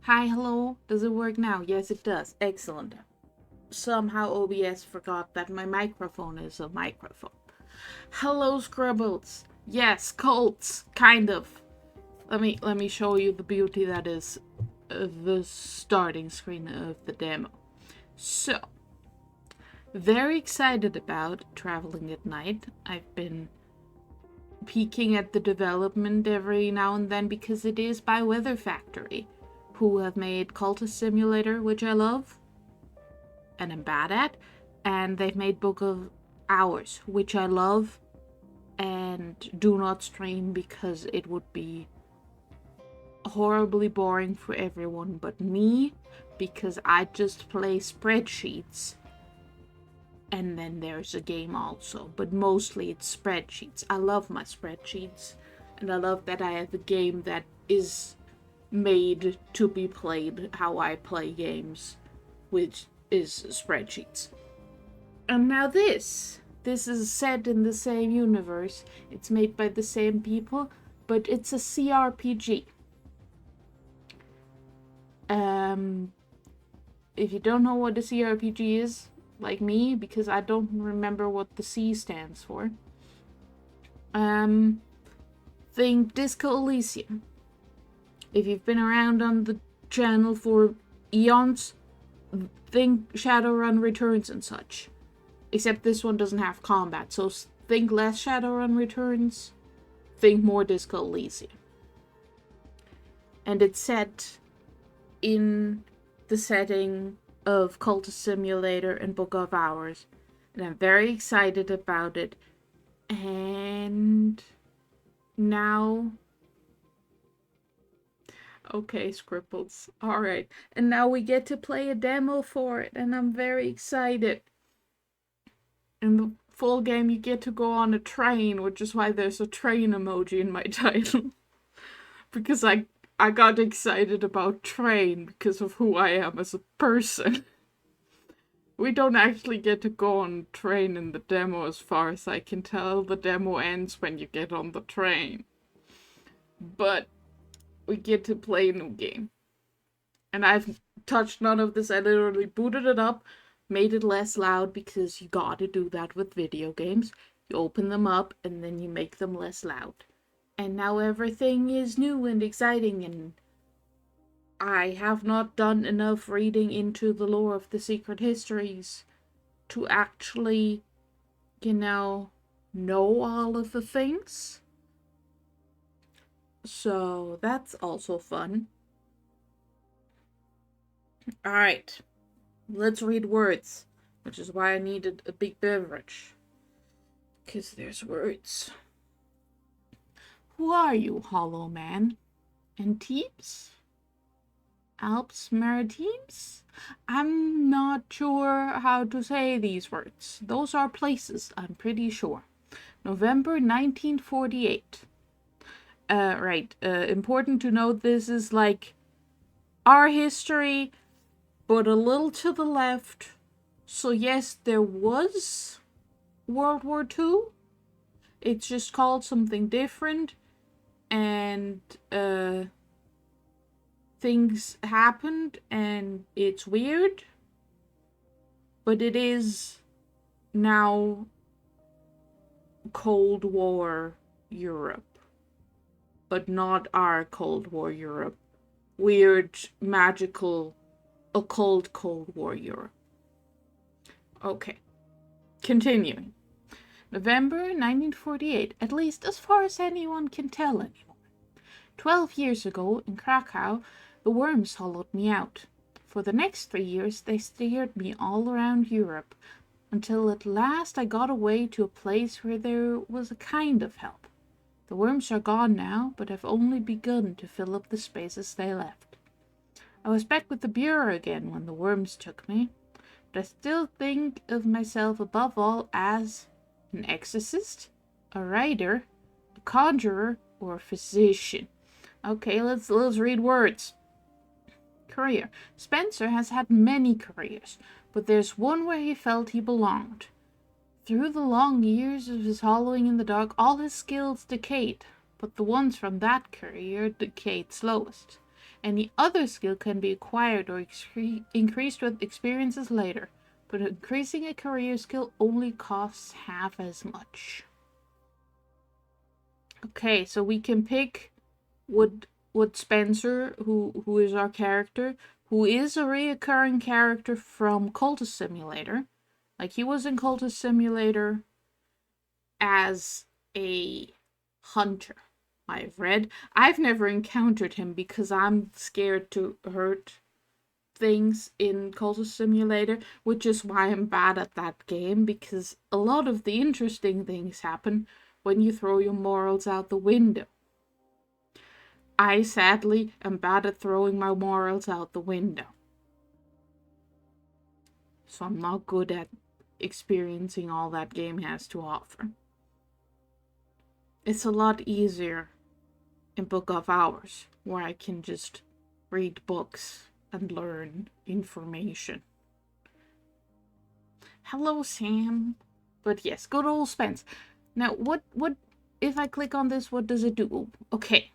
Hi, hello. Does it work now? Yes, it does. Excellent. Somehow OBS forgot that my microphone is a microphone. Hello, Scrubbles. Yes, cults, kind of. Let me show you the beauty that is the starting screen of the demo. So, very excited about Traveling at Night. I've been peeking at the development every now and then because it is by Weather Factory, who have made Cultist Simulator, which I love and am bad at, and they've made Book of Hours, which I love and do not stream because it would be horribly boring for everyone but me, because I just play spreadsheets. And then there's a game also, but mostly it's spreadsheets. I love my spreadsheets, and I love that I have a game that is made to be played how I play games, which is spreadsheets. And now this is set in the same universe. It's made by the same people, but it's a CRPG. If you don't know what a CRPG is, like me, because I don't remember what the C stands for, think Disco Elysium. If you've been around on the channel for eons, think Shadowrun Returns and such. Except this one doesn't have combat, so think less Shadowrun Returns, think more Disco Elysium. And it's set in the setting of Cultist Simulator and Book of Hours, and I'm very excited about it. And now, okay, Scribbles, alright, and now we get to play a demo for it, and I'm very excited. In the full game you get to go on a train, which is why there's a train emoji in my title. Because I got excited about train because of who I am as a person. We don't actually get to go on train in the demo as far as I can tell. The demo ends when you get on the train. But we get to play a new game. And I've touched none of this. I literally booted it up, made it less loud because you gotta do that with video games. You open them up and then you make them less loud. And now everything is new and exciting, and I have not done enough reading into the lore of the Secret Histories to actually, know all of the things. So that's also fun. Alright, let's read words, which is why I needed a big beverage. Because there's words. Who are you, Hollow Man? Antibes? Alps Maritimes? I'm not sure how to say these words. Those are places, I'm pretty sure. November 1948. Right. Important to note, this is like our history, but a little to the left. So yes, there was World War II. It's just called something different. And, things happened and it's weird, but it is now Cold War Europe, but not our Cold War Europe. Weird, magical, occult Cold War Europe. Okay, continuing. November 1948, at least as far as anyone can tell anymore. 12 years ago, in Krakow, the worms hollowed me out. For the next 3 years, they steered me all around Europe, until at last I got away to a place where there was a kind of help. The worms are gone now, but have only begun to fill up the spaces they left. I was back with the Bureau again when the worms took me, but I still think of myself above all as an exorcist, a writer, a conjurer, or a physician. Okay, let's read words. Career. Spencer has had many careers, but there's one where he felt he belonged. Through the long years of his hollowing in the dark, all his skills decayed, but the ones from that career decayed slowest. Any other skill can be acquired or increased with experiences later, but increasing a career skill only costs half as much. Okay, so we can pick Wood Spencer, who is our character, who is a reoccurring character from Cultist Simulator. Like, he was in Cultist Simulator as a hunter. I've never encountered him because I'm scared to hurt things in Cultist Simulator, which is why I'm bad at that game, because a lot of the interesting things happen when you throw your morals out the window. I sadly am bad at throwing my morals out the window. So I'm not good at experiencing all that game has to offer. It's a lot easier in Book of Hours, where I can just read books and learn information. Hello, Sam. But yes, good old Spence. Now, what if I click on this, what does it do? Okay.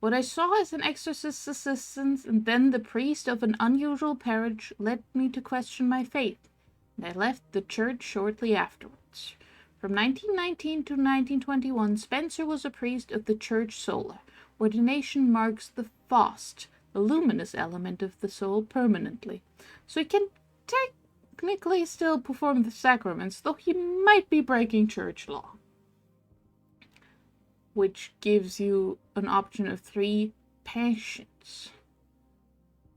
What I saw as an exorcist's assistant and then the priest of an unusual parish led me to question my faith, and I left the church shortly afterwards. From 1919 to 1921, Spencer was a priest of the Church Solar. Ordination marks the fast, the luminous element of the soul, permanently. So he can technically still perform the sacraments, though he might be breaking church law. Which gives you an option of 3 passions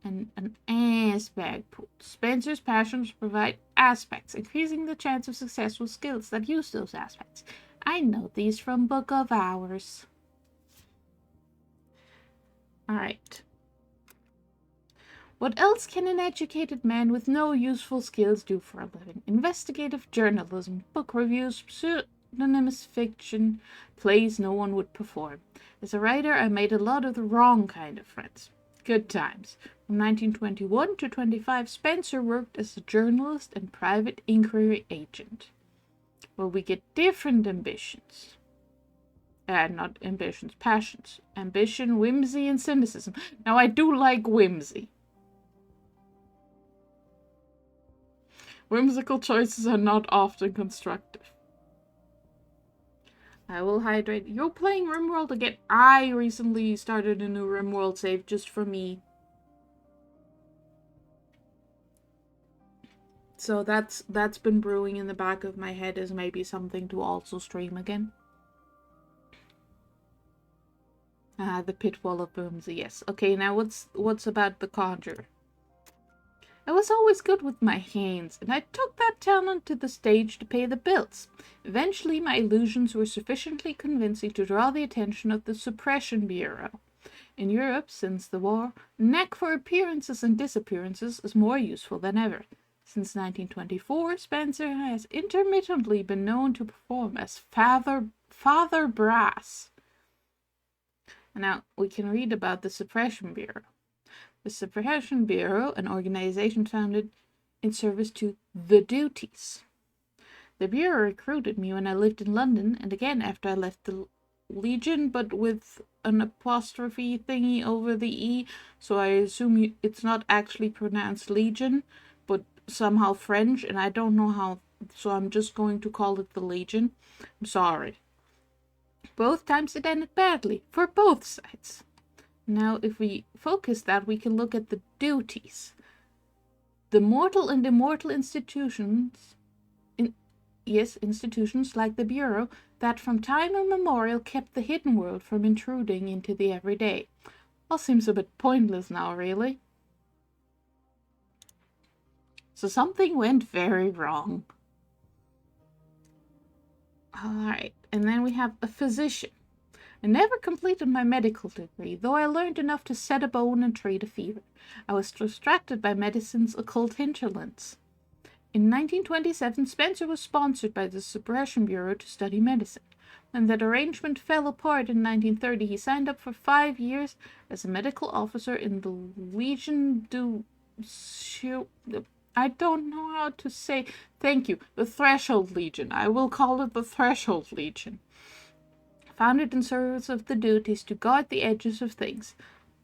and an aspect pool. Spencer's passions provide aspects, increasing the chance of successful skills that use those aspects. I know these from Book of Hours. Alright. What else can an educated man with no useful skills do for a living? Investigative journalism, book reviews, pseudonymous fiction, plays no one would perform. As a writer, I made a lot of the wrong kind of friends. Good times. From 1921 to 25, Spencer worked as a journalist and private inquiry agent, where we get different ambitions. Not ambitions, passions. Ambition, whimsy, and cynicism. Now, I do like whimsy. Whimsical choices are not often constructive. I will hydrate. You're playing RimWorld again. I recently started a new RimWorld save just for me. So that's been brewing in the back of my head as maybe something to also stream again. The Pitfall of Boomsy, yes. Okay, now what's about the Conjure? I was always good with my hands, and I took that talent to the stage to pay the bills. Eventually, my illusions were sufficiently convincing to draw the attention of the Suppression Bureau. In Europe, since the war, a knack for appearances and disappearances is more useful than ever. Since 1924, Spencer has intermittently been known to perform as Father Brass. Now, we can read about the Suppression Bureau. The Suppression Bureau, an organization founded in service to the duties. The Bureau recruited me when I lived in London, and again after I left the Legion, but with an apostrophe thingy over the E, so I assume it's not actually pronounced Legion, but somehow French, and I don't know how, so I'm just going to call it the Legion. I'm sorry. Both times it ended badly, for both sides. Now, if we focus that, we can look at the duties. The mortal and immortal institutions, institutions like the Bureau, that from time immemorial kept the hidden world from intruding into the everyday. All seems a bit pointless now, really. So something went very wrong. Alright, and then we have a physician. I never completed my medical degree, though I learned enough to set a bone and treat a fever. I was distracted by medicine's occult hinterlands. In 1927, Spencer was sponsored by the Suppression Bureau to study medicine. When that arrangement fell apart in 1930, he signed up for 5 years as a medical officer in the Legion du... I don't know how to say... Thank you. The Threshold Legion. I will call it the Threshold Legion. founded in service of the duties to guard the edges of things.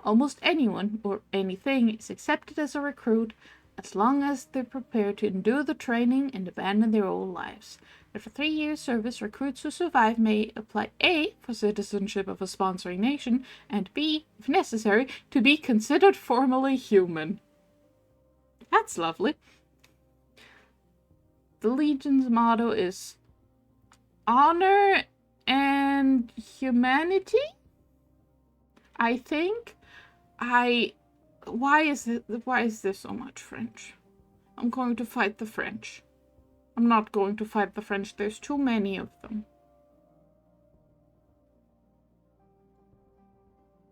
Almost anyone or anything is accepted as a recruit as long as they're prepared to endure the training and abandon their old lives. After 3 years service, recruits who survive may apply A, for citizenship of a sponsoring nation, and B, if necessary, to be considered formally human. That's lovely. The Legion's motto is honor and humanity, I think. Why is there so much French? I'm going to fight the French. I'm not going to fight the French. There's too many of them.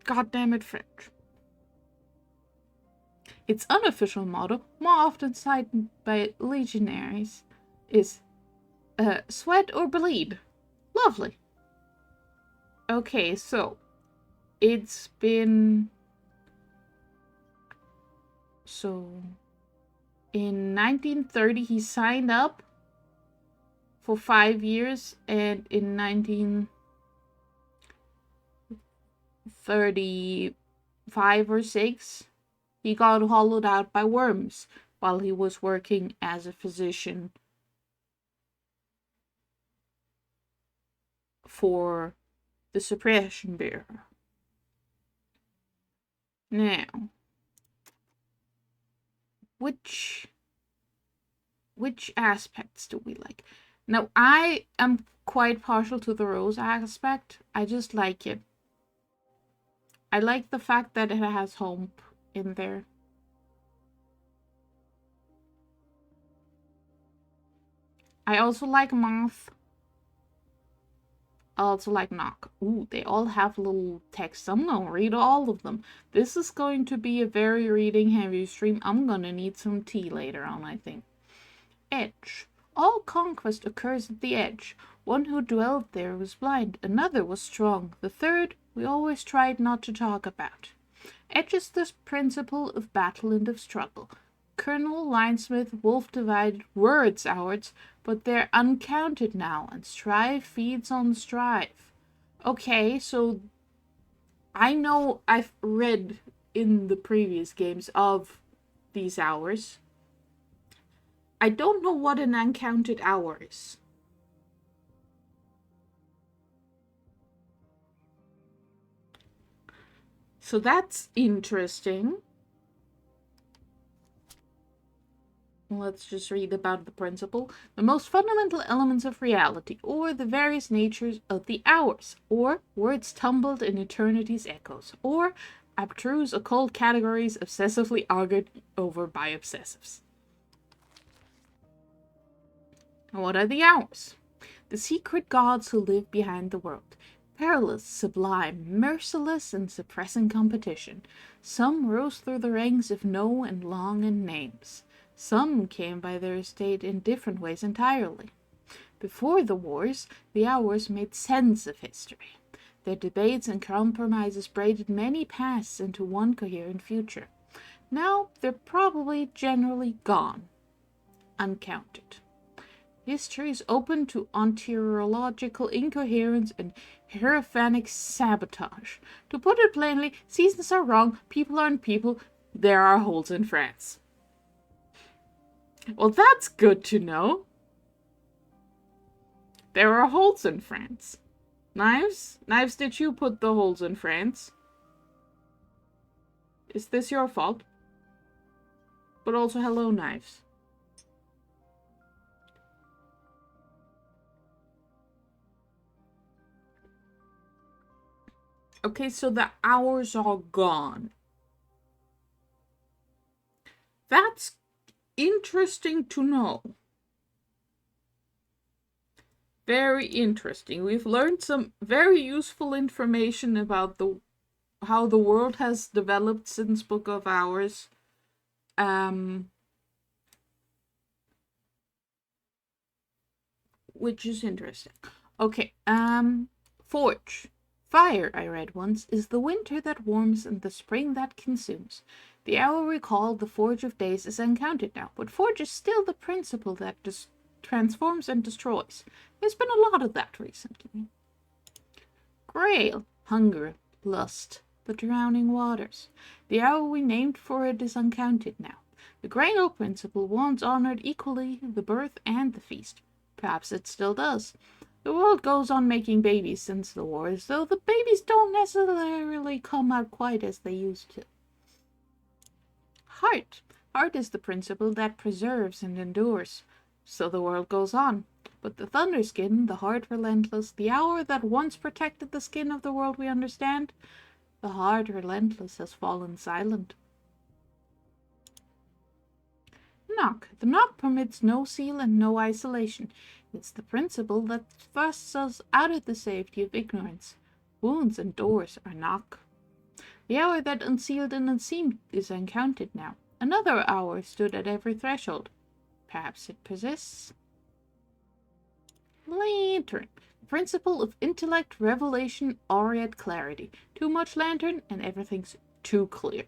God damn it, French. Its unofficial motto, more often cited by legionaries, is sweat or bleed. Lovely. Okay, so it's been... So in 1930 he signed up for 5 years, and in 1935 or 6 he got hollowed out by worms while he was working as a physician for the Suppression Bureau. Now, which aspects do we like? Now, I am quite partial to the rose aspect. I just like it. I like the fact that it has home in there. I also like moth. I also like knock. Ooh, they all have little text. I'm gonna read all of them. This is going to be a very reading heavy stream. I'm gonna need some tea later on, I think. Edge. All conquest occurs at the edge. One who dwelt there was blind. Another was strong. The third we always tried not to talk about. Edge is the principle of battle and of struggle. Colonel, Linesmith, Wolf divided, words ours, but they're uncounted now, and strife feeds on strife. Okay, so I know I've read in the previous games of these hours. I don't know what an uncounted hour is. So that's interesting. Let's just read about the principle. The most fundamental elements of reality, or the various natures of the hours, or words tumbled in eternity's echoes, or abstruse occult categories obsessively argued over by obsessives. What are the hours? The secret gods who live behind the world. Perilous, sublime, merciless, and suppressing competition. Some rose through the ranks of know and long and names. Some came by their estate in different ways entirely. Before the wars, the hours made sense of history. Their debates and compromises braided many pasts into one coherent future. Now they're probably generally gone, uncounted. History is open to ontological incoherence and hierophanic sabotage. To put it plainly, seasons are wrong, people aren't people, there are holes in France. Well, that's good to know. There are holes in France. Knives? Knives, did you put the holes in France? Is this your fault? But also, hello, Knives. Okay, so the hours are gone. That's interesting to know. Very interesting. We've learned some very useful information about how the world has developed since Book of Hours. Which is interesting. Okay, Forge. Fire, I read once, is the winter that warms and the spring that consumes. The hour we call the Forge of Days is uncounted now, but Forge is still the principle that transforms and destroys. There's been a lot of that recently. Grail, hunger, lust, the drowning waters. The hour we named for it is uncounted now. The Grail principle once honored equally the birth and the feast. Perhaps it still does. The world goes on making babies since the wars, though the babies don't necessarily come out quite as they used to. Heart. Heart is the principle that preserves and endures. So the world goes on. But the thunder skin, the heart relentless, the hour that once protected the skin of the world we understand, the heart relentless has fallen silent. Knock. The knock permits no seal and no isolation. It's the principle that thrusts us out of the safety of ignorance. Wounds and doors are knock. The hour that unsealed and unseen is uncounted now. Another hour stood at every threshold. Perhaps it persists. Lantern. The principle of intellect, revelation, aureate clarity. Too much lantern and everything's too clear.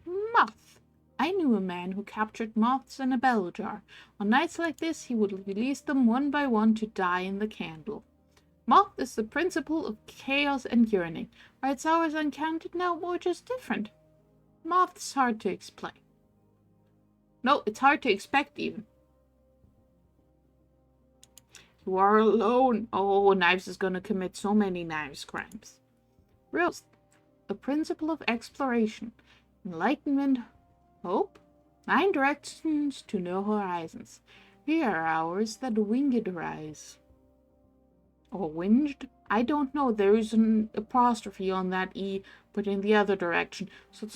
Moth. I knew a man who captured moths in a bell jar. On nights like this, he would release them one by one to die in the candle. Moth is the principle of chaos and yearning. Are its hours uncounted now, or just different? Moth's hard to explain. No, it's hard to expect even. You are alone. Oh, Knives is gonna commit so many Knives crimes. Rose, the principle of exploration, enlightenment, hope, 9 directions to no horizons. Here are hours that winged rise. Or winged? I don't know. There is an apostrophe on that E, but in the other direction. So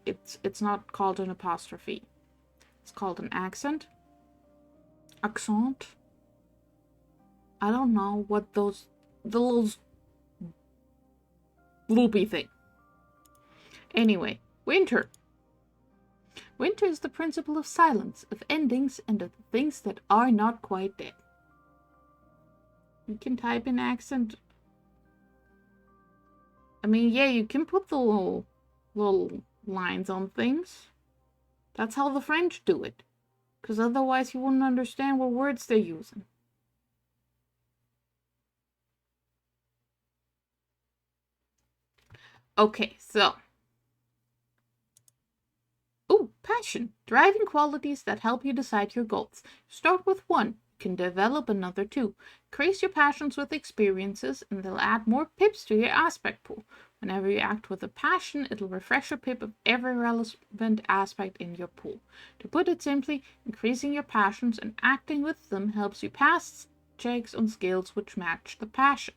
it's not called an apostrophe. It's called an accent. Accent. I don't know what the little loopy thing. Anyway, winter. Winter is the principle of silence, of endings, and of the things that are not quite dead. You can type in accent. I mean, yeah, you can put the little lines on things. That's how the French do it. Because otherwise you wouldn't understand what words they're using. Okay, so. Ooh, passion. Driving qualities that help you decide your goals. Start with 1. You can develop another 2. Increase your passions with experiences and they'll add more pips to your aspect pool. Whenever you act with a passion, it'll refresh your pip of every relevant aspect in your pool. To put it simply, increasing your passions and acting with them helps you pass checks on skills which match the passion.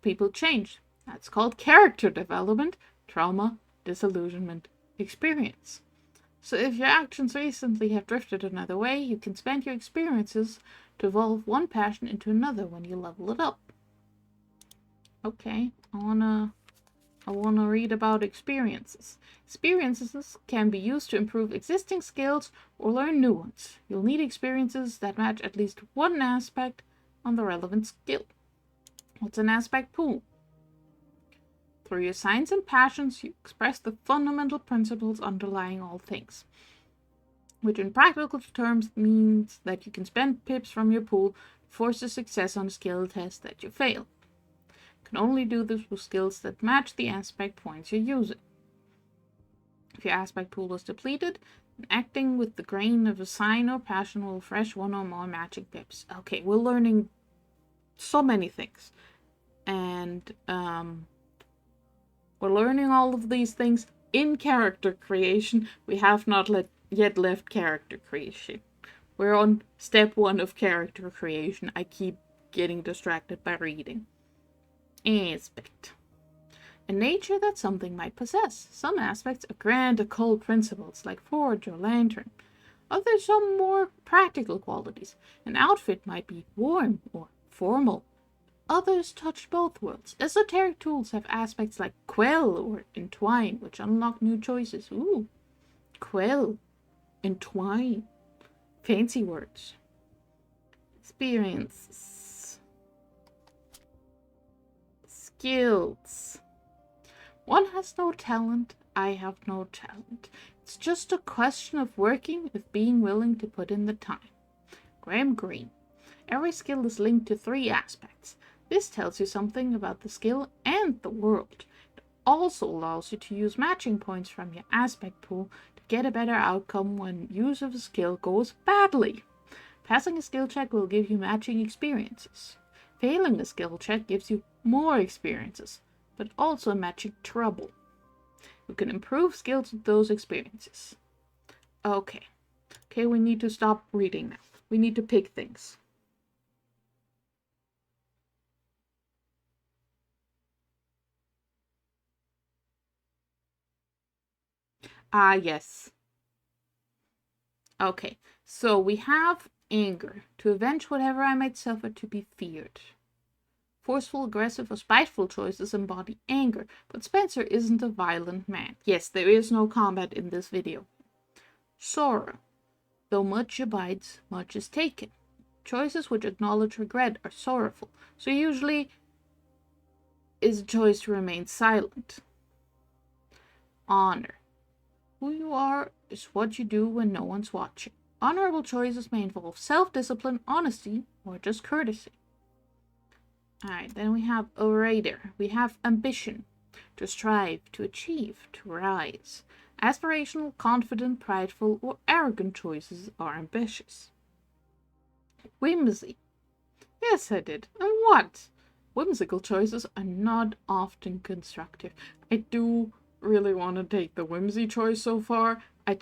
People change. That's called character development, trauma, disillusionment, experience. So if your actions recently have drifted another way, you can spend your experiences to evolve one passion into another when you level it up. Okay, I wanna read about experiences. Experiences can be used to improve existing skills or learn new ones. You'll need experiences that match at least one aspect on the relevant skill. What's an aspect pool? Through your signs and passions, you express the fundamental principles underlying all things, which in practical terms means that you can spend pips from your pool to force a success on a skill test that you fail. You can only do this with skills that match the aspect points you're using. If your aspect pool is depleted, then acting with the grain of a sign or passion will refresh one or more magic pips. Okay, we're learning so many things. And, we're learning all of these things in character creation. We have not yet left character creation. We're on step 1 of character creation. I keep getting distracted by reading. Aspect. A nature that something might possess. Some aspects are grand occult principles like forge or lantern. Others are more practical qualities. An outfit might be warm or formal. Others touch both worlds. Esoteric tools have aspects like quell or entwine, which unlock new choices. Ooh, quell, entwine. Fancy words. Experiences. Skills. One has no talent, I have no talent. It's just a question of working, of being willing to put in the time. Graham Greene. Every skill is linked to 3 aspects. This tells you something about the skill and the world. It also allows you to use matching points from your aspect pool to get a better outcome when use of a skill goes badly. Passing a skill check will give you matching experiences. Failing a skill check gives you more experiences, but also matching trouble. You can improve skills with those experiences. Okay, we need to stop reading now. We need to pick things. Yes. Okay, so we have anger. To avenge whatever I might suffer, to be feared. Forceful, aggressive, or spiteful choices embody anger, but Spencer isn't a violent man. Yes, there is no combat in this video. Sorrow. Though much abides, much is taken. Choices which acknowledge regret are sorrowful, so usually is a choice to remain silent. Honor. Who you are is what you do when no one's watching. Honorable choices may involve self-discipline, honesty, or just courtesy. Alright, then we have orator. We have ambition. To strive, to achieve, to rise. Aspirational, confident, prideful, or arrogant choices are ambitious. Whimsy. Yes, I did. And what? Whimsical choices are not often constructive. I do really want to take the whimsy choice so far. I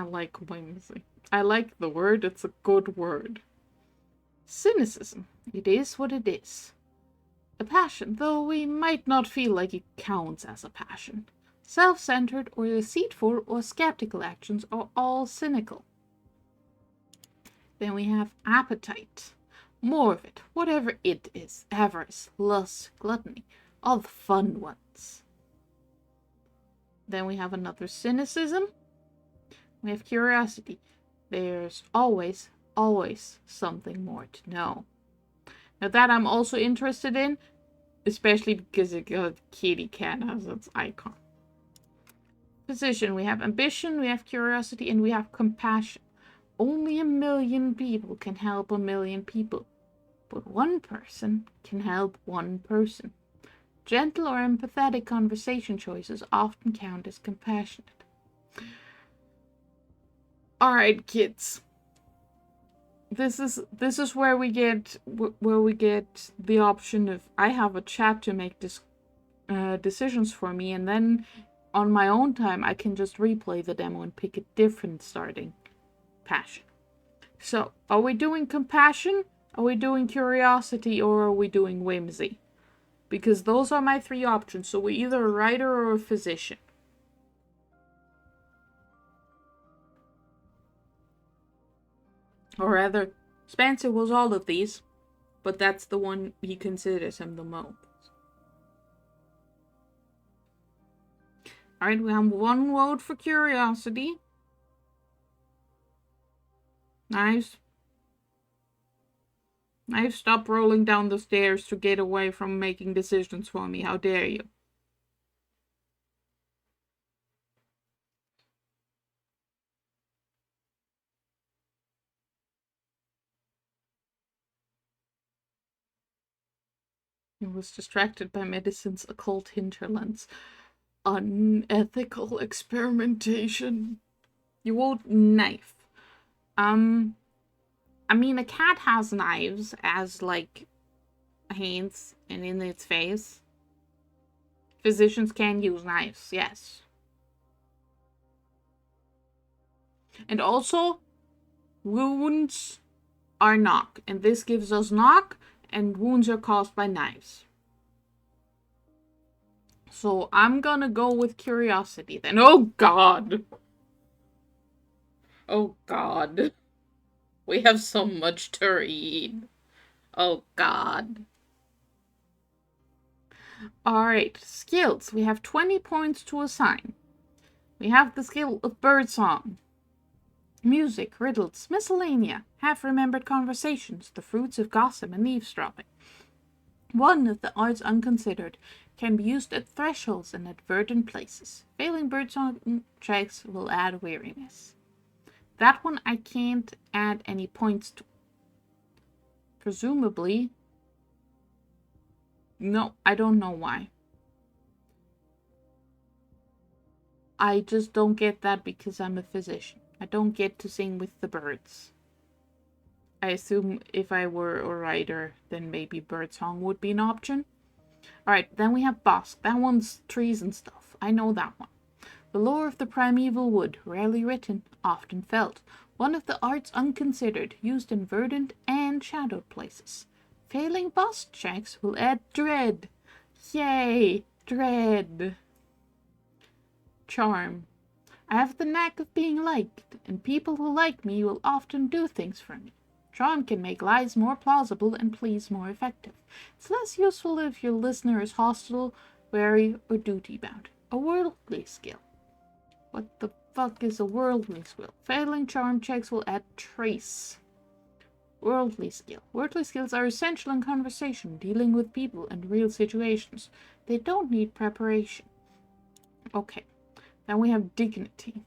like whimsy. I like the word. It's a good word. Cynicism. It is what it is. A passion, though we might not feel like it counts as a passion. Self-centered or deceitful or skeptical actions are all cynical. Then we have appetite. More of it, whatever it is. Avarice, lust, gluttony, all the fun ones. Then we have another cynicism. We have curiosity. There's always something more to know. Now that I'm also interested in, especially because it got kitty cat as its icon. Position, we have ambition, we have curiosity, and we have compassion. Only 1 million people can help 1 million people, but one person can help one person. Gentle or empathetic conversation choices often count as compassionate. Alright, kids. This is where we get the option of I have a chat to make decisions for me, and then on my own time I can just replay the demo and pick a different starting passion. So, are we doing compassion? Are we doing curiosity? Or are we doing whimsy? Because those are my 3 options. So we're either a writer or a physician. Or rather, Spencer was all of these, but that's the one he considers him the most. Alright, we have 1 vote for curiosity. Nice. Stop rolling down the stairs to get away from making decisions for me. How dare you? He was distracted by medicine's occult hinterlands. Unethical experimentation. You vote knife. I mean, a cat has knives as, like, hands and in its face. Physicians can use knives, yes. And also, wounds are knock. And this gives us knock, and wounds are caused by knives. So I'm gonna go with curiosity then. Oh god! Oh god. We have so much to read. Oh god. Alright, skills. We have 20 points to assign. We have the skill of birdsong. Music, riddles, miscellanea, half-remembered conversations, the fruits of gossip and eavesdropping. 1 of the arts unconsidered can be used at thresholds and at verdant places. Failing birdsong checks will add weariness. That one I can't add any points to. Presumably, No, I don't know why. I just don't get that because I'm a physician. I don't get to sing with the birds. I assume if I were a writer, then maybe birdsong would be an option. Alright, then we have Bosque. That one's trees and stuff. I know that one. The lore of the primeval wood, rarely written, often felt. One of the arts unconsidered, used in verdant and shadowed places. Failing boss checks will add dread. Yay! Dread. Charm. I have the knack of being liked, and people who like me will often do things for me. Charm can make lies more plausible and pleas more effective. It's less useful if your listener is hostile, wary, or duty-bound. A worldly skill. What the fuck is a worldly skill? Failing charm checks will add trace. Worldly skill. Worldly skills are essential in conversation, dealing with people and real situations. They don't need preparation. Okay. Then we have dignity.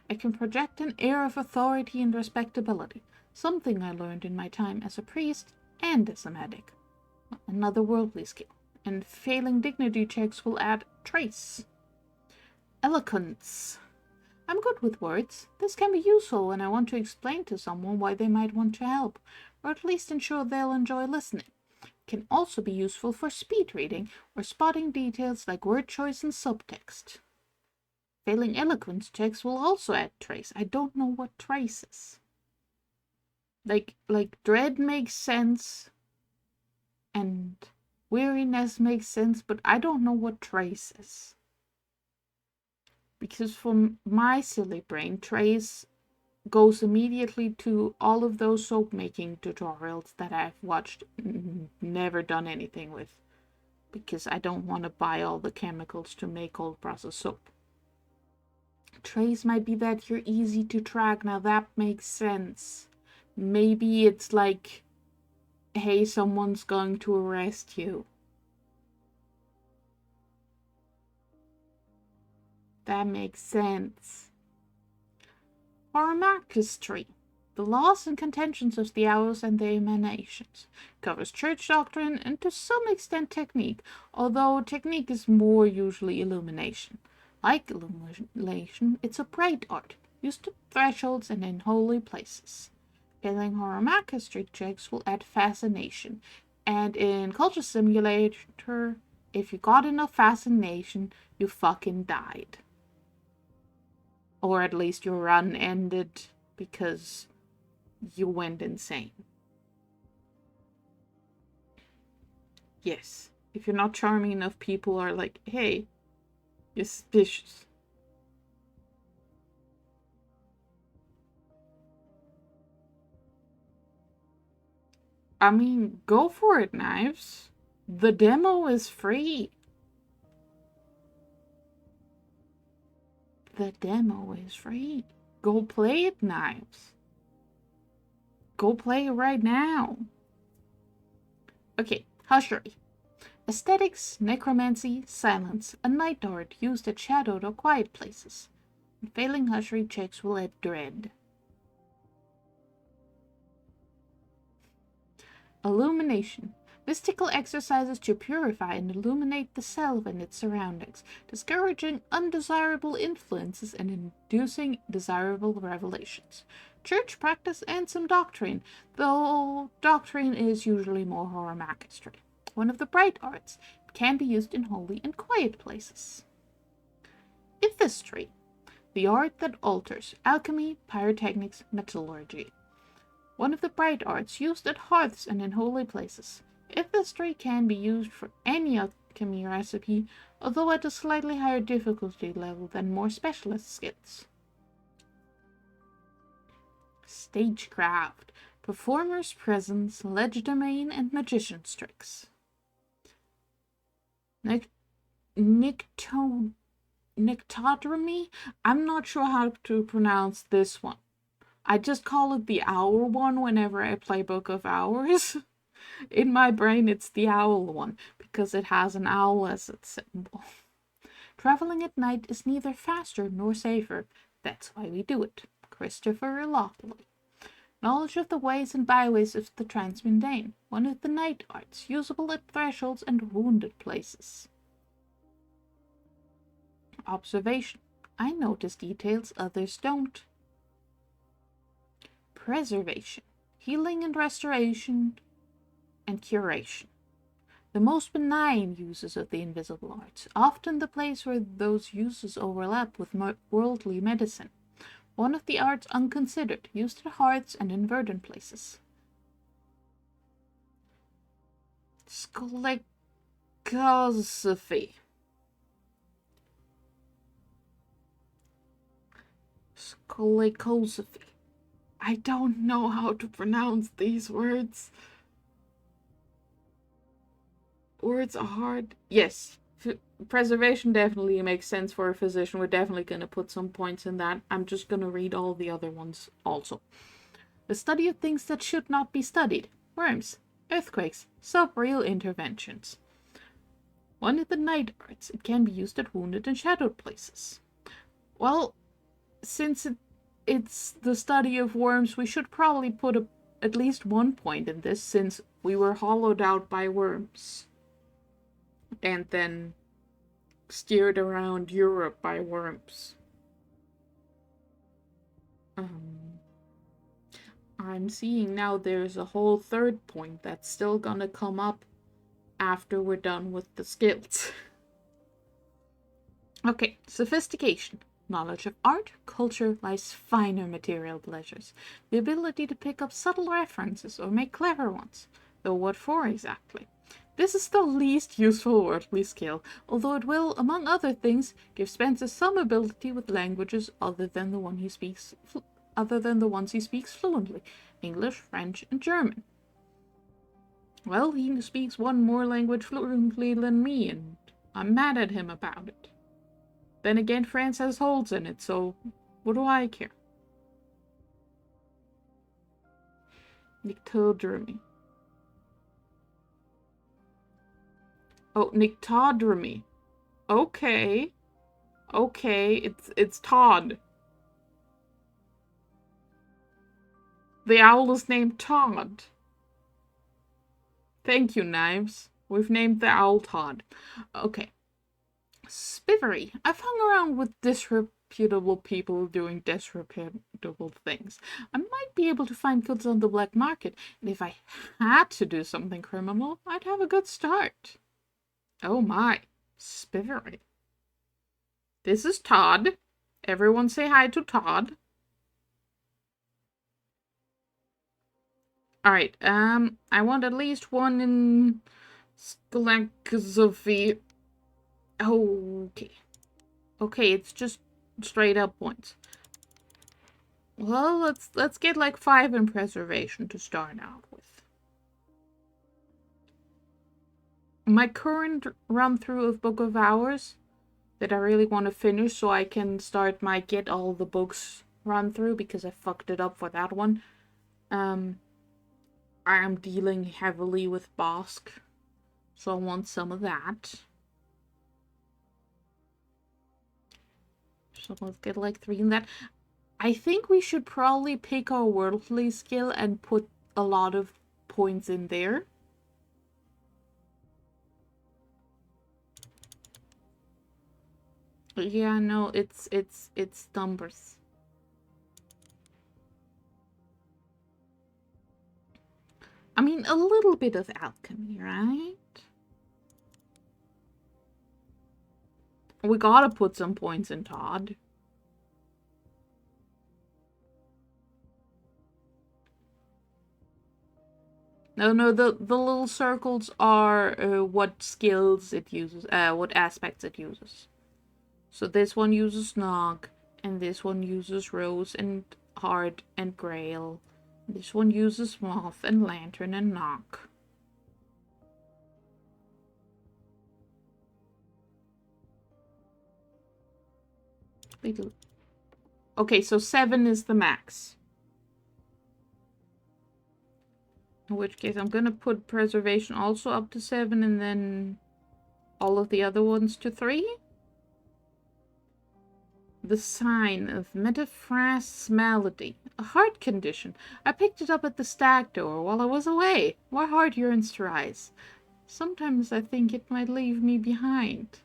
I can project an air of authority and respectability, something I learned in my time as a priest and as a medic. Another worldly skill. And failing dignity checks will add trace. Eloquence. I'm good with words. This can be useful when I want to explain to someone why they might want to help, or at least ensure they'll enjoy listening. It can also be useful for speed reading or spotting details like word choice and subtext. Failing eloquence checks will also add trace. I don't know what trace is. Like dread makes sense and weariness makes sense, but I don't know what trace is. Because from my silly brain, trace goes immediately to all of those soap making tutorials that I've watched, never done anything with. Because I don't want to buy all the chemicals to make cold process soap. Trace might be that you're easy to track. Now that makes sense. Maybe it's like, hey, someone's going to arrest you. That makes sense. Oromachistry. The laws and contentions of the hours and their emanations. Covers church doctrine and to some extent technique, although technique is more usually illumination. Like illumination, it's a bright art, used at thresholds and in holy places. Failing Oromachistry checks will add fascination, and in Culture Simulator, if you got enough fascination, you fucking died. Or at least your run ended because you went insane. Yes, if you're not charming enough, people are like, hey, you're suspicious. I mean, go for it, Knives. The demo is free. The demo is free. Go play it, Knives. Go play it right now. Okay, Hushery. Aesthetics, necromancy, silence, a night art used at shadowed or quiet places. And failing Hushery checks will add dread. Illumination. Mystical exercises to purify and illuminate the self and its surroundings, discouraging undesirable influences and inducing desirable revelations. Church practice and some doctrine, though doctrine is usually more Oromachistry. One of the bright arts, it can be used in holy and quiet places. Ithistry, the art that alters alchemy, pyrotechnics, metallurgy. One of the bright arts used at hearths and in holy places. Ithistry can be used for any alchemy recipe, although at a slightly higher difficulty level than more specialist skills. Stagecraft, performer's presence, legerdemain, and magician's tricks. Nictodromy? I'm not sure how to pronounce this one. I just call it the owl one whenever I play Book of Hours. In my brain, it's the owl one, because it has an owl as its symbol. Traveling at night is neither faster nor safer. That's why we do it. Christopher Lockley. Knowledge of the ways and byways of the transmundane. One of the night arts, usable at thresholds and wounded places. Observation. I notice details others don't. Preservation. Healing and restoration and curation. The most benign uses of the invisible arts, often the place where those uses overlap with worldly medicine. One of the arts unconsidered, used at hearths and in verdant places. Scolecosophy. Scolecosophy. I don't know how to pronounce these words. Words are hard. Yes. Preservation definitely makes sense for a physician. We're definitely going to put some points in that. I'm just going to read all the other ones also. The study of things that should not be studied. Worms, earthquakes, subreal interventions. One of the night arts. It can be used at wounded and shadowed places. Well, since it's the study of worms, we should probably put at least 1 point in this, since we were hollowed out by worms. And then steered around Europe by worms. I'm seeing now there's a whole 3rd point that's still gonna come up after we're done with the skills. Okay, sophistication. Knowledge of art, culture, life's finer material pleasures. The ability to pick up subtle references or make clever ones. Though what for exactly? This is the least useful worldly skill, although it will, among other things, give Spencer some ability with languages other than the ones he speaks fluently: English, French, and German. Well, he speaks one more language fluently than me, and I'm mad at him about it. Then again, France has holes in it, so what do I care? Nictodromy. Oh, Nictodromy. Okay. Okay, it's Todd. The owl is named Todd. Thank you, Knives. We've named the owl Todd. Okay. Spivery. I've hung around with disreputable people doing disreputable things. I might be able to find goods on the black market, and if I had to do something criminal, I'd have a good start. Oh my. Spivery. This is Todd. Everyone say hi to Todd. Alright, I want at least 1 in Scolecosophy. Okay. Okay, it's just straight up points. Well, let's get like 5 in preservation to start out with. My current run through of Book of Hours that I really want to finish so I can start my get all the books run through, because I fucked it up for that one. I am dealing heavily with Bosk, so I want some of that. So let's get like 3 in that. I think we should probably pick our worldly skill and put a lot of points in there. Yeah, no, it's numbers. I mean, a little bit of alchemy, right? We gotta put some points in Todd. No, the little circles are what skills it uses, what aspects it uses. So this one uses Nog, and this one uses Rose and Heart and Grail. This one uses Moth and Lantern and Knock. Okay, so 7 is the max. In which case I'm gonna put preservation also up to 7 and then all of the other ones to 3. the sign of metaphras malady, a heart condition. I picked it up at the stag door while I was away. My heart yearns to rise. Sometimes I think it might leave me behind.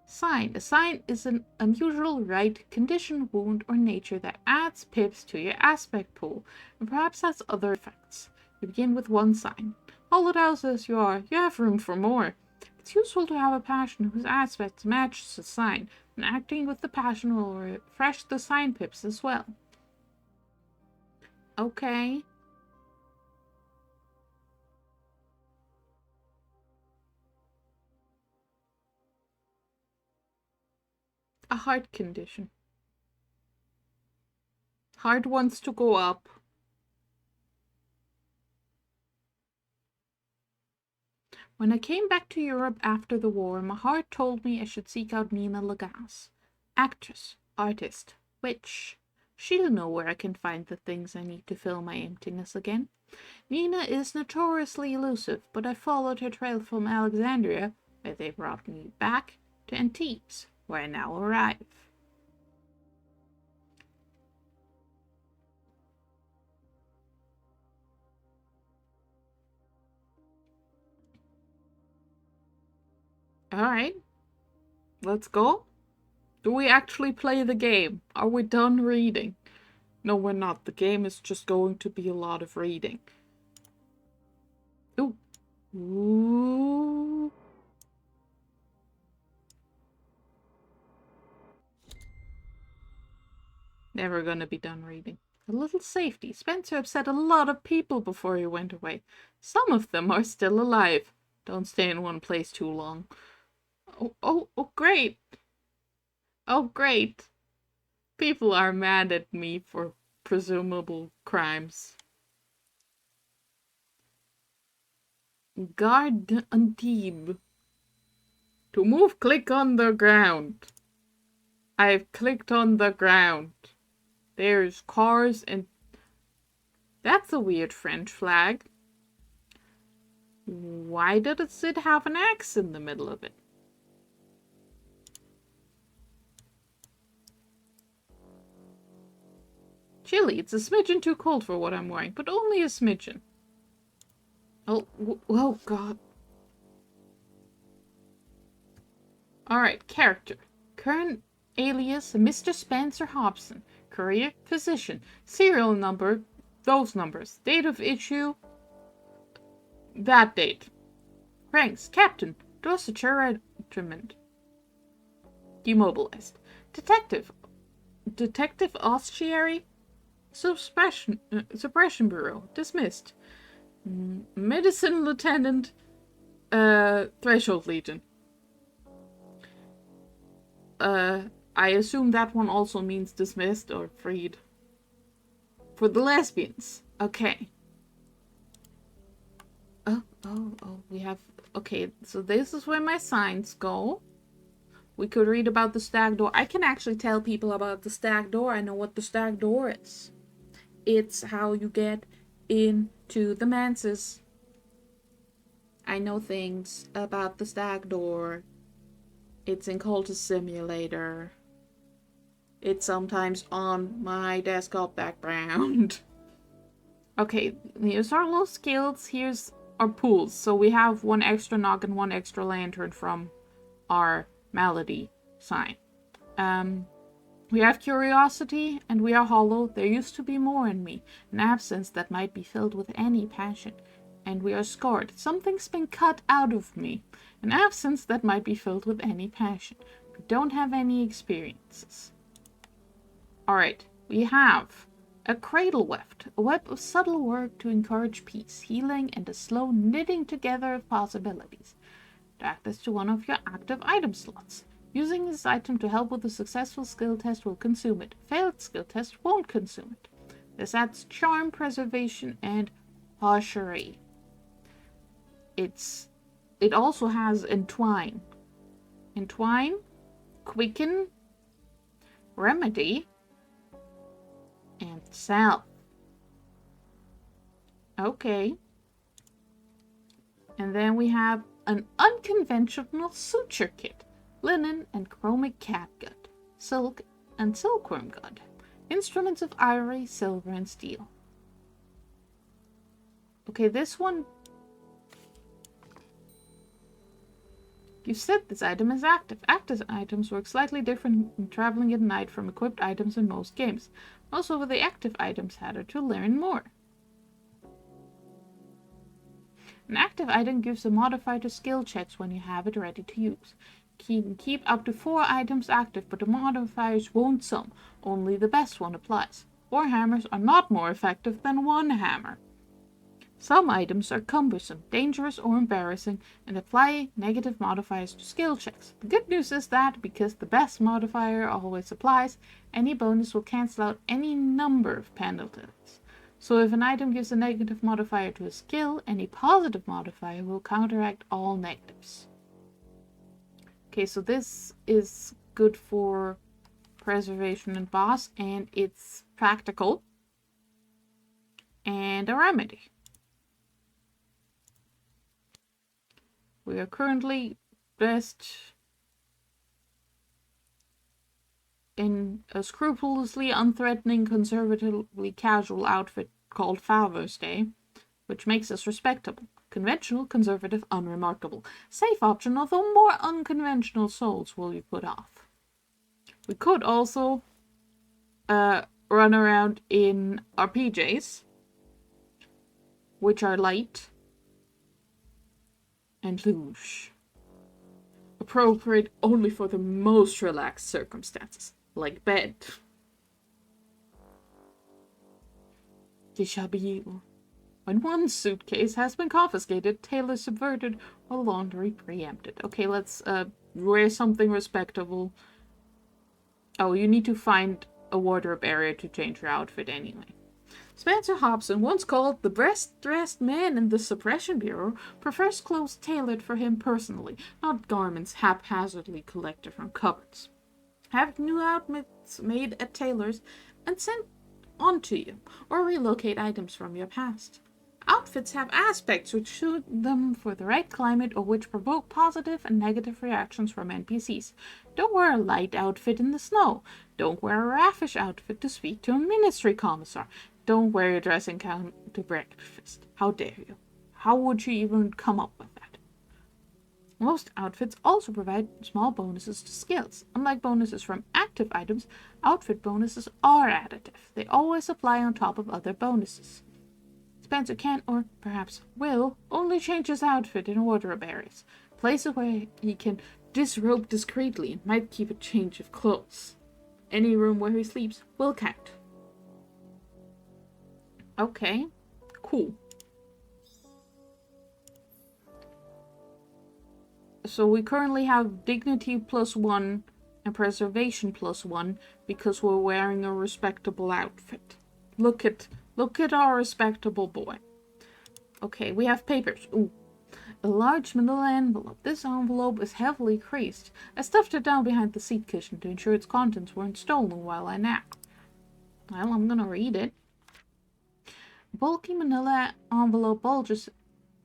Sign. A sign is an unusual rite, condition, wound, or nature that adds pips to your aspect pool, and perhaps has other effects. You begin with one sign. Hollowed out as you are, you have room for more. It's useful to have a passion whose aspect matches the sign, and acting with the passion will refresh the sign pips as well. Okay. A heart condition. Heart wants to go up. When I came back to Europe after the war, my heart told me I should seek out Nina Lagasse. Actress, artist, witch. She'll know where I can find the things I need to fill my emptiness again. Nina is notoriously elusive, but I followed her trail from Alexandria, where they brought me back, to Antibes, where I now arrive. Alright. Let's go. Do we actually play the game? Are we done reading? No, we're not. The game is just going to be a lot of reading. Ooh. Ooh. Never gonna be done reading. A little safety. Spencer upset a lot of people before he went away. Some of them are still alive. Don't stay in one place too long. Oh, great. Oh, great. People are mad at me for presumable crimes. Guard Antibes. To move, click on the ground. I've clicked on the ground. There's cars and... That's a weird French flag. Why does it have an X in the middle of it? Chilly. It's a smidgen too cold for what I'm wearing, but only a smidgen. Oh God. Alright, character. Current alias, Mr. Spencer Hobson. Career, physician. Serial number, those numbers. Date of issue, that date. Ranks, captain. Dorsetshire Regiment. Demobilized. Detective. Detective Ossuary. Suppression Bureau. Dismissed. Medicine Lieutenant. Threshold Legion. I assume that one also means dismissed or freed. For the lesbians. Okay. Oh, we have... Okay, so this is where my signs go. We could read about the stag door. I can actually tell people about the stag door. I know what the stag door is. It's how you get into the manses. I know things about the stag door. It's in Cultist Simulator. It's sometimes on my desktop background. Okay, here's our little skills. Here's our pools. So we have one extra knock and one extra lantern from our malady sign. We have curiosity and we are hollow. There used to be more in me. An absence that might be filled with any passion. And we are scarred. Something's been cut out of me. An absence that might be filled with any passion. We don't have any experiences. Alright, we have a cradle weft, a web of subtle work to encourage peace, healing, and a slow knitting together of possibilities. Add this to one of your active item slots. Using this item to help with a successful skill test will consume it. Failed skill test won't consume it. This adds charm, preservation, and hosiery. It also has entwine. Entwine, quicken, remedy, and salve. Okay. And then we have an unconventional suture kit. Linen and chromic catgut. silk, and silkworm god. Instruments of ivory, silver, and steel. Okay, this one... You said this item is active. Active items work slightly different when traveling at night from equipped items in most games. Mouse over the active items header to learn more. An active item gives a modifier to skill checks when you have it ready to use. You can keep up to 4 items active, but the modifiers won't sum. Only the best one applies. 4 hammers are not more effective than 1 hammer. Some items are cumbersome, dangerous, or embarrassing, and apply negative modifiers to skill checks. The good news is that, because the best modifier always applies, any bonus will cancel out any number of penalties. So if an item gives a negative modifier to a skill, any positive modifier will counteract all negatives. Okay, so this is good for preservation and boss, and it's practical. And a remedy. We are currently dressed in a scrupulously unthreatening, conservatively casual outfit called Father's Day, which makes us respectable. Conventional, conservative, unremarkable. Safe option, although more unconventional souls will be put off. We could also run around in our PJs, which are light and louche. Appropriate only for the most relaxed circumstances, like bed. They shall be evil. When one suitcase has been confiscated, tailor subverted, or laundry preempted. Okay, let's wear something respectable. Oh, you need to find a wardrobe area to change your outfit anyway. Spencer Hobson, once called the best-dressed man in the Suppression Bureau, prefers clothes tailored for him personally, not garments haphazardly collected from cupboards. Have new outfits made at tailors and sent on to you, or relocate items from your past. Outfits have aspects which suit them for the right climate or which provoke positive and negative reactions from NPCs. Don't wear a light outfit in the snow. Don't wear a raffish outfit to speak to a ministry commissar. Don't wear your dressing gown to breakfast. How dare you? How would you even come up with that? Most outfits also provide small bonuses to skills. Unlike bonuses from active items, outfit bonuses are additive. They always apply on top of other bonuses. Spencer can, or perhaps will, only change his outfit in wardrobe areas. Places where he can disrobe discreetly and might keep a change of clothes. Any room where he sleeps will count. Okay, cool. So we currently have dignity +1 and preservation +1 because we're wearing a respectable outfit. Look at our respectable boy. Okay, we have papers. Ooh. A large manila envelope. This envelope is heavily creased. I stuffed it down behind the seat cushion to ensure its contents weren't stolen while I napped. Well, I'm gonna read it. Bulky manila envelope bulges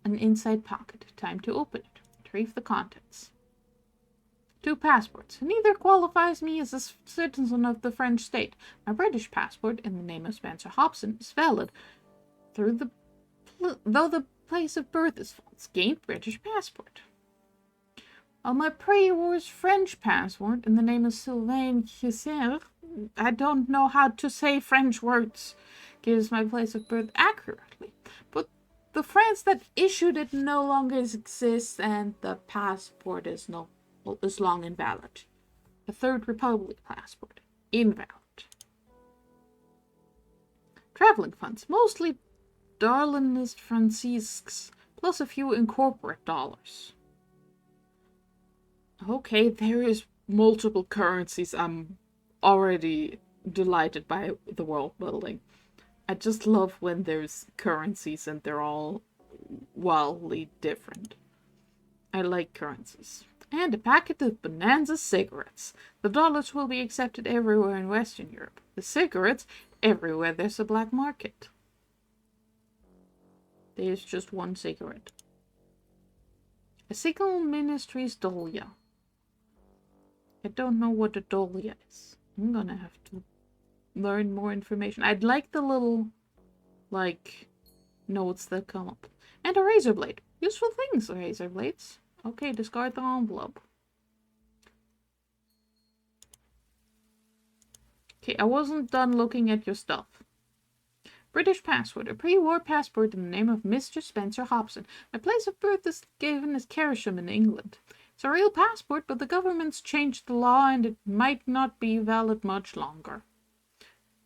an inside pocket. Time to open it. Retrieve the contents. 2 passports. Neither qualifies me as a citizen of the French state. My British passport, in the name of Spencer Hobson, is valid, though the place of birth is false. Gained British passport. While my pre-wars French passport, in the name of Sylvain Kisser, I don't know how to say French words, gives my place of birth accurately. But the France that issued it no longer exists, and the passport is long invalid. The Third Republic passport, invalid. Traveling funds, mostly Darlinist Francisques, plus a few incorporate dollars. Okay, there is multiple currencies. I'm already delighted by the world building. I just love when there's currencies and they're all wildly different. I like currencies. And a packet of Bonanza cigarettes. The dollars will be accepted everywhere in Western Europe. The cigarettes, everywhere there's a black market. There's just one cigarette. A single ministry's dahlia. I don't know what a dahlia is. I'm gonna have to learn more information. I'd like the little, like, notes that come up. And a razor blade. Useful things, razor blades. Okay, discard the envelope. Okay, I wasn't done looking at your stuff. British passport. A pre-war passport in the name of Mr. Spencer Hobson. My place of birth is given as Carisham in England. It's a real passport, but the government's changed the law and it might not be valid much longer.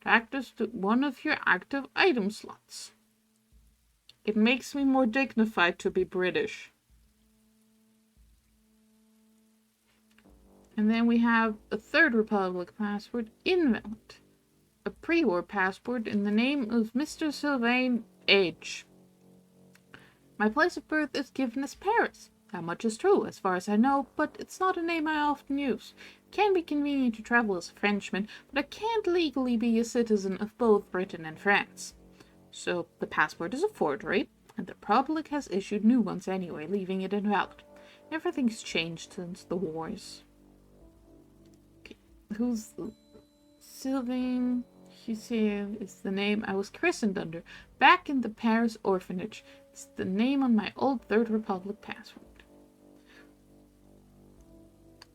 Act as to one of your active item slots. It makes me more dignified to be British. And then we have a Third Republic passport, invalid. A pre-war passport in the name of Mr. Sylvain Edge. My place of birth is given as Paris. That much is true, as far as I know, but it's not a name I often use. It can be convenient to travel as a Frenchman, but I can't legally be a citizen of both Britain and France. So the passport is a forgery, and the Republic has issued new ones anyway, leaving it invalid. Everything's changed since the wars. Okay. Who's Sylvain? She said is the name I was christened under back in the Paris orphanage. It's the name on my old Third Republic passport.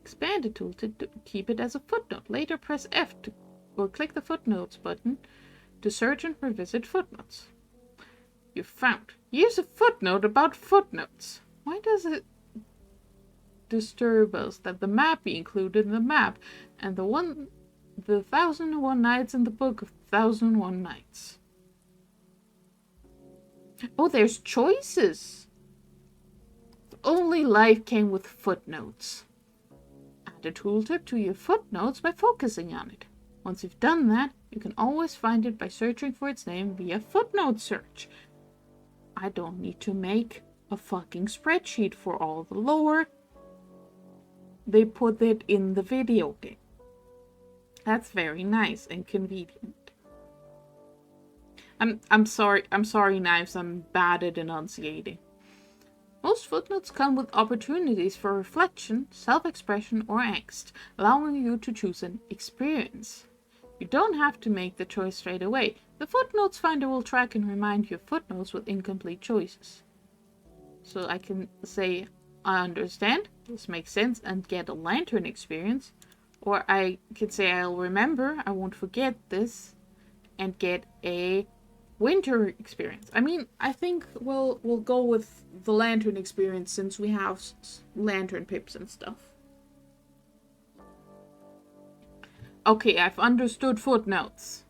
Expand the tool to keep it as a footnote. Later press F or click the footnotes button to search and revisit footnotes. You found. Here's a footnote about footnotes. Why does it disturb us that the map be included in the map and the 1001 Nights in the Book of 1001 Nights? Oh, there's choices. If only life came with footnotes. Add a tooltip to your footnotes by focusing on it. Once you've done that, you can always find it by searching for its name via footnote search. I don't need to make a fucking spreadsheet for all the lore. They put it in the video game. That's very nice and convenient. I'm sorry, Knives, I'm bad at enunciating. Most footnotes come with opportunities for reflection, self-expression, or angst, allowing you to choose an experience. You don't have to make the choice straight away. The footnotes finder will track and remind you of footnotes with incomplete choices. So I can say, I understand, this makes sense, and get a lantern experience. Or I could say, I'll remember, I won't forget this, and get a winter experience. I mean, I think we'll go with the lantern experience since we have lantern pips and stuff. Okay, I've understood footnotes.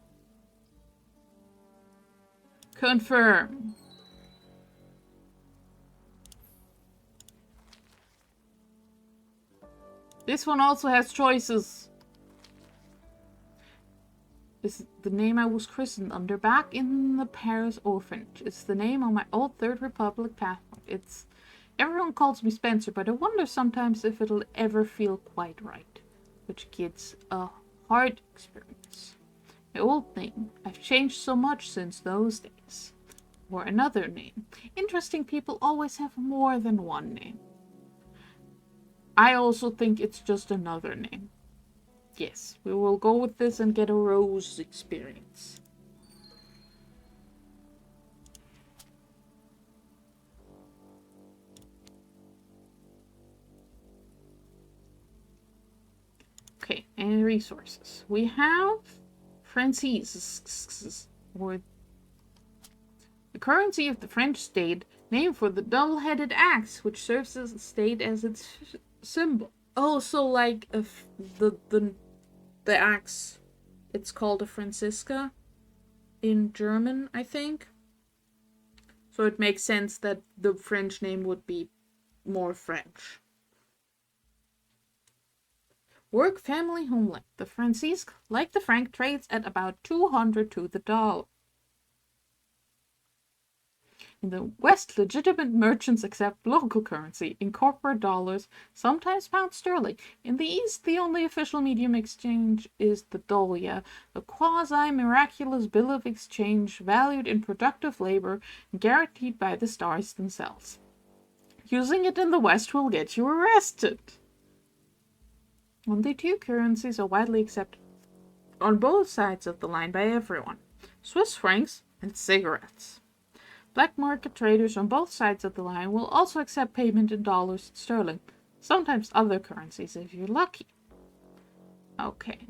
Confirm. This one also has choices. This is the name I was christened under back in the Paris orphanage. It's the name on my old Third Republic passport. Everyone calls me Spencer, but I wonder sometimes if it'll ever feel quite right. Which gets a hard experience. My old name. I've changed so much since those days. Or another name. Interesting people always have more than one name. I also think it's just another name. Yes, we will go with this and get a rose experience. Okay, and resources. We have francs, or the currency of the French state, named for the double-headed axe, which serves as a state as its symbol. Oh, so like the axe, it's called a Franziska in German, I think. So it makes sense that the French name would be more French. Work, family, homeland. The Francisque, like the franc, trades at about 200 to the dollar. In the West, legitimate merchants accept local currency, incorporate dollars, sometimes pound sterling. In the East, the only official medium exchange is the dahlia, a quasi-miraculous bill of exchange valued in productive labor and guaranteed by the stars themselves. Using it in the West will get you arrested. Only two currencies are widely accepted on both sides of the line by everyone: Swiss francs and cigarettes. Black market traders on both sides of the line will also accept payment in dollars and sterling, sometimes other currencies if you're lucky. Okay.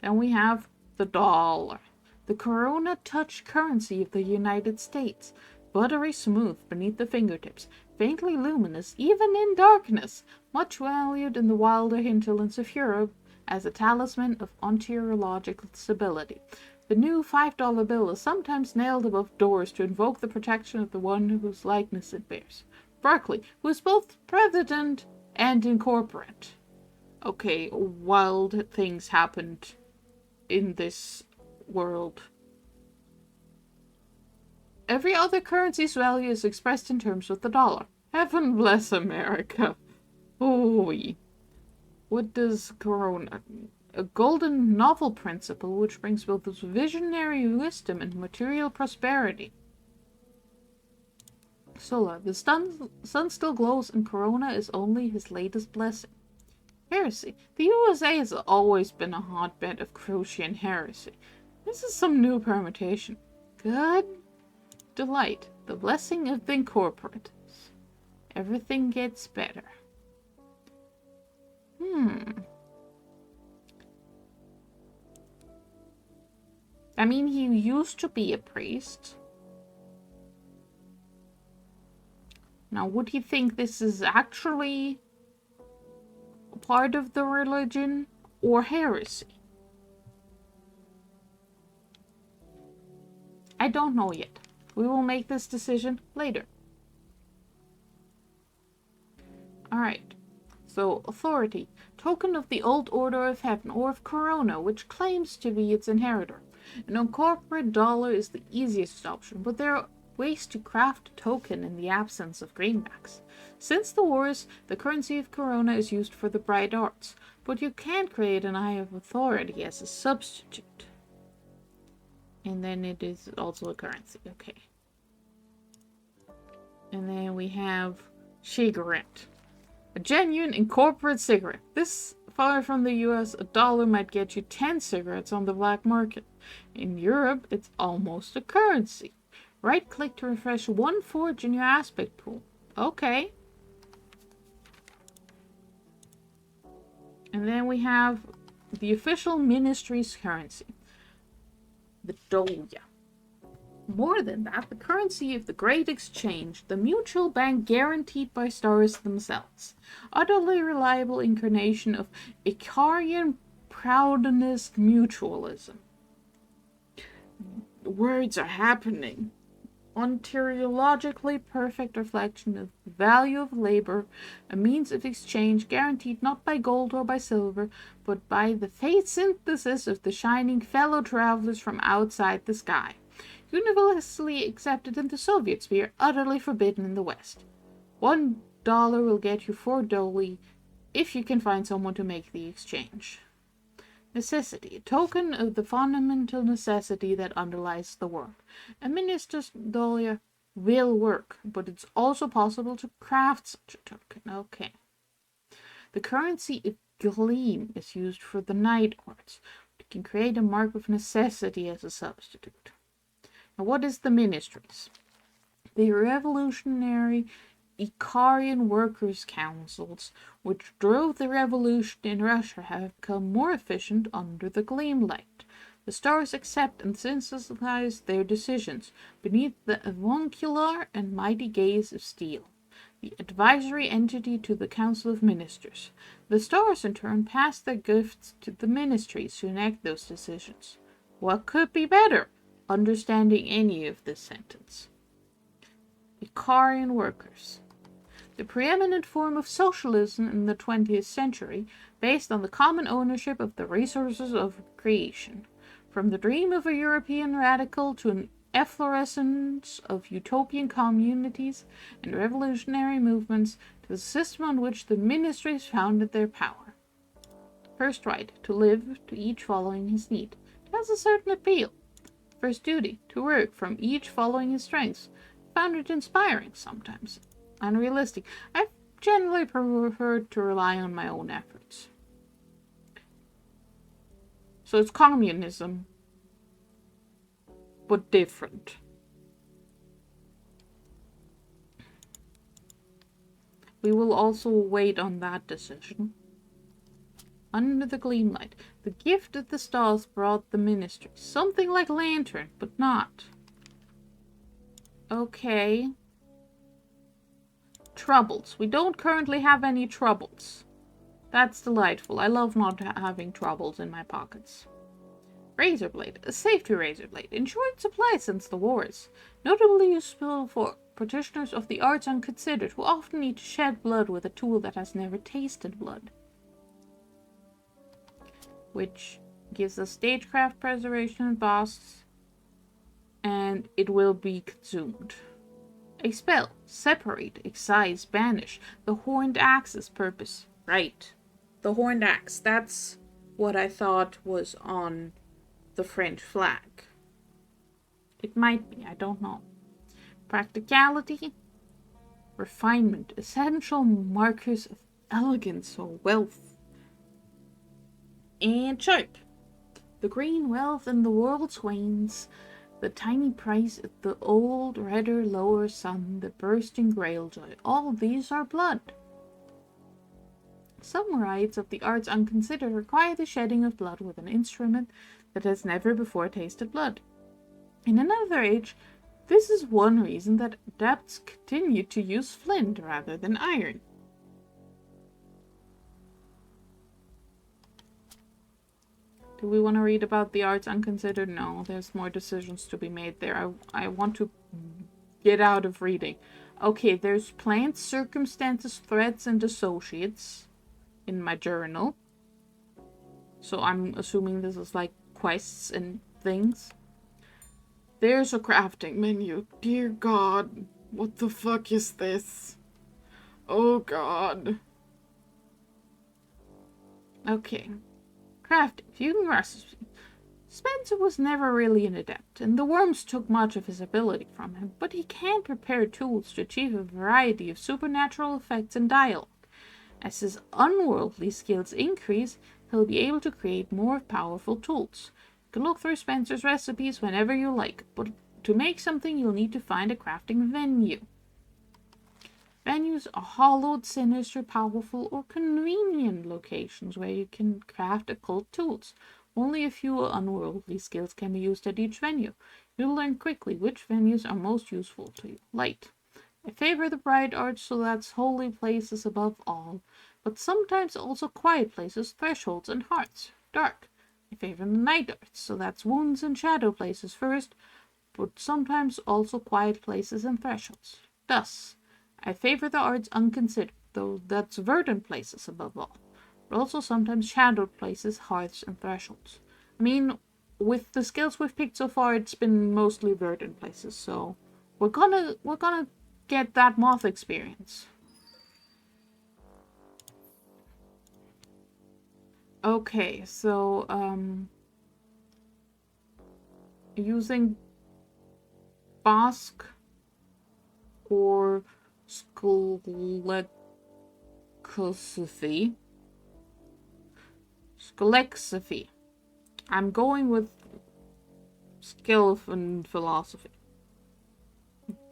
Then we have the dollar, the Corona touch currency of the United States. Buttery smooth beneath the fingertips, faintly luminous even in darkness, much valued in the wilder hinterlands of Europe as a talisman of ontological stability. The new $5 bill is sometimes nailed above doors to invoke the protection of the one whose likeness it bears. Berkeley, who is both president and incorporate. Okay, wild things happened in this world. Every other currency's value is expressed in terms of the dollar. Heaven bless America. Ooh. What does Corona? A golden novel principle which brings both visionary wisdom and material prosperity. Solar. The sun still glows and Corona is only his latest blessing. Heresy. The USA has always been a hotbed of Crocian heresy. This is some new permutation. Good delight. The blessing of the incorporates. Everything gets better. I mean, he used to be a priest. Now, would he think this is actually part of the religion or heresy? I don't know yet. We will make this decision later. Alright. So, authority. Token of the old order of heaven or of Corona, which claims to be its inheritor. An incorporate dollar is the easiest option, but there are ways to craft a token in the absence of greenbacks. Since the wars, the currency of Corona is used for the bright arts, but you can't create an eye of authority as a substitute. And then it is also a currency, okay. And then we have cigarette. A genuine incorporate cigarette. This far from the US, a dollar might get you 10 cigarettes on the black market. In Europe, it's almost a currency. Right-click to refresh one forge in your aspect pool. Okay. And then we have the official ministry's currency. The dollar. More than that, the currency of the Great Exchange, the mutual bank guaranteed by stars themselves. Utterly reliable incarnation of Icarian proudness mutualism. Words are happening. Ontologically perfect reflection of the value of labor, a means of exchange guaranteed not by gold or by silver, but by the fate synthesis of the shining fellow travelers from outside the sky. Universally accepted in the Soviet sphere, utterly forbidden in the West. $1 will get you 4 doli if you can find someone to make the exchange. Necessity, a token of the fundamental necessity that underlies the world. A minister's dollar will work, but it's also possible to craft such a token. Okay. The currency of gleam is used for the night arts. You can create a mark of necessity as a substitute. Now, what is the ministries? The revolutionary Icarian workers' councils, which drove the revolution in Russia, have become more efficient under the gleam light. The stars accept and synthesize their decisions beneath the avuncular and mighty gaze of steel, the advisory entity to the Council of Ministers. The stars, in turn, pass their gifts to the ministries to enact those decisions. What could be better? Understanding any of this sentence. Icarian workers. The preeminent form of socialism in the 20th century, based on the common ownership of the resources of creation. From the dream of a European radical to an efflorescence of utopian communities and revolutionary movements to the system on which the ministries founded their power. First right, to live, to each following his need. It has a certain appeal. First duty, to work, from each following his strengths. Found it inspiring sometimes. Unrealistic. I've generally preferred to rely on my own efforts. So it's communism, but different. We will also wait on that decision. Under the gleam light. The gift of the stars brought the ministry. Something like lantern, but not. Okay. Troubles. We don't currently have any troubles. That's delightful. I love not having troubles in my pockets. Razor blade. A safety razor blade. In short supply since the wars. Notably useful for practitioners of the arts unconsidered who often need to shed blood with a tool that has never tasted blood. Which gives us stagecraft preservation and boss, and it will be consumed. A spell. Separate, excise, banish. The horned axe's purpose. Right. The horned axe. That's what I thought was on the French flag. It might be, I don't know. Practicality. Refinement. Essential markers of elegance or wealth. And sharp. The green wealth in the world's wains. The tiny price of the old, redder, lower sun, the bursting grail joy. All these are blood. Some rites of the arts unconsidered require the shedding of blood with an instrument that has never before tasted blood. In another age, this is one reason that adepts continue to use flint rather than iron. Do we want to read about the arts unconsidered? No, there's more decisions to be made there. I want to get out of reading. Okay, there's plants, circumstances, threats, and associates in my journal. So I'm assuming this is like quests and things. There's a crafting menu. Dear God, what the fuck is this? Oh God. Okay. Crafting. Viewing recipe. Spencer was never really an adept, and the worms took much of his ability from him, but he can prepare tools to achieve a variety of supernatural effects in dialogue. As his unworldly skills increase, he'll be able to create more powerful tools. You can look through Spencer's recipes whenever you like, but to make something you'll need to find a crafting venue. Venues are hollowed, sinister, powerful, or convenient locations where you can craft occult tools. Only a few unworldly skills can be used at each venue. You'll learn quickly which venues are most useful to you. Light. I favor the bright arts, so that's holy places above all, but sometimes also quiet places, thresholds, and hearts. Dark. I favor the night arts, so that's wounds and shadow places first, but sometimes also quiet places and thresholds. Thus, I favor the arts unconsidered, though that's verdant places above all, but also sometimes shadowed places, hearths, and thresholds. I mean, with the skills we've picked so far, it's been mostly verdant places, so we're gonna get that moth experience. Okay, so using Basque or Scalexophy. I'm going with skill and philosophy.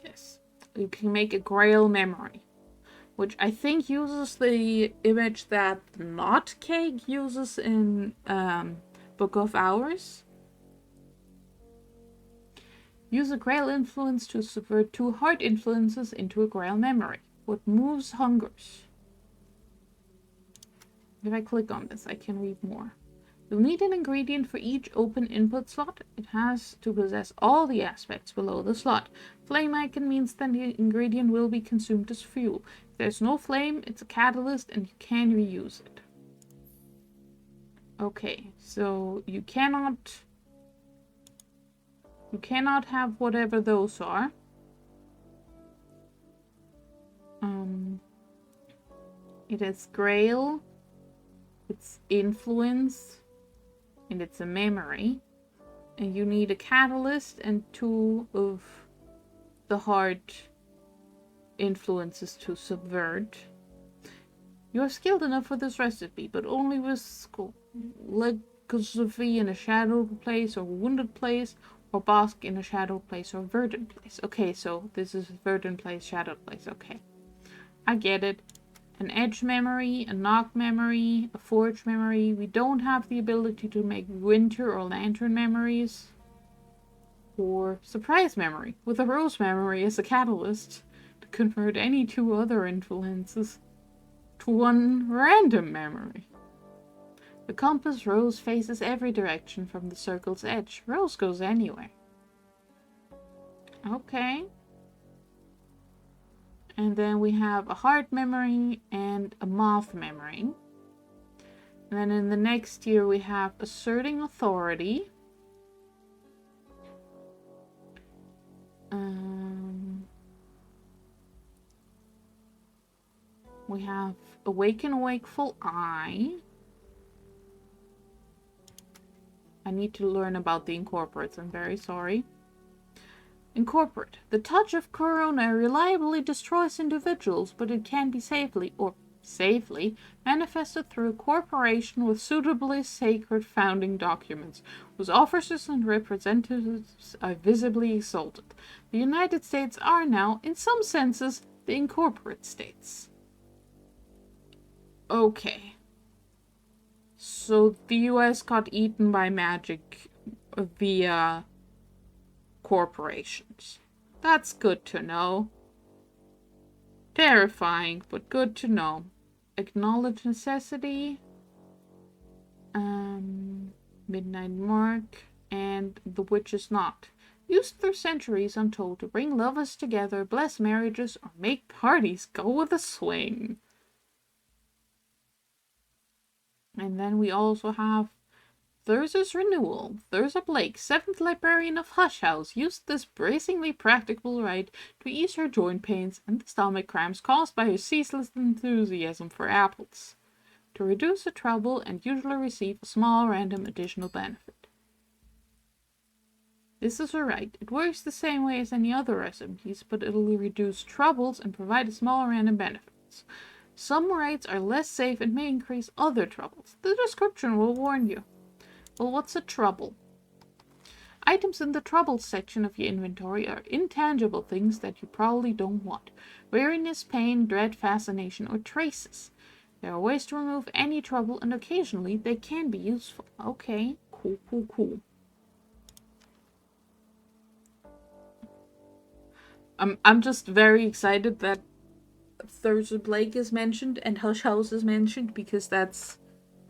Yes. You can make a grail memory, which I think uses the image that Not Cake uses in Book of Hours. Use a grail influence to subvert 2 heart influences into a grail memory. What moves hungers. If I click on this, I can read more. You'll need an ingredient for each open input slot. It has to possess all the aspects below the slot. Flame icon means that the ingredient will be consumed as fuel. If there's no flame, it's a catalyst and you can reuse it. Okay, so you cannot have whatever those are. It is grail, it's influence, and it's a memory. And you need a catalyst and 2 of the heart influences to subvert. You're skilled enough for this recipe, but only with philosophy in a shadowed place or wounded place, or bask in a shadowed place or verdant place. Okay, so this is verdant place, shadowed place. Okay, I get it. An edge memory, a knock memory, a forge memory. We don't have the ability to make winter or lantern memories. Or surprise memory, with a rose memory as a catalyst to convert any two other influences to one random memory. The compass rose faces every direction from the circle's edge. Rose goes anywhere. Okay. And then we have a heart memory and a moth memory. And then in the next tier we have asserting authority. We have awaken wakeful eye. I need to learn about the incorporates, I'm very sorry. Incorporate. The touch of Corona reliably destroys individuals, but it can be safely manifested through cooperation with suitably sacred founding documents, whose officers and representatives are visibly exalted. The United States are now, in some senses, the incorporate states. Okay. So the US got eaten by magic via corporations. That's good to know. Terrifying, but good to know. Acknowledge necessity. Midnight mark. And the witch's knot. Used through centuries untold to bring lovers together, bless marriages, or make parties go with a swing. And then we also have Thurza's Renewal. Thurza Blake, 7th Librarian of Hush House, used this bracingly practical rite to ease her joint pains and the stomach cramps caused by her ceaseless enthusiasm for apples, to reduce the trouble and usually receive a small random additional benefit. This is a rite. It works the same way as any other recipes, but it'll reduce troubles and provide a small random benefits. Some rites are less safe and may increase other troubles. The description will warn you. Well, what's a trouble? Items in the troubles section of your inventory are intangible things that you probably don't want. Weariness, pain, dread, fascination, or traces. There are ways to remove any trouble, and occasionally they can be useful. Okay, cool. I'm just very excited that Thurza Blake is mentioned and Hush House is mentioned, because that's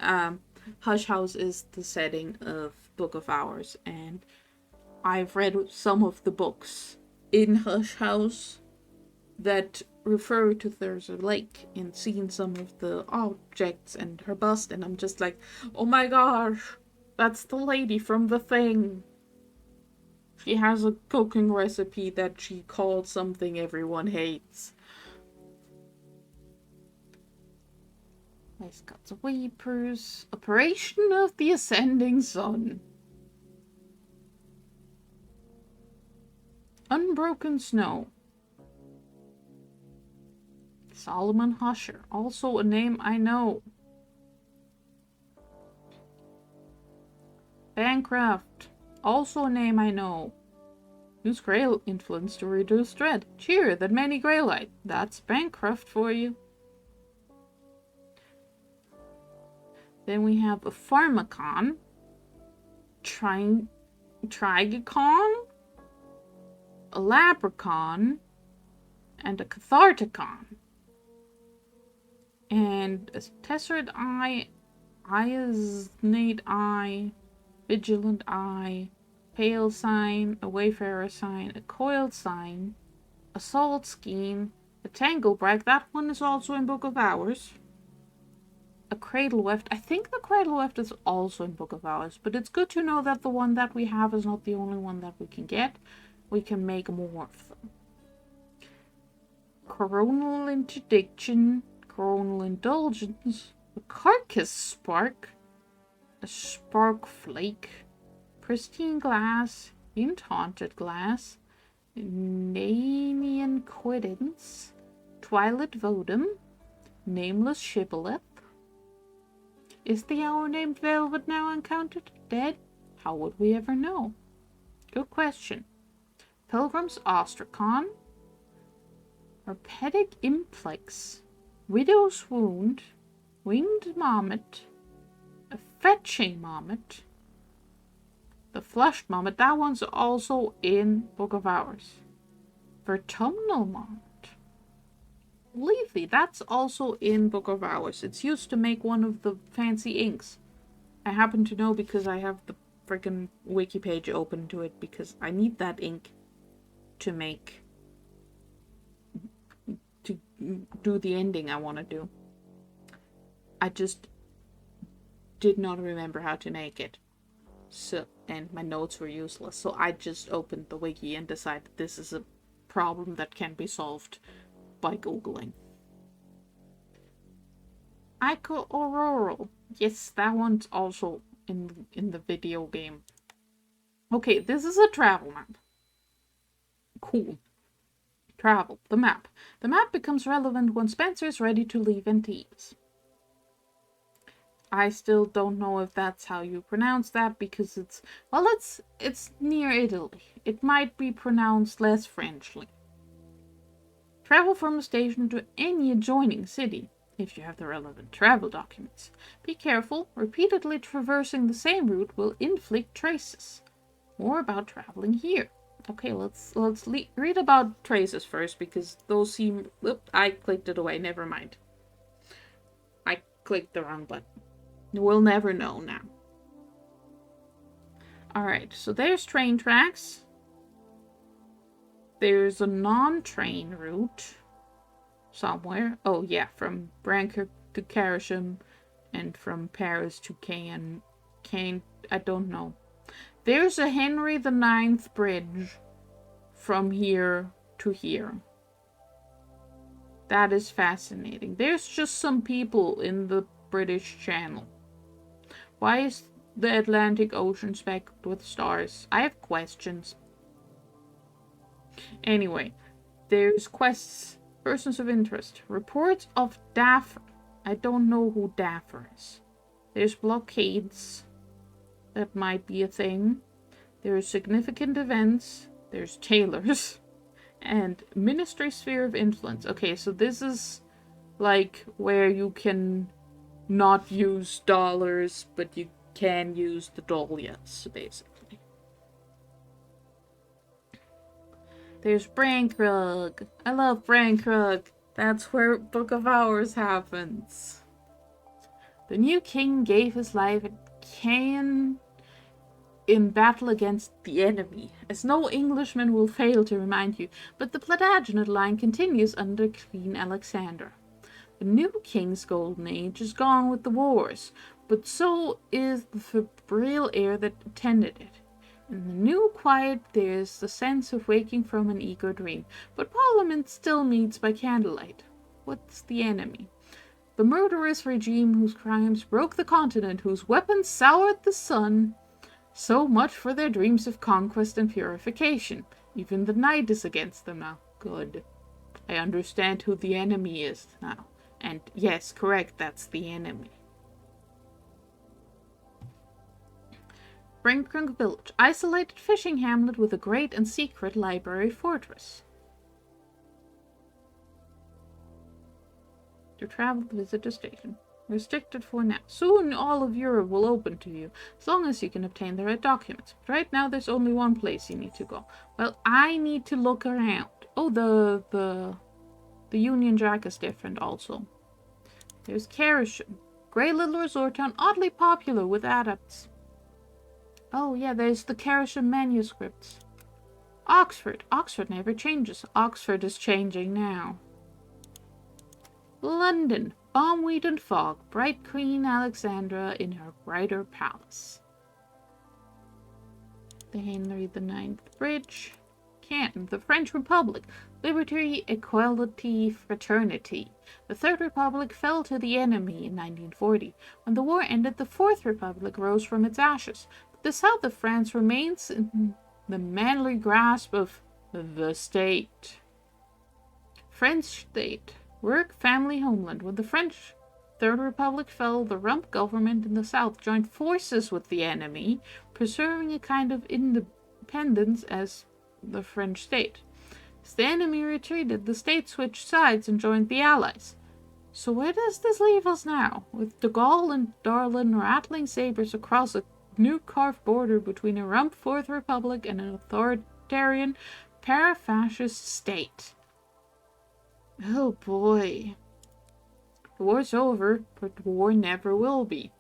Hush House is the setting of Book of Hours, and I've read some of the books in Hush House that refer to Thurza Blake and seen some of the objects and her bust, and I'm just like, oh my gosh, that's the lady from The Thing. She has a cooking recipe that she called something everyone hates. Nice cuts of weepers. Operation of the Ascending Sun. Unbroken Snow. Solomon Husher. Also a name I know. Bancroft. Also a name I know. Use Grail influence to reduce dread. Cheer that many Graylite. That's Bancroft for you. Then we have a Pharmacon, Trigicon, a Labricon, and a Catharticon. And a Tesseract Eye, Ionisate Eye, Vigilant Eye, Pale Sign, a Wayfarer Sign, a Coiled Sign, a Salt Scheme, a Tanglebrag, that one is also in Book of Hours. A Cradle Weft. I think the Cradle Weft is also in Book of Hours, but it's good to know that the one that we have is not the only one that we can get. We can make more of them. Coronal Interdiction, Coronal Indulgence, a Carcass Spark, a Spark Flake, Pristine Glass, Hint Haunted Glass, Nanian Quiddance, Twilight Vodum, Nameless Shibboleth, Is the hour named Velvet now uncounted? Dead? How would we ever know? Good question. Pilgrim's Ostracon, Herpetic Implex, Widow's Wound, Winged Marmot, a Fetching Marmot, the Flushed Marmot, that one's also in Book of Hours. Vertumnal Marmot. Leafy, that's also in Book of Hours. It's used to make one of the fancy inks. I happen to know because I have the freaking wiki page open to it because I need that ink to do the ending I want to do. I just did not remember how to make it. So, and my notes were useless. So I just opened the wiki and decided this is a problem that can be solved by Googling. Ico Auroral. Yes, that one's also in the video game. Okay, this is a travel map. Cool. Travel. The map. The map becomes relevant when Spencer is ready to leave Antibes. I still don't know if that's how you pronounce that because it's near Italy. It might be pronounced less Frenchly. Travel from a station to any adjoining city, if you have the relevant travel documents. Be careful, repeatedly traversing the same route will inflict traces. More about traveling here. Okay, let's read about traces first, because those seem... Oop, I clicked it away, never mind. I clicked the wrong button. We'll never know now. Alright, so there's train tracks. There's a non-train route somewhere. Oh yeah, from Branker to Carisham and from Paris to Caen. I don't know. There's a Henry IX bridge from here to here. That is fascinating. There's just some people in the British Channel. Why is the Atlantic Ocean specked with stars? I have questions. Anyway, there's quests, persons of interest, reports of Daffer. I don't know who Daffer is. There's blockades. That might be a thing. There's significant events. There's tailors. And Ministry Sphere of Influence. Okay, so this is like where you can not use dollars, but you can use the dolias, basically. There's Brankrug. I love Brankrug. That's where Book of Hours happens. The new king gave his life at Caen in battle against the enemy, as no Englishman will fail to remind you, but the Plantagenet line continues under Queen Alexandra. The new king's golden age is gone with the wars, but so is the febrile air that attended it. In the new quiet there's the sense of waking from an eager dream, but Parliament still meets by candlelight. What's the enemy? The murderous regime whose crimes broke the continent, whose weapons soured the sun. So much for their dreams of conquest and purification. Even the night is against them now. Good. I understand who the enemy is now. And yes, correct, that's the enemy. Brinkrung Village. Isolated fishing hamlet with a great and secret library fortress. To travel to visit the station. Restricted for now. Soon all of Europe will open to you, as long as you can obtain the right documents. But right now there's only one place you need to go. Well, I need to look around. Oh, the Union Jack is different also. There's Carisham. Great little resort town, oddly popular with adepts. Oh yeah, there's the Carisham manuscripts. Oxford. Oxford never changes. Oxford is changing now. London. Balmweed and fog. Bright Queen Alexandra in her brighter palace. The Henry IX Bridge. Canton. The French Republic. Liberty, equality, fraternity. The Third Republic fell to the enemy in 1940. When the war ended, the Fourth Republic rose from its ashes. But the south of France remains in the manly grasp of the state. French state. Work, family, homeland. When the French Third Republic fell, the Rump government in the south joined forces with the enemy, preserving a kind of independence as the French state. As the enemy retreated, the state switched sides and joined the Allies. So where does this leave us now? With de Gaulle and Darlan rattling sabers across a new carved border between a Rump Fourth Republic and an authoritarian para-fascist state. Oh boy. The war's over, but war never will be.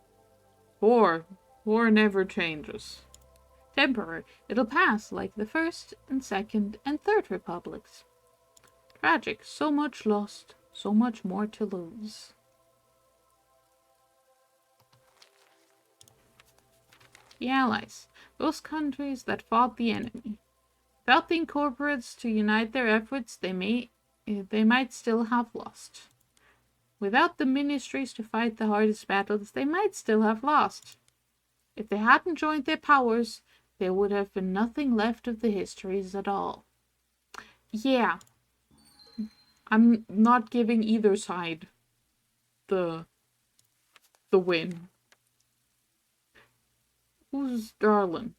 War never changes. Temporary. It'll pass like the First and Second and Third Republics. Tragic. So much lost. So much more to lose. The Allies. Those countries that fought the enemy. Without the incorporates to unite their efforts, they might still have lost. Without the ministries to fight the hardest battles, they might still have lost. If they hadn't joined their powers, there would have been nothing left of the histories at all. Yeah. I'm not giving either side the win. Who's Darlan?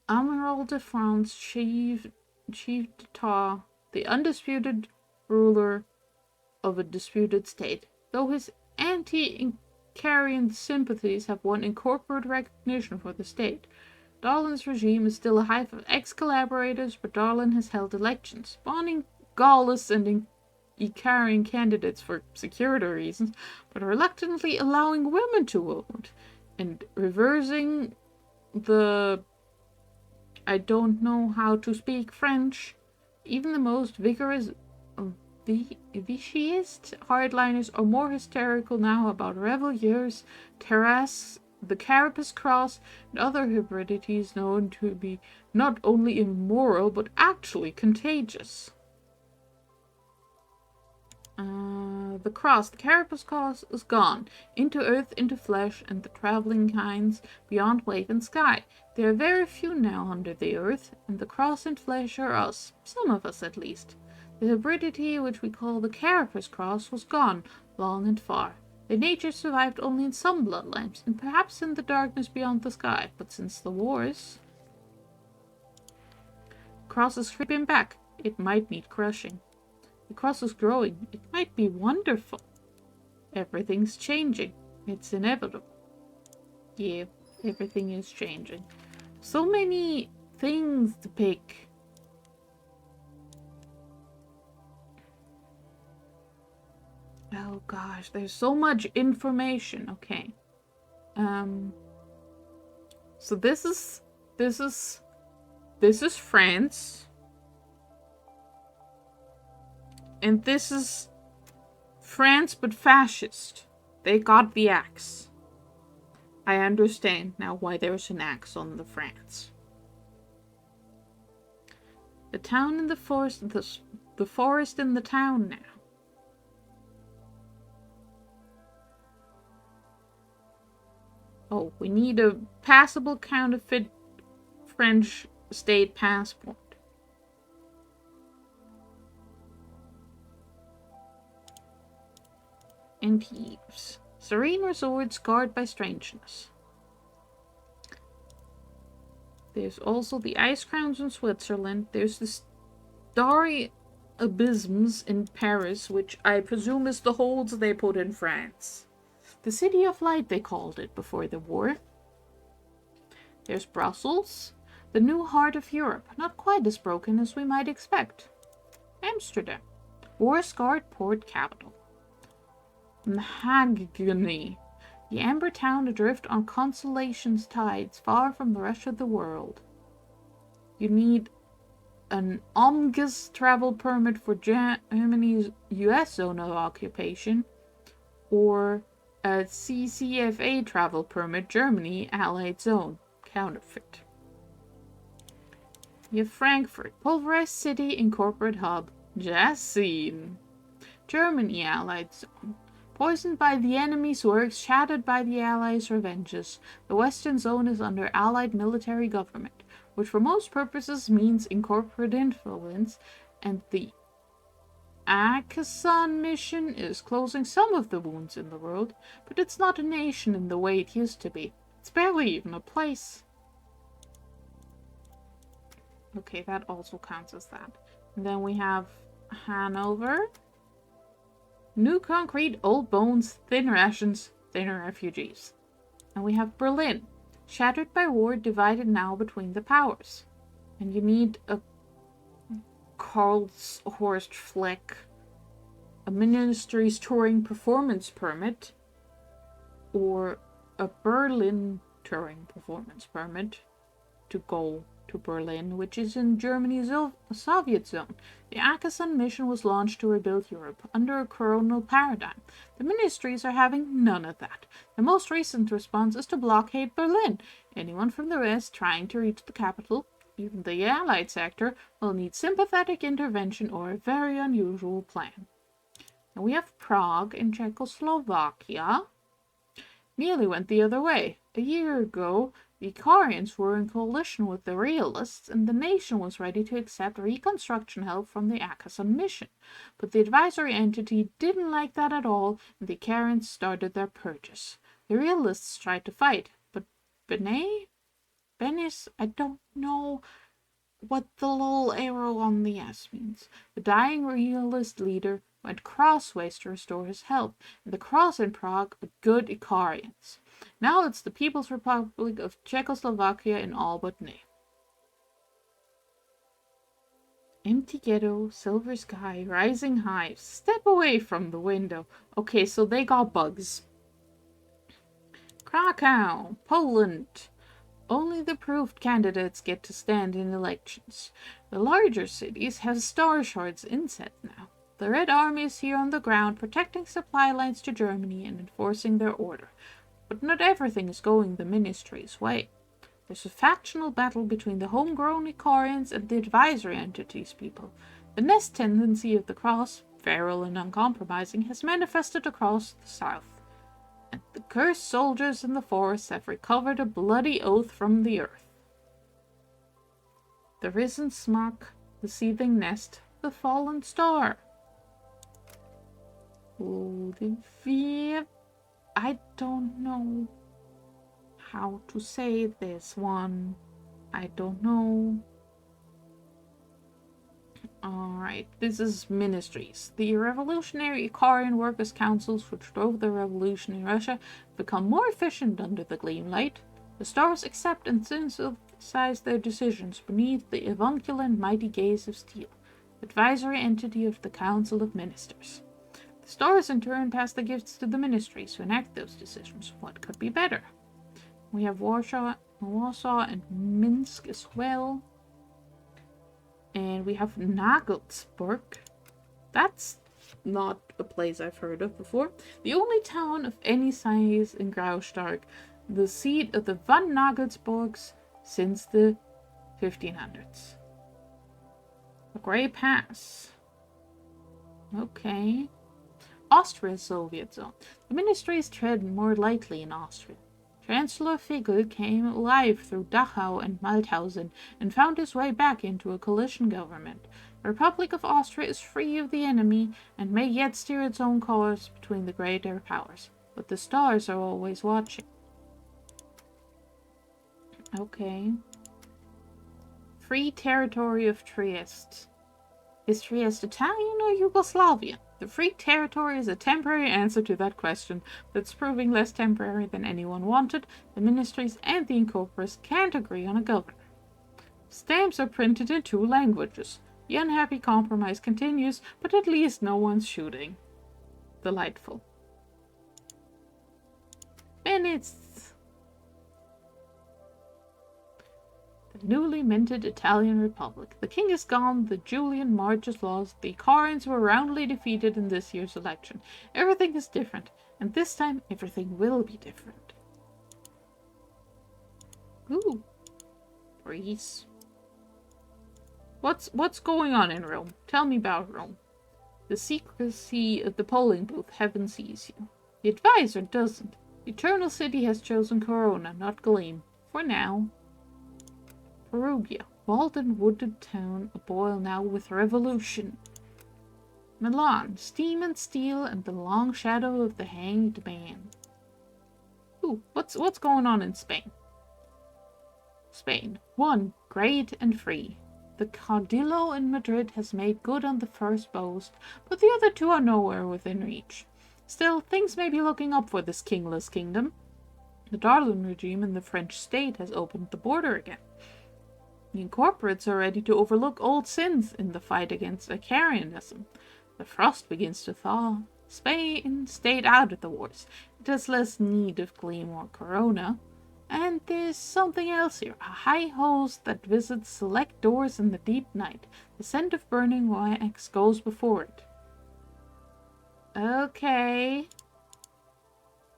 Amiral de France, chief d'etat, the undisputed ruler of a disputed state. Though his anti-Incarian sympathies have won incorporate recognition for the state, Darlan's regime is still a hive of ex-collaborators, but Darlan has held elections, spawning Gaullist and Icarian candidates for security reasons, but reluctantly allowing women to vote, and reversing the I don't know how to speak French. Even the most vigorous Vichyist hardliners are more hysterical now about Revelieres, terrasse, the Carapace cross, and other hybridities known to be not only immoral but actually contagious. The Carapace cross is gone, into earth, into flesh, and the traveling kinds beyond wave and sky. There are very few now under the earth, and the cross and flesh are us, some of us at least. The hybridity which we call the Carapace cross was gone, long and far. The nature survived only in some bloodlines, and perhaps in the darkness beyond the sky, but since the wars... The cross is creeping back. It might need crushing. The cross is growing. It might be wonderful. Everything's changing. It's inevitable. Yeah, everything is changing. So many things to pick. Oh gosh, there's so much information. Okay. So this is France. And this is France, but fascist. They got the axe. I understand now why there's an axe on the France. The town in the forest, the forest in the town now. Oh, we need a passable counterfeit French state passport. And Thieves. Serene resort scarred by strangeness. There's also the ice crowns in Switzerland. There's the starry abysms in Paris, which I presume is the holes they put in France. The City of Light, they called it before the war. There's Brussels, the new heart of Europe, not quite as broken as we might expect. Amsterdam, war-scarred port capital. Mahagany, the amber town adrift on consolation's tides, far from the rest of the world. You need an omnibus travel permit for Germany's US zone of occupation, or a CCFA travel permit, Germany Allied zone, counterfeit. You have Frankfurt, pulverized city and corporate hub, jazz scene. Germany Allied zone. Poisoned by the enemy's works, shattered by the Allies' revenges, the Western Zone is under Allied military government, which for most purposes means incorporate influence, and the Akasan mission is closing some of the wounds in the world, but it's not a nation in the way it used to be. It's barely even a place. Okay, that also counts as that. And then we have Hanover. New concrete, old bones, thin rations, thinner refugees. And we have Berlin. Shattered by war, divided now between the powers. And you need a Karlshorst Fleck, a ministry's touring performance permit, or a Berlin touring performance permit to go to Berlin, which is in Germany's Soviet zone. The Akasan mission was launched to rebuild Europe under a colonial paradigm. The ministries are having none of that. The most recent response is to blockade Berlin. Anyone from the West trying to reach the capital, even the Allied sector, will need sympathetic intervention or a very unusual plan. And we have Prague in Czechoslovakia. Nearly went the other way. A year ago, the Icarians were in coalition with the Realists, and the nation was ready to accept reconstruction help from the Akasan mission. But the advisory entity didn't like that at all, and the Icarians started their purges. The Realists tried to fight, but Benis, I don't know what the little arrow on the S means. The dying Realist leader went crossways to restore his health, and the cross in Prague are good Icarians. Now it's the People's Republic of Czechoslovakia in all but name. Empty ghetto, silver sky, rising hives. Step away from the window. Okay, so they got bugs. Krakow, Poland. Only the proved candidates get to stand in elections. The larger cities have star shards inset now. The Red Army is here on the ground, protecting supply lines to Germany and enforcing their order. But not everything is going the ministry's way. There's a factional battle between the homegrown Icarians and the advisory entities people. The nest tendency of the cross, feral and uncompromising, has manifested across the south. And the cursed soldiers in the forests have recovered a bloody oath from the earth. The risen smock, the seething nest, the fallen star. I don't know how to say this one. I don't know. Alright, this is ministries. The revolutionary Icarian workers' councils, which drove the revolution in Russia, have become more efficient under the gleam light. The stars accept and synthesize their decisions beneath the avuncular and mighty gaze of steel, advisory entity of the Council of Ministers. The stars in turn pass the gifts to the ministries who enact those decisions. What could be better? We have Warsaw and Minsk as well. And we have Nagelsburg. That's not a place I've heard of before. The only town of any size in Graustark, the seat of the Van Nagelsburgs since the 1500s. A Grey Pass. Okay. Austria's Soviet zone. The ministries tread more lightly in Austria. Chancellor Figl came alive through Dachau and Mauthausen and found his way back into a coalition government. The Republic of Austria is free of the enemy and may yet steer its own course between the greater powers, but the stars are always watching. Okay. Free territory of Trieste. Is Trieste Italian or Yugoslavian? The Free Territory is a temporary answer to that question that's proving less temporary than anyone wanted. The ministries and the incorporates can't agree on a governor. Stamps are printed in 2 languages. The unhappy compromise continues, but at least no one's shooting. Delightful. Minutes. The newly minted Italian Republic. The king is gone, the Julian March is lost, the Icarians were roundly defeated in this year's election. Everything is different, and this time everything will be different. Ooh. Greece. What's going on in Rome? Tell me about Rome. The secrecy of the polling booth, heaven sees you. The advisor doesn't. The Eternal City has chosen Corona, not Gleam. For now. Perugia, walled and wooded town, aboil now with revolution. Milan, steam and steel, and the long shadow of the hanged man. Ooh, what's going on in Spain? Spain. 1. Great and free. The Caudillo in Madrid has made good on the first boast, but the other two are nowhere within reach. Still, things may be looking up for this kingless kingdom. The Darwin regime in the French state has opened the border again. The incorporates are ready to overlook old sins in the fight against Icarianism. The frost begins to thaw. Spain stayed out of the wars. It has less need of gleam or corona. And there's something else here. A high host that visits select doors in the deep night. The scent of burning wax goes before it. Okay.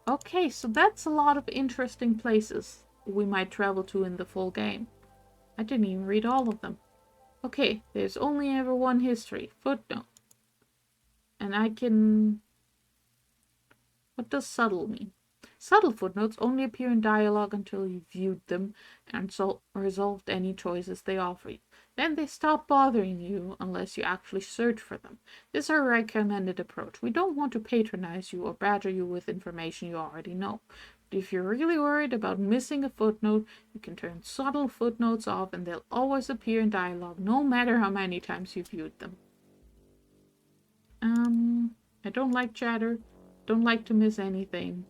Okay, so that's a lot of interesting places we might travel to in the full game. I didn't even read all of them. Okay, there's only ever one history. Footnote. And I can... What does subtle mean? Subtle footnotes only appear in dialogue until you've viewed them and resolved any choices they offer you. Then they stop bothering you unless you actually search for them. This is our recommended approach. We don't want to patronize you or badger you with information you already know. But if you're really worried about missing a footnote, you can turn subtle footnotes off and they'll always appear in dialogue, no matter how many times you've viewed them. I don't like chatter. Don't like to miss anything.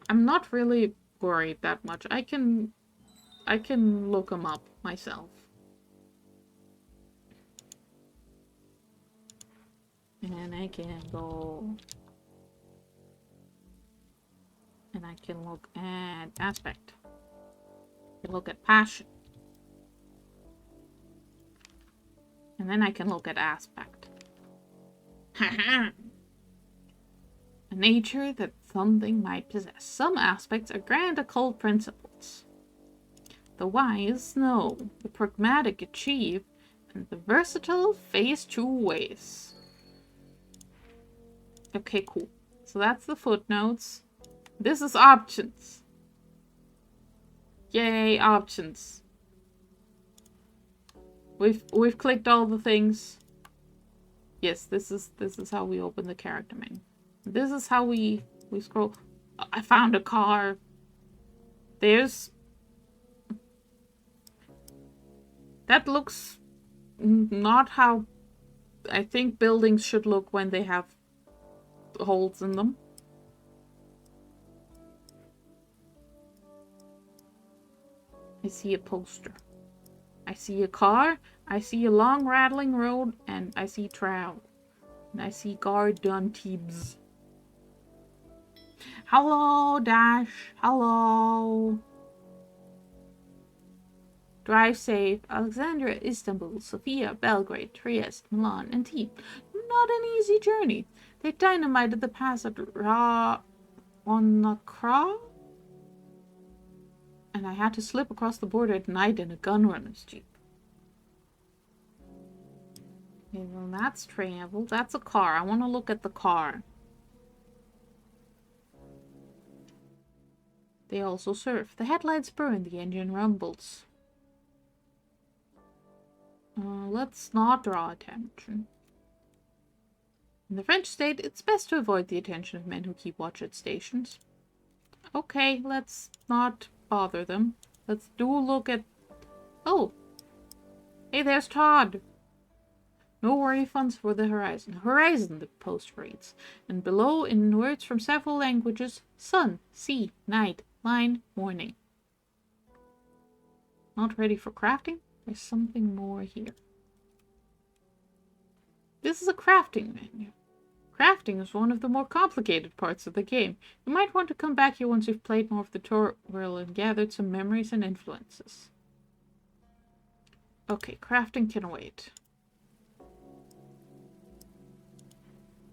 I'm not really worried that much. I can look them up myself. And I can go... And I can look at aspect. I can look at passion. And then I can look at aspect. Haha! A nature that something might possess. Some aspects are grand occult principles. The wise know, the pragmatic achieve, and the versatile face two ways. Okay, cool. So that's the footnotes. This is options. Yay, options. We've clicked all the things. Yes, this is how we open the character menu. This is how we scroll. I found a car. There's... That looks not how I think buildings should look when they have holes in them. I see a poster. I see a car. I see a long rattling road. And I see travel. And I see guard Antibes. Hello, Dash. Hello. Drive safe. Alexandria, Istanbul, Sofia, Belgrade, Trieste, Milan, and Antibes. Not an easy journey. They dynamited the pass at Ronacra. And I had to slip across the border at night in a gunrunner's jeep. Okay, well, that's travel. That's a car. I want to look at the car. They also surf. The headlights burn. The engine rumbles. Let's not draw attention. In the French state, it's best to avoid the attention of men who keep watch at stations. Okay, let's not bother them. Let's do look at... Oh! Hey, there's Todd! No worry funds for the horizon. Horizon, the post reads. And below, in words from several languages, sun, sea, night, line, morning. Not ready for crafting? There's something more here. This is a crafting menu. Crafting is one of the more complicated parts of the game. You might want to come back here once you've played more of the tutorial and gathered some memories and influences. Okay, crafting can wait.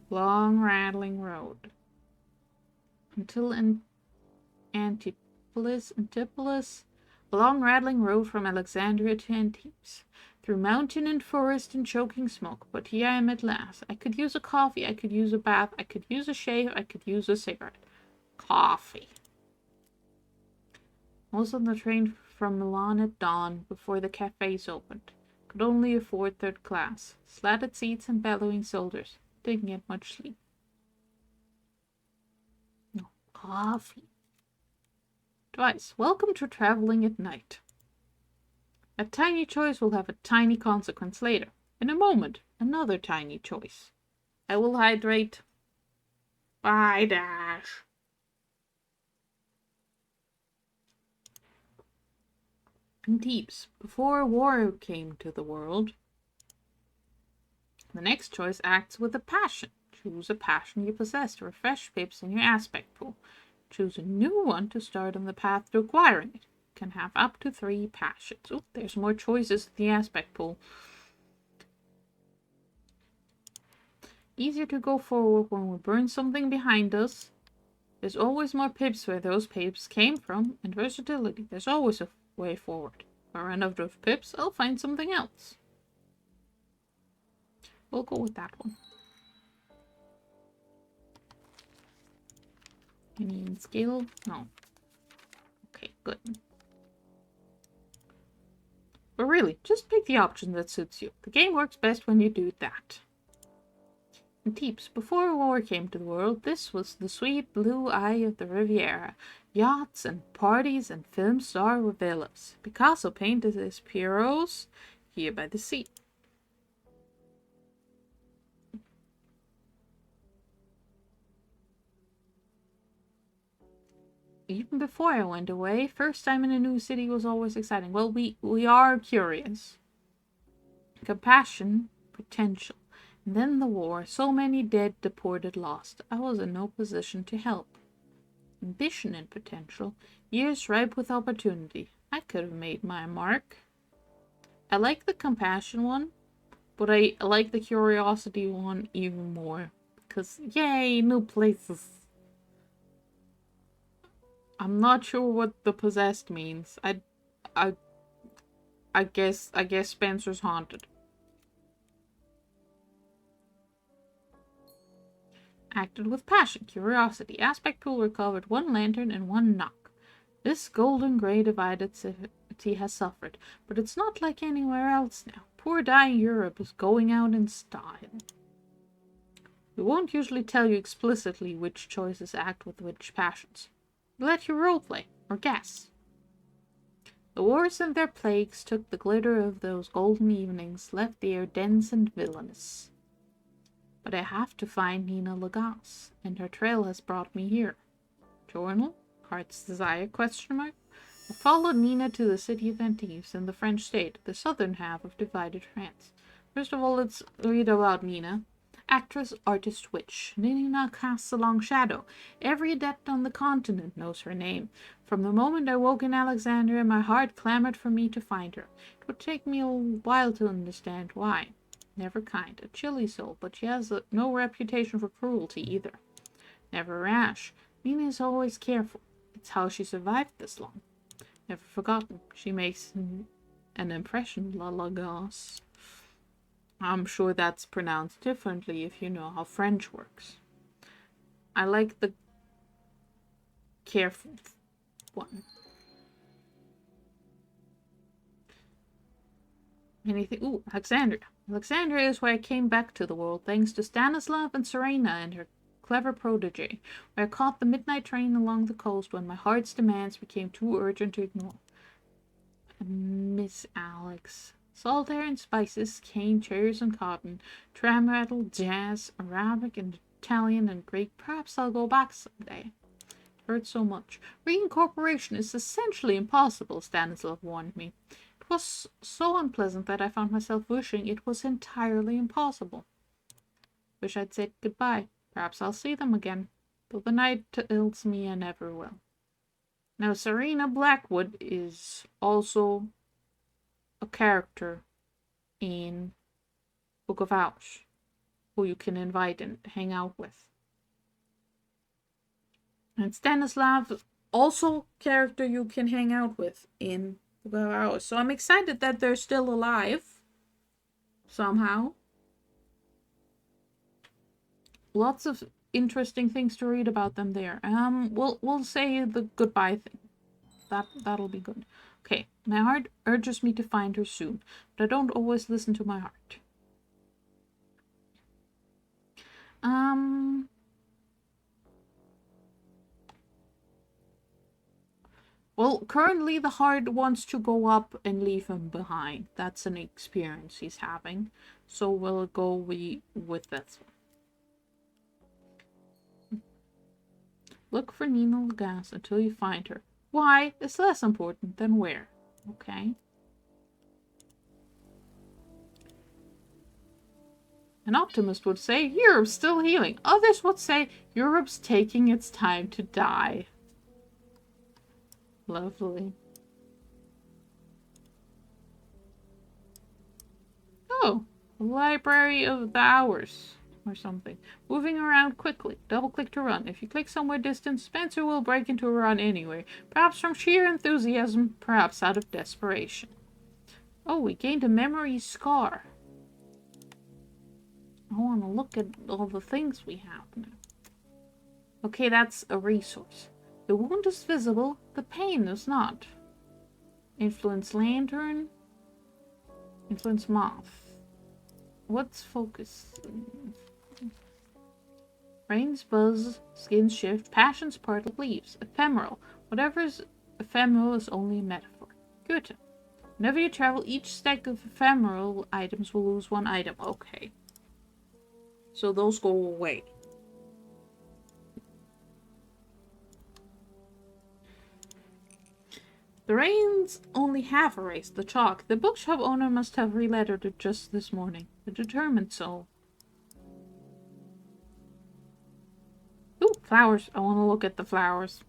Long rattling road. Until Antipolis. A long rattling road from Alexandria to Antibes. Through mountain and forest and choking smoke. But here I am at last. I could use a coffee. I could use a bath. I could use a shave. I could use a cigarette. Coffee. I was on the train from Milan at dawn before the cafes opened. Could only afford third class. Slatted seats and bellowing soldiers. Didn't get much sleep. No. Coffee. Twice. Welcome to traveling at night. A tiny choice will have a tiny consequence later. In a moment, another tiny choice. I will hydrate. Bye, Dash. And Deeps, before war came to the world, the next choice acts with a passion. Choose a passion you possess to refresh pips in your aspect pool. Choose a new one to start on the path to acquiring it. You can have up to 3 passions. Oh, there's more choices in the aspect pool. Easier to go forward when we burn something behind us. There's always more pips where those pips came from, and versatility. There's always a way forward. If I run out of pips, I'll find something else. We'll go with that one. Any skill? No. Okay, good. But really, just pick the option that suits you. The game works best when you do that. And Teeps, before war came to the world, this was the sweet blue eye of the Riviera. Yachts and parties and film star villas. Picasso painted his Pierrots here by the sea. Even before I went away, first time in a new city was always exciting. Well, we are curious. Compassion, potential. And then the war, so many dead, deported, lost. I was in no position to help. Ambition and potential, years ripe with opportunity. I could have made my mark. I like the compassion one, but I like the curiosity one even more. Because, yay, new places. I'm not sure what the possessed means. I guess Spencer's haunted. Acted with passion, curiosity. Aspect pool recovered 1 lantern and 1 knock. This golden grey divided city has suffered, but it's not like anywhere else now. Poor dying Europe is going out in style. We won't usually tell you explicitly which choices act with which passions. We let you roleplay, or guess. The wars and their plagues took the glitter of those golden evenings, left the air dense and villainous. But I have to find Nina Lagasse, and her trail has brought me here. Journal? Heart's Desire? I followed Nina to the city of Antibes in the French state, the southern half of divided France. First of all, let's read about Nina. Actress, artist, witch. Nina casts a long shadow. Every adept on the continent knows her name. From the moment I woke in Alexandria, my heart clamored for me to find her. It would take me a while to understand why. Never kind, a chilly soul, but she has no reputation for cruelty either. Never rash. Nina is always careful. It's how she survived this long. Never forgotten. She makes an impression, La Lagasse. I'm sure that's pronounced differently if you know how French works. I like the careful one. Anything? Ooh, Alexandria. Alexandria is where I came back to the world, thanks to Stanislav and Serena and her clever protege, where I caught the midnight train along the coast when my heart's demands became too urgent to ignore. Miss Alex. Salt air and spices, cane, cherries and cotton, tram rattle, jazz, Arabic and Italian and Greek. Perhaps I'll go back someday. It hurts so much. Reincorporation is essentially impossible, Stanislav warned me. It was so unpleasant that I found myself wishing it was entirely impossible. Wish I'd said goodbye. Perhaps I'll see them again, though the night tells me I never will. Now, Serena Blackwood is also a character in Book of Hours, who you can invite and hang out with. And Stanislav, also character you can hang out with in Book of Hours. So I'm excited that they're still alive, somehow. Lots of interesting things to read about them there. We'll say the goodbye thing. That'll be good. Okay, My heart urges me to find her soon, but I don't always listen to my heart. Well, currently the heart wants to go up and leave him behind. That's an experience he's having. So we'll go with this one. Look for Nina Lagas until you find her. Why is less important than where. Okay. An optimist would say, Europe's still healing. Others would say, Europe's taking its time to die. Lovely. Oh, Library of the Hours or something. Moving around quickly. Double click to run. If you click somewhere distant, Spencer will break into a run anyway. Perhaps from sheer enthusiasm, perhaps out of desperation. Oh, we gained a memory scar. I want to look at all the things we have now. Okay, that's a resource. The wound is visible, the pain is not. Influence lantern. Influence moth. What's focus? Brains buzz, skin shift, passions part leaves. Ephemeral. Whatever's ephemeral is only a metaphor. Good. Whenever you travel, each stack of ephemeral items will lose one item. Okay. So those go away. The rains only half erased the chalk. The bookshop owner must have relettered it just this morning. A determined soul. Ooh, flowers. I want to look at the flowers.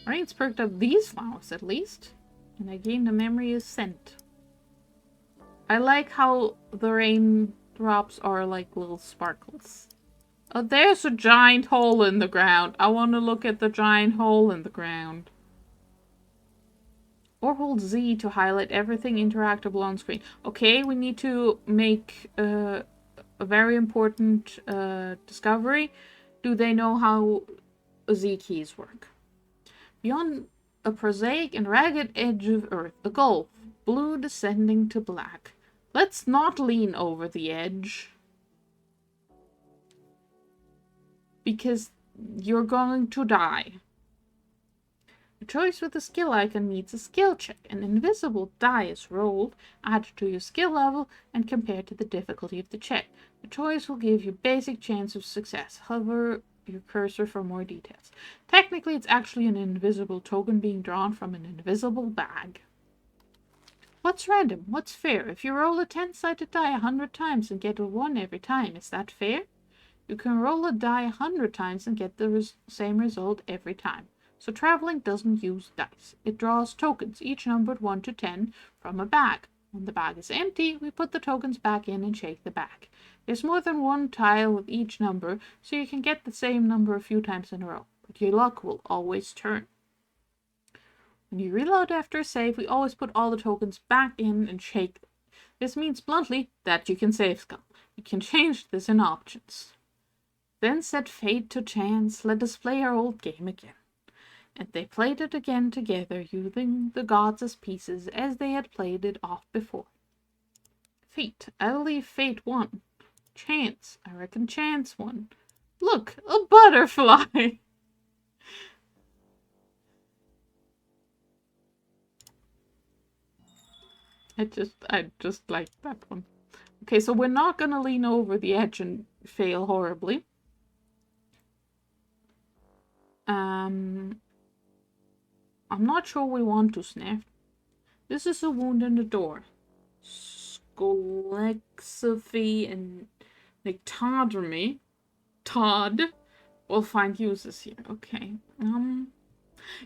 Rains perked up these flowers at least. And I gained a memory of scent. I like how the raindrops are like little sparkles. Oh, there's a giant hole in the ground. I want to look at the giant hole in the ground. Or hold Z to highlight everything interactable on screen. Okay, we need to make a very important discovery. Do they know how Z keys work? Beyond a prosaic and ragged edge of earth, a gulf, blue descending to black. Let's not lean over the edge. Because you're going to die. A choice with a skill icon needs a skill check. An invisible die is rolled, added to your skill level, and compared to the difficulty of the check. The choice will give you basic chance of success. Hover your cursor for more details. Technically, it's actually an invisible token being drawn from an invisible bag. What's random? What's fair? If you roll a 10-sided die 100 times and get a 1 every time, is that fair? You can roll a die 100 times and get the same result every time. So traveling doesn't use dice. It draws tokens, each numbered 1 to 10, from a bag. When the bag is empty, we put the tokens back in and shake the bag. There's more than one tile with each number, so you can get the same number a few times in a row. But your luck will always turn. When you reload after a save, we always put all the tokens back in and shake them. This means bluntly that you can save scum. You can change this in options. Then set fate to chance, let us play our old game again. And they played it again together, using the gods as pieces, as they had played it off before. Fate. I believe fate won. Chance. I reckon chance won. Look, a butterfly! I just like that one. Okay, so we're not gonna lean over the edge and fail horribly. I'm not sure we want to sniff. This is a wound in the door. Scolexophy and nyctodermy. Todd will find uses here. Okay.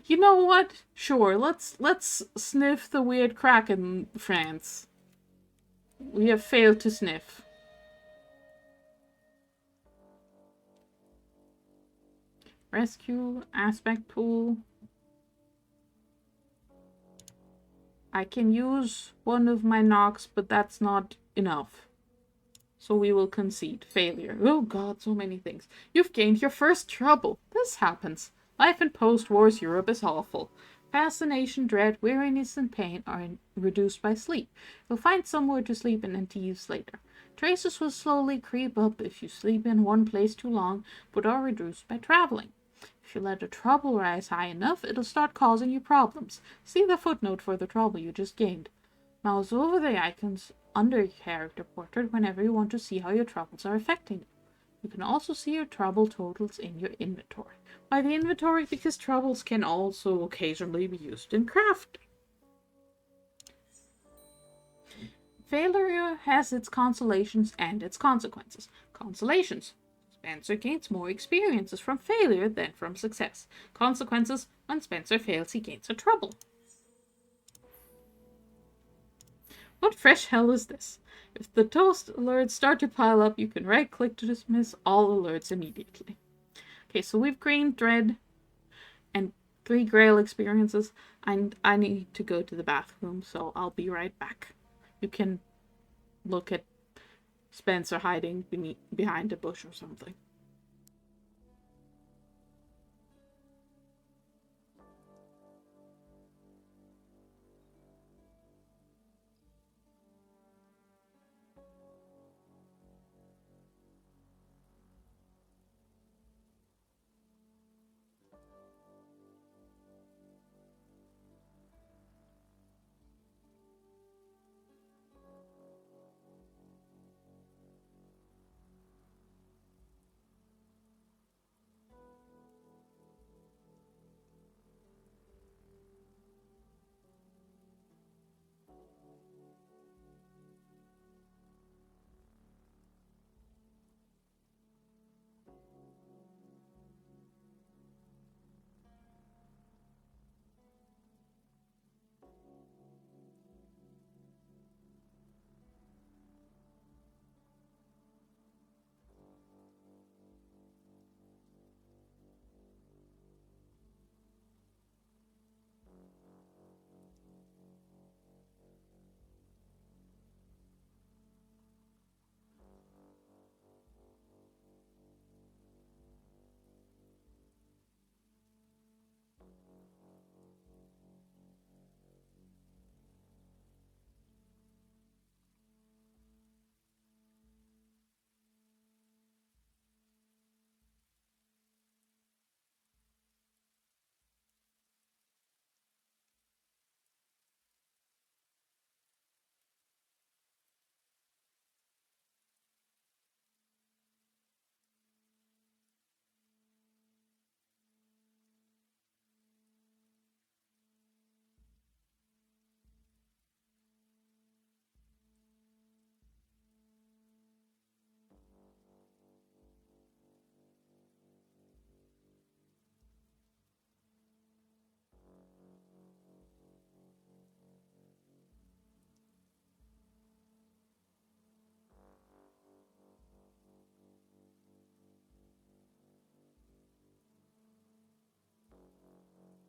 You know what? Sure, let's sniff the weird crack in France. We have failed to sniff. Rescue, aspect pool. I can use one of my knocks, but that's not enough. So we will concede. Failure. Oh god, so many things. You've gained your first trouble. This happens. Life in post-wars Europe is awful. Fascination, dread, weariness, and pain are reduced by sleep. You'll find somewhere to sleep in empty use later. Traces will slowly creep up if you sleep in one place too long, but are reduced by traveling. If you let the trouble rise high enough, it'll start causing you problems. See the footnote for the trouble you just gained. Mouse over the icons under your character portrait whenever you want to see how your troubles are affecting you. You can also see your trouble totals in your inventory. Why the inventory? Because troubles can also occasionally be used in crafting. Failure has its consolations and its consequences. Consolations. Spencer gains more experiences from failure than from success. Consequences. When Spencer fails, he gains a trouble. What fresh hell is this? If the toast alerts start to pile up, you can right-click to dismiss all alerts immediately. Okay, so we've gained dread and 3 grail experiences, and I need to go to the bathroom, so I'll be right back. You can look at Spencer hiding behind a bush or something.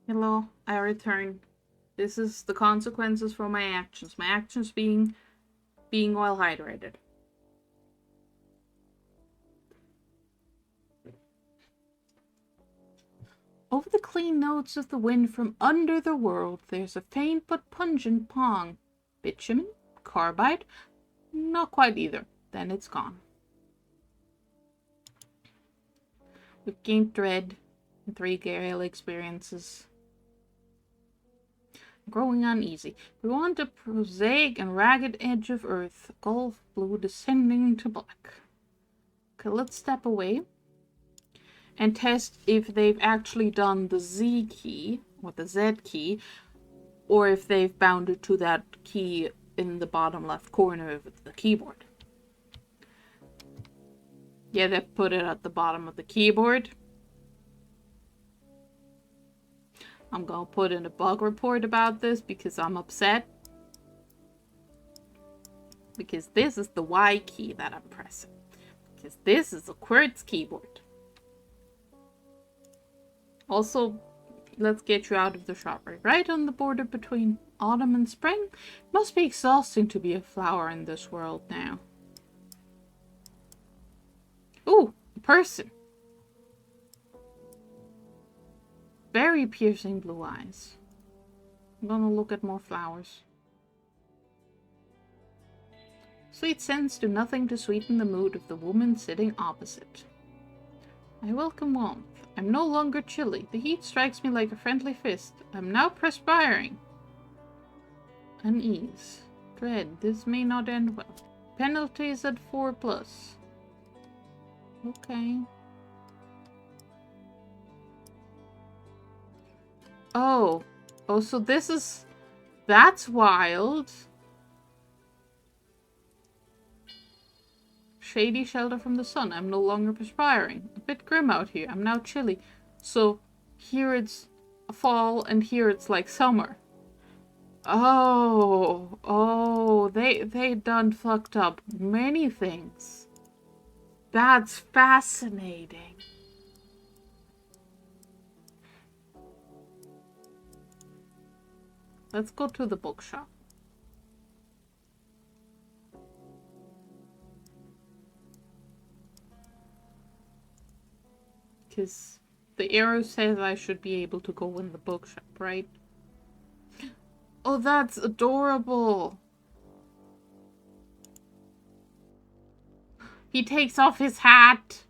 Hello, I returned. This is the consequences for my actions. My actions being well hydrated. Over the clean notes of the wind from under the world, there's a faint but pungent pong. Bitumen? Carbide? Not quite either. Then it's gone. We've gained dread and 3 gale experiences. Growing uneasy. We want a prosaic and ragged edge of earth, gulf blue descending to black. Okay, let's step away and test if they've actually done the Z key or the Z key, or if they've bounded to that key in the bottom left corner of the keyboard. Yeah, they put it at the bottom of the keyboard. I'm gonna put in a bug report about this because I'm upset. Because this is the Y key that I'm pressing. Because this is a quartz keyboard. Also, let's get you out of the shop. Right on the border between autumn and spring. It must be exhausting to be a flower in this world now. Ooh, a person. Very piercing blue eyes. I'm gonna look at more flowers. Sweet scents do nothing to sweeten the mood of the woman sitting opposite. I welcome warmth. I'm no longer chilly. The heat strikes me like a friendly fist. I'm now perspiring. Unease. Dread. This may not end well. Penalties at 4+. Okay. Oh. Oh, so this is... That's wild. Shady shelter from the sun. I'm no longer perspiring. A bit grim out here. I'm now chilly. So here it's fall and here it's like summer. Oh, oh, they done fucked up many things. That's fascinating. Let's go to the bookshop. Because the arrow says I should be able to go in the bookshop, right? Oh, that's adorable. He takes off his hat.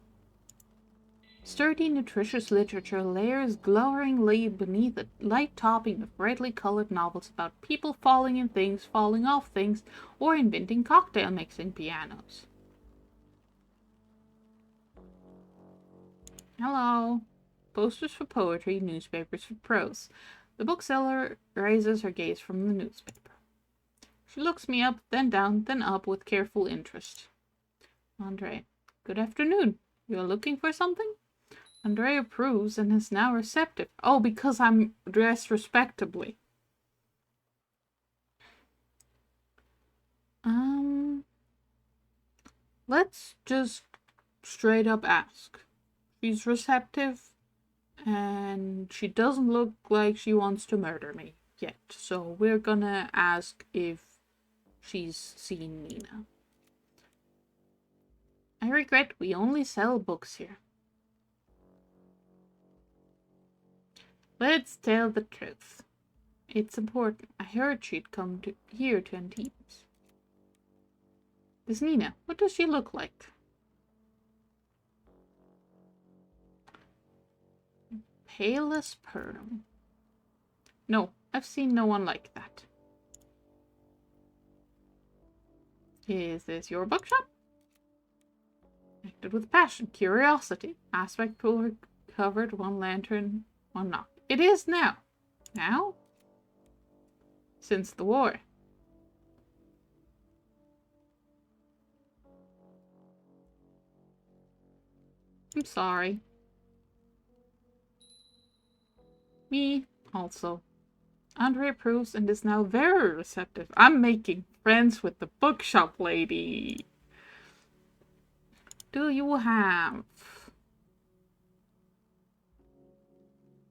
Sturdy, nutritious literature layers glowingly beneath a light topping of brightly colored novels about people falling in things, falling off things, or inventing cocktail mixing pianos. Hello. Posters for poetry, newspapers for prose. The bookseller raises her gaze from the newspaper. She looks me up, then down, then up with careful interest. Andre. Good afternoon. You are looking for something? Andre approves and is now receptive. Oh, because I'm dressed respectably. Let's just straight up ask. She's receptive, and she doesn't look like she wants to murder me yet. So we're gonna ask if she's seen Nina. I regret we only sell books here. Let's tell the truth. It's important. I heard she'd come here to Antibes. This Nina, what does she look like? Pale as pearl. No, I've seen no one like that. Is this your bookshop? Acted with passion, curiosity. Aspect cooler covered, one lantern, one knock. It is now. Now? Since the war. I'm sorry. Me, also. Andre approves and is now very receptive. I'm making friends with the bookshop lady. Do you have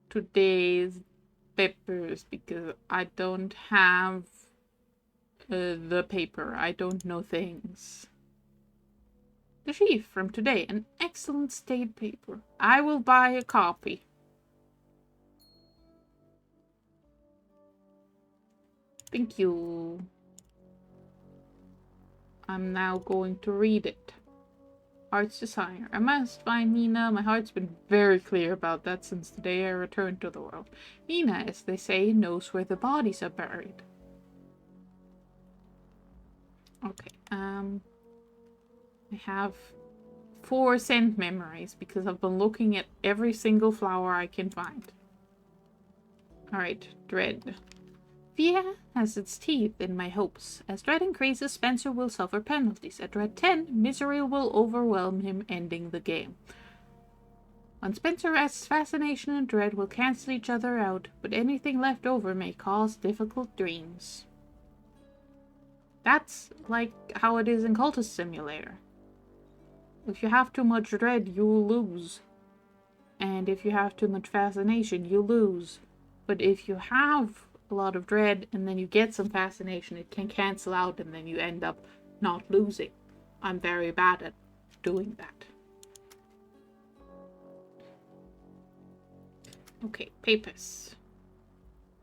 today's papers? Because I don't have the paper. I don't know things. The sheaf from today. An excellent state paper. I will buy a copy. Thank you. I'm now going to read it. Heart's desire. I must find Nina. My heart's been very clear about that since the day I returned to the world. Nina, as they say, knows where the bodies are buried. Okay, I have 4 scent memories because I've been looking at every single flower I can find. Alright, dread. Fear has its teeth in my hopes. As dread increases, Spencer will suffer penalties. At dread 10, misery will overwhelm him, ending the game. On Spencer rests, fascination and dread will cancel each other out, but anything left over may cause difficult dreams. That's like how it is in Cultist Simulator. If you have too much dread, you lose. And if you have too much fascination, you lose. But if you have a lot of dread and then you get some fascination, it can cancel out and then you end up not losing. I'm very bad at doing that. Okay, papers.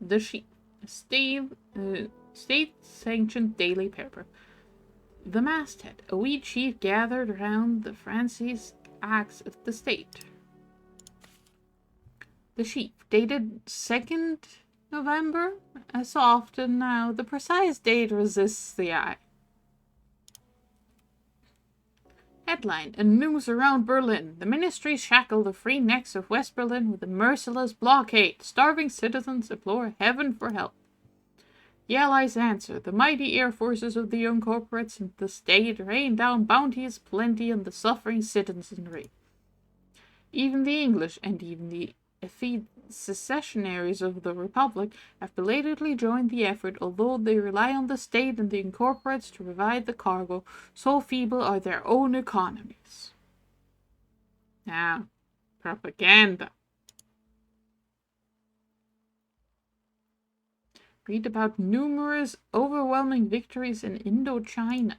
The sheep. a state-sanctioned daily paper. The masthead. A wee chief gathered around the Francis acts of the state. The sheaf, dated 2nd November, as so often now, the precise date resists the eye. Headline, and news around Berlin. The ministry shackle the free necks of West Berlin with a merciless blockade. Starving citizens implore heaven for help. The Allies answer. The mighty air forces of the young corporates and the state rain down bounteous plenty on the suffering citizenry. Even the English and even the effete secessionaries of the Republic have belatedly joined the effort, although they rely on the state and the incorporates to provide the cargo, so feeble are their own economies. Now, propaganda. Read about numerous, overwhelming victories in Indochina.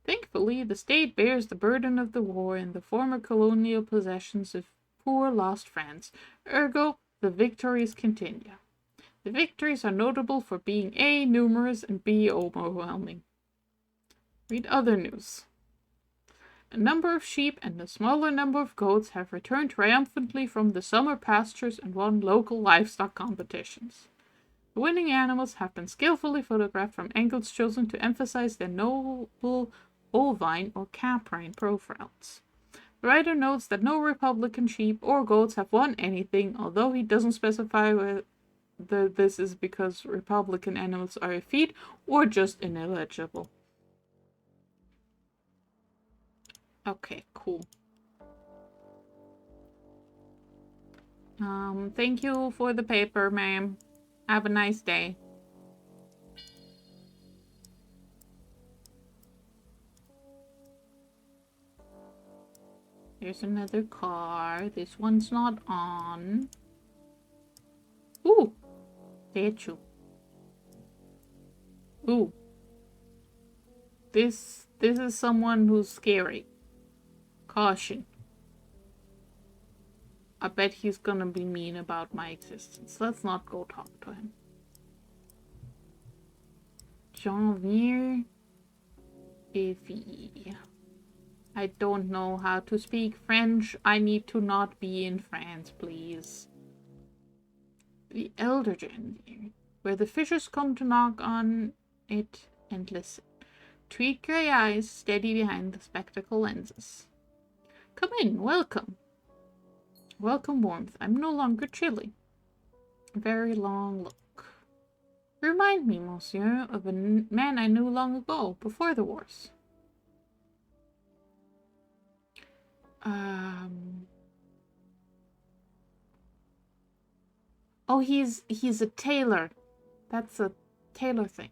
Thankfully, the state bears the burden of the war in the former colonial possessions of poor lost France. Ergo, the victories continue. The victories are notable for being A, numerous, and B, overwhelming. Read other news. A number of sheep and a smaller number of goats have returned triumphantly from the summer pastures and won local livestock competitions. The winning animals have been skillfully photographed from angles chosen to emphasize their noble ovine or caprine profiles. The writer notes that no Republican sheep or goats have won anything, although he doesn't specify whether this is because Republican animals are effete or just ineligible. Okay, cool. Thank you for the paper, ma'am. Have a nice day. Here's another car. This one's not on. Ooh! Statue. Ooh. This is someone who's scary. Caution. I bet he's gonna be mean about my existence. Let's not go talk to him. Janvier. Evie. I don't know how to speak French. I need to not be in France, please. The Elder Janvier, where the fishers come to knock on it and listen. Tweed grey eyes steady behind the spectacle lenses. Come in, welcome. Welcome warmth. I'm no longer chilly. Very long look. Remind me, monsieur, of a man I knew long ago, before the wars. Oh, he's a tailor. That's a tailor thing.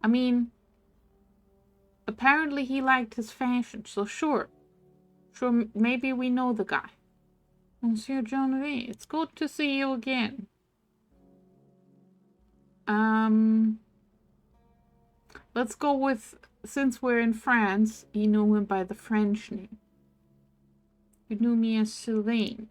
I mean, apparently he liked his fashion, so sure, maybe we know the guy. Monsieur Janvier, it's good to see you again. Let's go with, since we're in France, you know him by the French name. You knew me as Sylvain.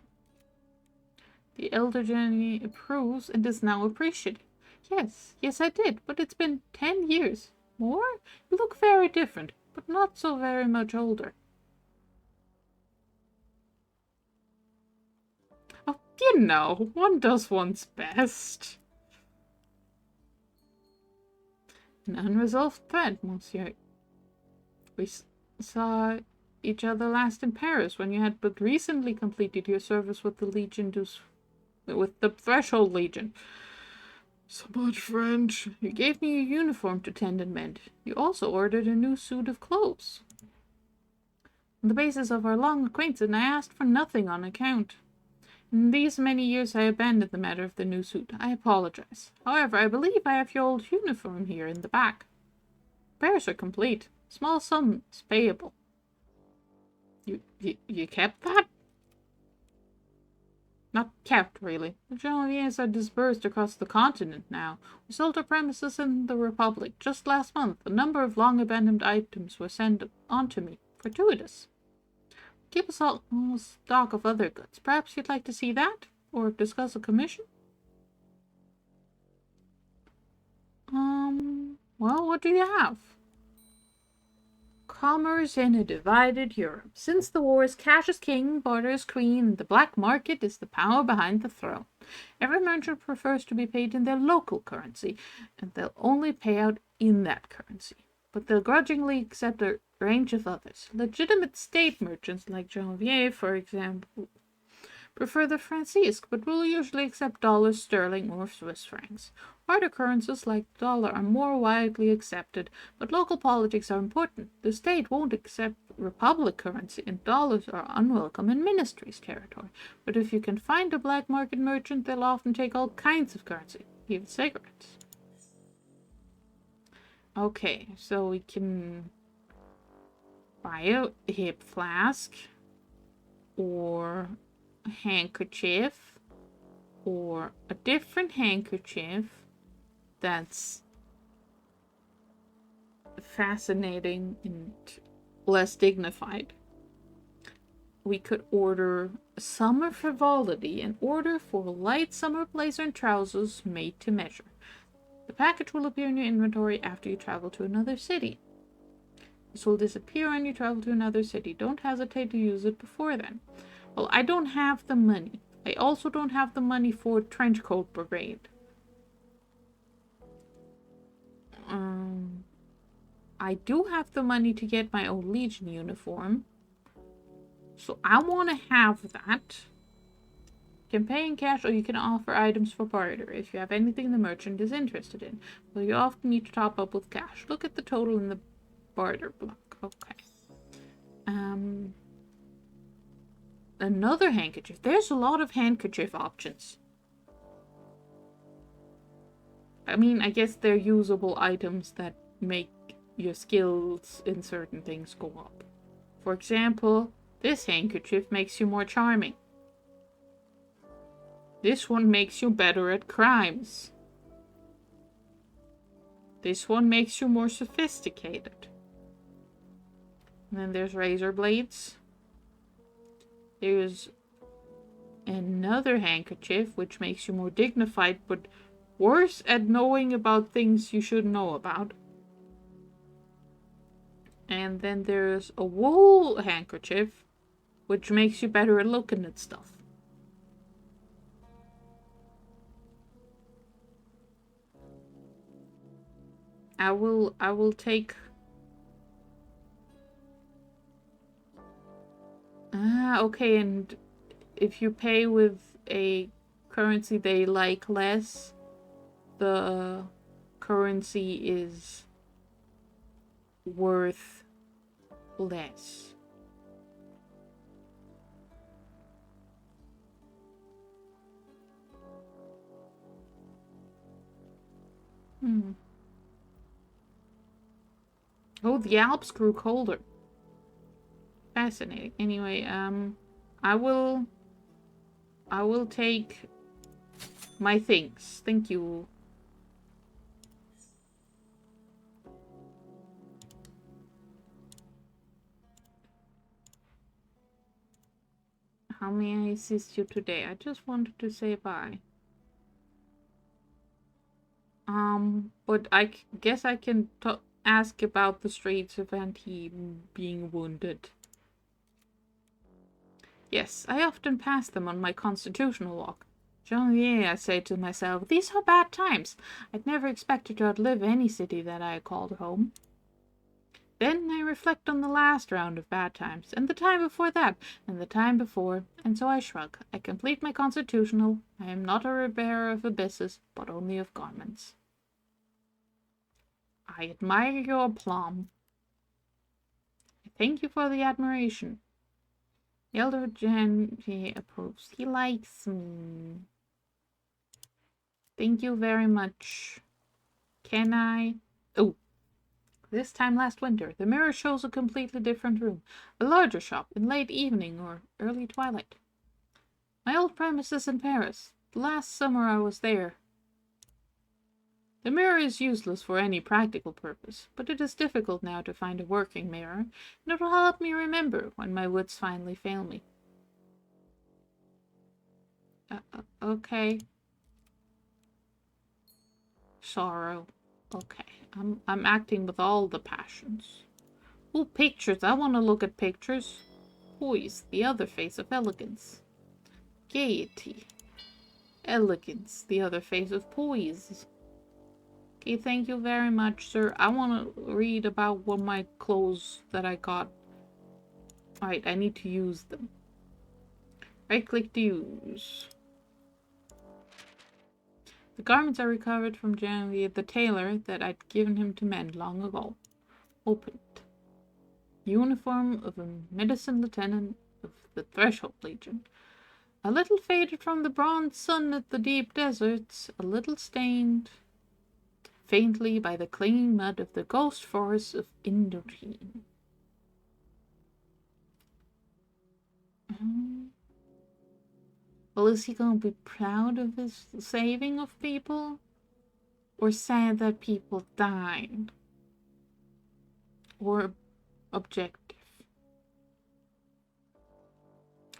The elder Jenny approves and is now appreciative. Yes, I did, but it's been 10 years. More? You look very different, but not so very much older. Oh, you know, one does one's best. An unresolved threat, monsieur. We saw each other last in Paris when you had but recently completed your service with the Legion with the Threshold Legion. So much French. You gave me a uniform to tend and mend. You also ordered a new suit of clothes. On the basis of our long acquaintance, I asked for nothing on account. In these many years I abandoned the matter of the new suit. I apologize. However, I believe I have your old uniform here in the back. Repairs are complete. Small sum is payable. You kept that? Not kept, really. The Janviers are dispersed across the continent now. We sold our premises in the Republic. Just last month, a number of long-abandoned items were sent on to me. Fortuitous. Keep a small stock of other goods. Perhaps you'd like to see that? Or discuss a commission? Well, what do you have? Commerce in a divided Europe. Since the wars, cash is king, barter is queen, and the black market is the power behind the throne. Every merchant prefers to be paid in their local currency, and they'll only pay out in that currency. But they'll grudgingly accept a range of others. Legitimate state merchants like Janvier, for example, prefer the francisque, but will usually accept dollars, sterling, or Swiss francs. Harder currencies like the dollar are more widely accepted, but local politics are important. The state won't accept republic currency, and dollars are unwelcome in ministries' territory. But if you can find a black market merchant, they'll often take all kinds of currency, even cigarettes. Okay, so we can buy a hip flask, or a handkerchief, or a different handkerchief that's fascinating and less dignified. We could order summer frivolity and order for light summer blazer and trousers made to measure. The package will appear in your inventory after you travel to another city. This will disappear when you travel to another city. Don't hesitate to use it before then. Well, I don't have the money. I also don't have the money for Trenchcoat Brigade. I do have the money to get my own Legion uniform. So I want to have that. You can pay in cash or you can offer items for barter if you have anything the merchant is interested in. Well, you often need to top up with cash. Look at the total in the barter block. Okay. Another handkerchief. There's a lot of handkerchief options. I mean, I guess they're usable items that make your skills in certain things go up. For example, this handkerchief makes you more charming. This one makes you better at crimes. This one makes you more sophisticated. And then there's razor blades. There's another handkerchief which makes you more dignified but worse at knowing about things you should know about. And then there's a wool handkerchief which makes you better at looking at stuff. I will take... okay, and if you pay with a currency they like less, the currency is worth less. Oh, the Alps grew colder. Fascinating. Anyway, I will take my things. Thank you. How may I assist you today? I just wanted to say bye. But I guess I can ask about the Straits of Antibes being wounded. Yes, I often pass them on my constitutional walk. Janvier, I say to myself, these are bad times. I'd never expected to outlive any city that I called home. Then I reflect on the last round of bad times, and the time before that, and the time before, and so I shrug. I complete my constitutional. I am not a repairer of abysses, but only of garments. I admire your aplomb. Thank you for the admiration. The elder Janvier approves. He likes me. Thank you very much. Can I... Oh. This time last winter, the mirror shows a completely different room. A larger shop in late evening or early twilight. My old premises in Paris. The last summer I was there. The mirror is useless for any practical purpose, but it is difficult now to find a working mirror, and it will help me remember when my wits finally fail me. Okay. Sorrow. Okay, I'm acting with all the passions. Oh, pictures. I want to look at pictures. Poise, the other face of elegance. Gaiety. Elegance, the other face of poise. Okay, thank you very much, sir. I want to read about what my clothes that I got. Alright, I need to use them. Right-click to use. The garments I recovered from Jeremy, the tailor that I'd given him to mend long ago. Opened. Uniform of a medicine lieutenant of the Threshold Legion. A little faded from the bronze sun at the deep deserts, a little stained faintly by the clinging mud of the ghost forests of Indochine. Well, is he going to be proud of his saving of people? Or sad that people died? Or objective?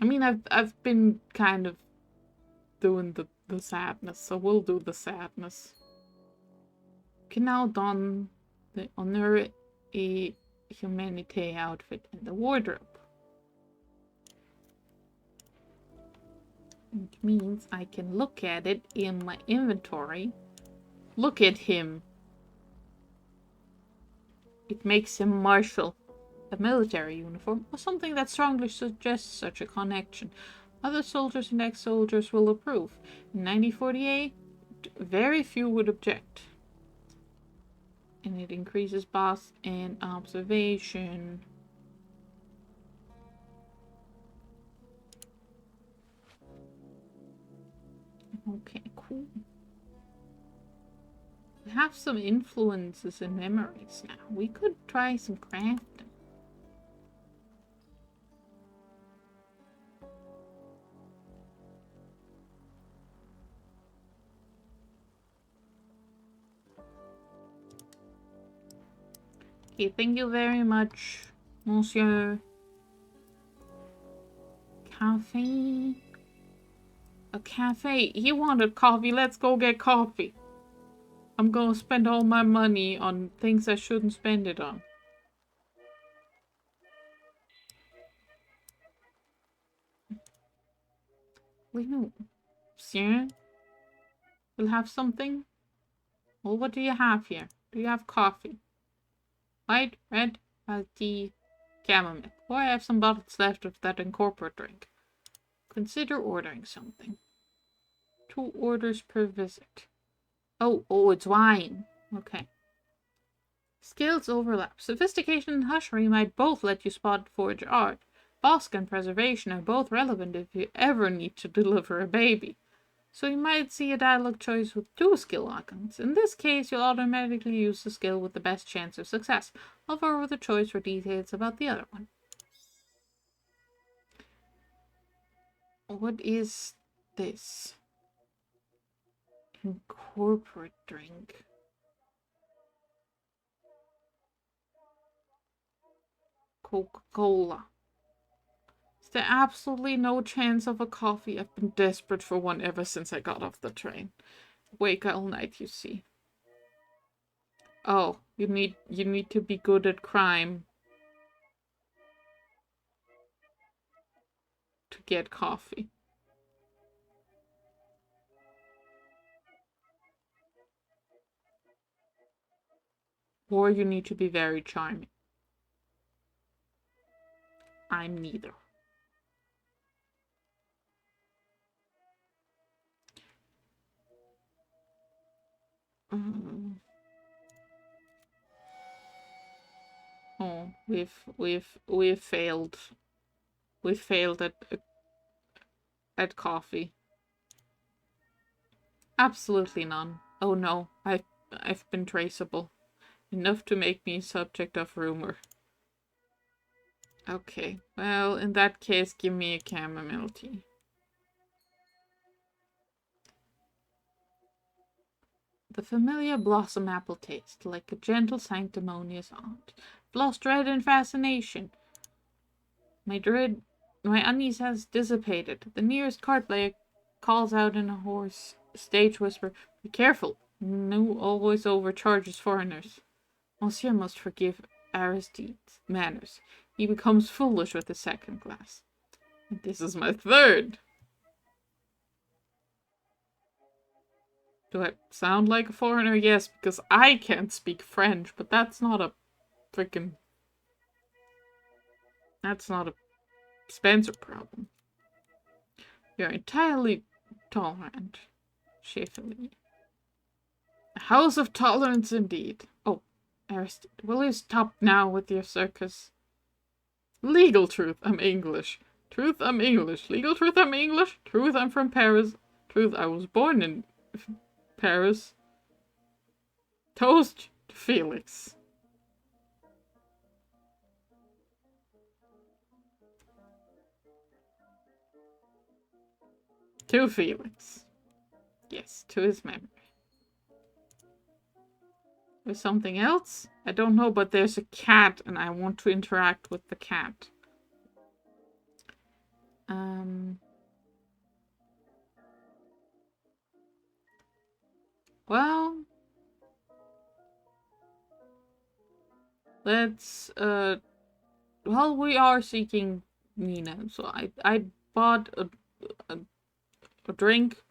I mean, I've been kind of doing the sadness, so we'll do the sadness. Can now don the Honor et Humanité outfit in the wardrobe. Which means I can look at it in my inventory. Look at him. It makes him marshal. A military uniform, or something that strongly suggests such a connection. Other soldiers and ex-soldiers will approve. In 1948, very few would object. And it increases boss and observation. Okay, cool. We have some influences and memories now. We could try some crafting. Okay, thank you very much, Monsieur. Cafe. A cafe. He wanted coffee. Let's go get coffee. I'm gonna spend all my money on things I shouldn't spend it on. Wait, no. Monsieur? We'll have something? Well, what do you have here? Do you have coffee? White, red, tea, chamomile. Oh, I have some bottles left of that incorporate drink. Consider ordering something. 2 orders per visit. Oh, it's wine. Okay. Skills overlap. Sophistication and hushery might both let you spot forge art. Bosque and preservation are both relevant if you ever need to deliver a baby. So you might see a dialogue choice with 2 skill icons. In this case, you'll automatically use the skill with the best chance of success. Hover over the choice for details about the other one. What is this? Incorporate drink. Coca-Cola. Is there absolutely no chance of a coffee? I've been desperate for one ever since I got off the train. Wake all night, you see. Oh, you need to be good at crime to get coffee. Or you need to be very charming. I'm neither. Oh, we've failed. We failed at coffee. Absolutely none. Oh no, I've been traceable. Enough to make me subject of rumor. Okay, well, in that case, give me a chamomile tea. The familiar blossom apple taste, like a gentle, sanctimonious aunt. Lost dread and fascination. My unease has dissipated. The nearest card player calls out in a hoarse stage whisper, "Be careful, No, always overcharges foreigners. Monsieur must forgive Aristide's manners. He becomes foolish with the second class. And this is my third. Do I sound like a foreigner? Yes, because I can't speak French, but that's not a freaking... That's not a Spencer problem. You're entirely tolerant, cheerfully. A house of tolerance indeed. Oh, Aristide, will you stop now with your circus? Legal truth, I'm English. Truth, I'm English. Legal truth, I'm English. Truth, I'm from Paris. Truth, I was born in Paris. Toast to Felix. To Felix. Yes, to his memory. There's something else? I don't know, but there's a cat and I want to interact with the cat. Well, let's, well, we are seeking Nina, so I bought a drink,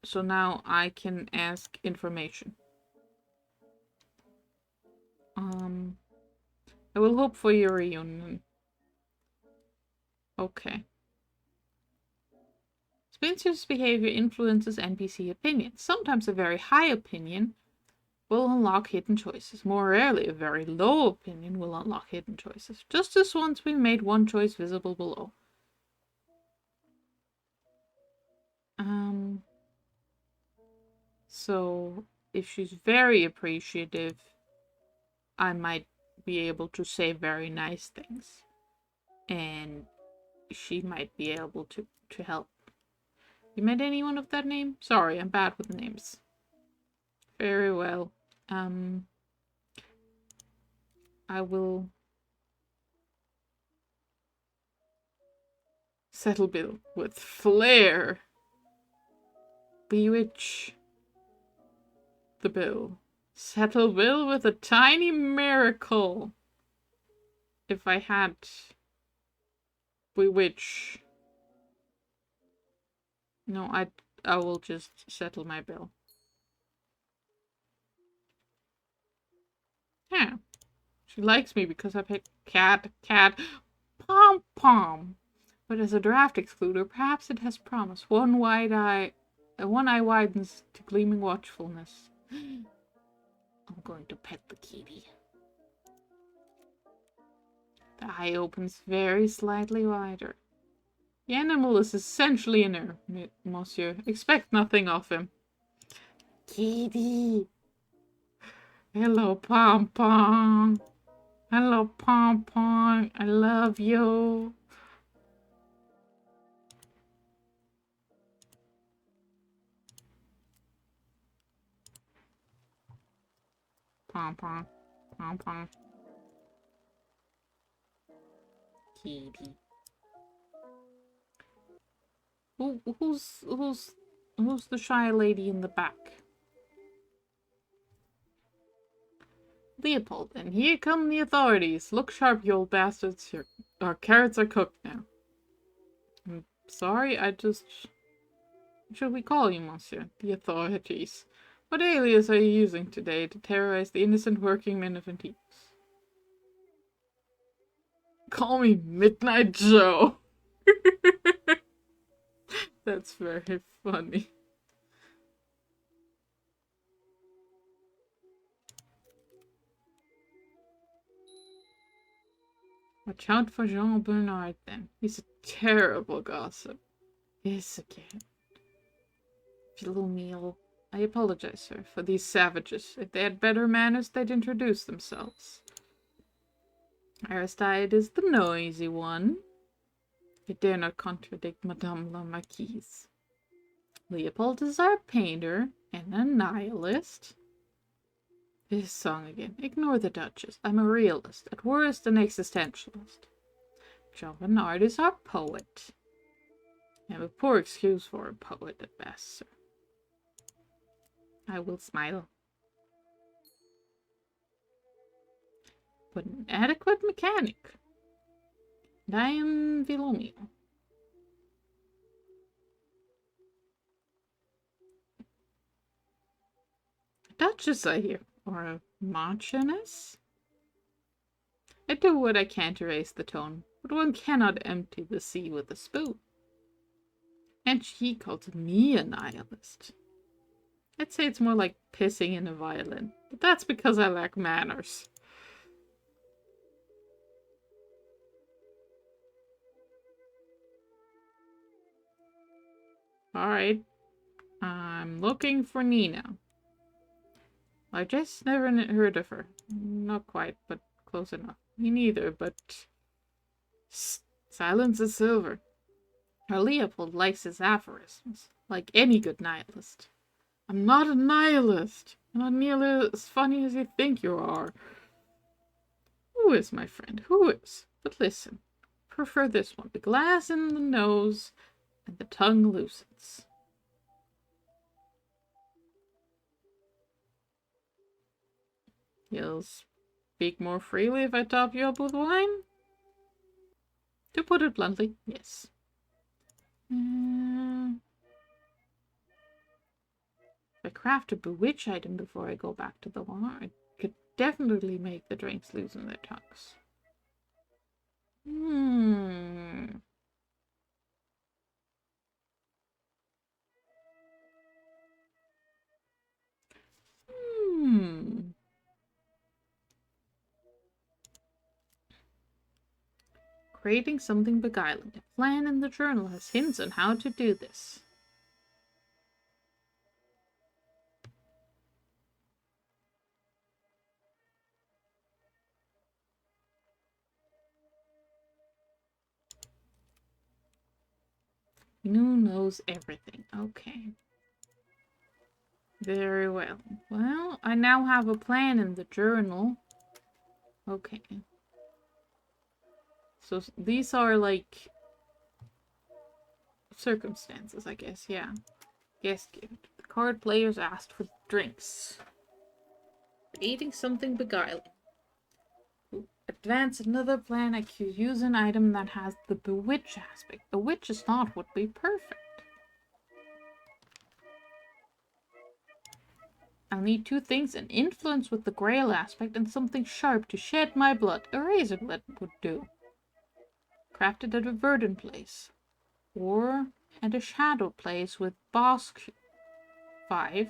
so now I can ask information. I will hope for your reunion. Okay. Spencer's behavior influences NPC opinions. Sometimes a very high opinion will unlock hidden choices. More rarely, a very low opinion will unlock hidden choices. Just as once we made one choice visible below. So, if she's very appreciative, I might be able to say very nice things. And she might be able to help. You met anyone of that name? Sorry, I'm bad with names. Very well. I will settle bill with flair. Bewitch the bill. Settle bill with a tiny miracle. If I had bewitch. No, I will just settle my bill. Yeah. She likes me because I picked cat, pom-pom. But as a draft excluder, perhaps it has promise. One eye widens to gleaming watchfulness. I'm going to pet the kitty. The eye opens very slightly wider. The animal is essentially inert, monsieur. Expect nothing of him. Kitty! Hello, Pom-Pom. Hello, Pom-Pom. I love you. Pom-Pom. Pom-Pom. Kitty. Who's the shy lady in the back? Leopold, and here come the authorities. Look sharp, you old bastards. Our carrots are cooked now. I'm sorry, what should we call you, monsieur? The authorities. What alias are you using today to terrorize the innocent working men of Antiques? Call me Midnight Joe. That's very funny. Watch out for Jean Bernard then. He's a terrible gossip. Yes, again. Philomel. I apologize, sir, for these savages. If they had better manners, they'd introduce themselves. Aristide is the noisy one. I dare not contradict Madame la Marquise. Leopold is our painter and a nihilist. This song again. Ignore the Duchess. I'm a realist. At worst, an existentialist. Jean Bernard is our poet. I have a poor excuse for a poet at best, sir. I will smile. But an adequate mechanic. And I am Vilomio. Duchess, I hear. Or a Marchioness? I do what I can to raise the tone, but one cannot empty the sea with a spoon. And she called me a nihilist. I'd say it's more like pissing in a violin, but that's because I lack manners. Alright, I'm looking for Nina. I just never heard of her. Not quite, but close enough. Me neither, but... Silence is silver. Our Leopold likes his aphorisms, like any good nihilist. I'm not a nihilist. I'm not nearly as funny as you think you are. Who is, my friend? Who is? But listen. Prefer this one. The glass in the nose and the tongue loosens. You'll speak more freely if I top you up with wine? To put it bluntly, yes. If I craft a bewitch item before I go back to the bar, I could definitely make the drinks loosen their tongues. Creating something beguiling. A plan in the journal has hints on how to do this. New knows everything. Okay. Very well. Well, I now have a plan in the journal. Okay. So these are like circumstances, I guess. Yeah. Guest gift. The card players asked for drinks. Eating something beguiling. Advance another plan. I could use an item that has the bewitch aspect. A witch is not would be perfect. I'll need two things, an influence with the grail aspect and something sharp to shed my blood. A razor blade would do. Crafted at a verdant place. Or at a shadow place with Bosk 5.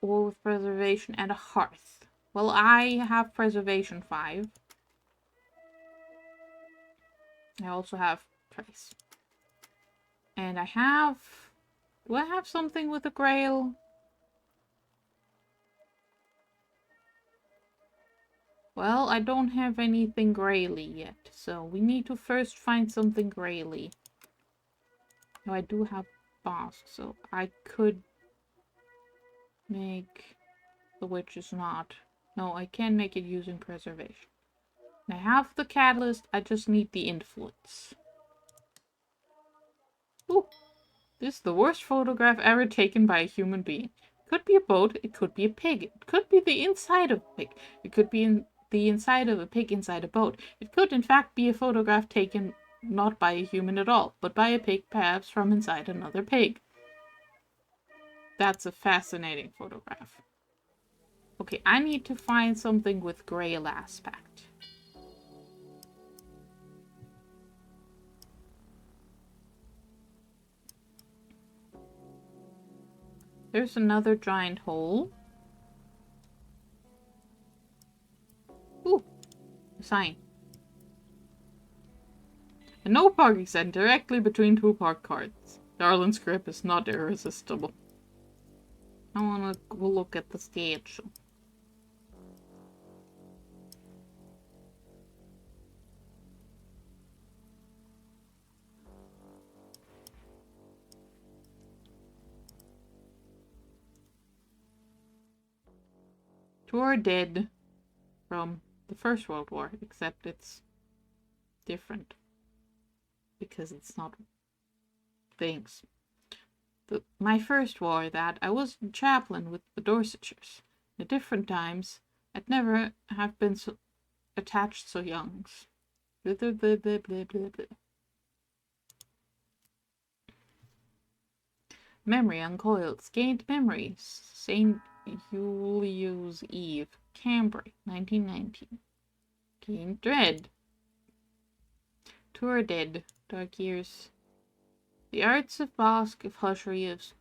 Or with preservation and a hearth. Well, I have preservation 5. I also have trace. And I have... Do I have something with a grail? Well, I don't have anything graily yet, so we need to first find something graily. No, I do have Bosk, so I could make the witch is not. No, I can make it using preservation. I have the catalyst, I just need the influence. Ooh, this is the worst photograph ever taken by a human being. It could be a boat, it could be a pig, it could be the inside of a pig, it could be the inside of a pig inside a boat. It could in fact be a photograph taken not by a human at all, but by a pig, perhaps from inside another pig. That's a fascinating photograph. Okay, I need to find something with grail aspect. There's another giant hole. Ooh, a sign. A no parking sign directly between two parked cars. Darlin's grip is not irresistible. I wanna go look at the statue. Two are dead from the First World War, except it's different. Because it's not things. My first war that I was chaplain with the Dorsetshires. At different times, I'd never have been so attached so young. Blah, blah, blah, blah, blah, blah, blah. Memory uncoiled. Gained memories. St. Julius Eve. Cambrai, 1919. Gained dread. Tour dead. Dark years. The arts of Basque, of Hushery, of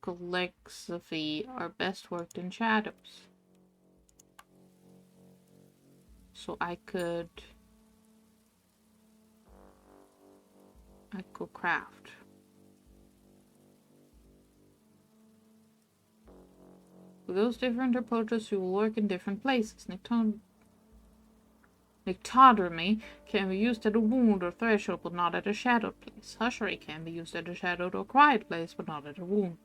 Colexophy are best worked in shadows. So I could craft. With those different approaches, you will work in different places. Nictodromy can be used at a wound or threshold, but not at a shadowed place. Hushery can be used at a shadowed or quiet place, but not at a wound.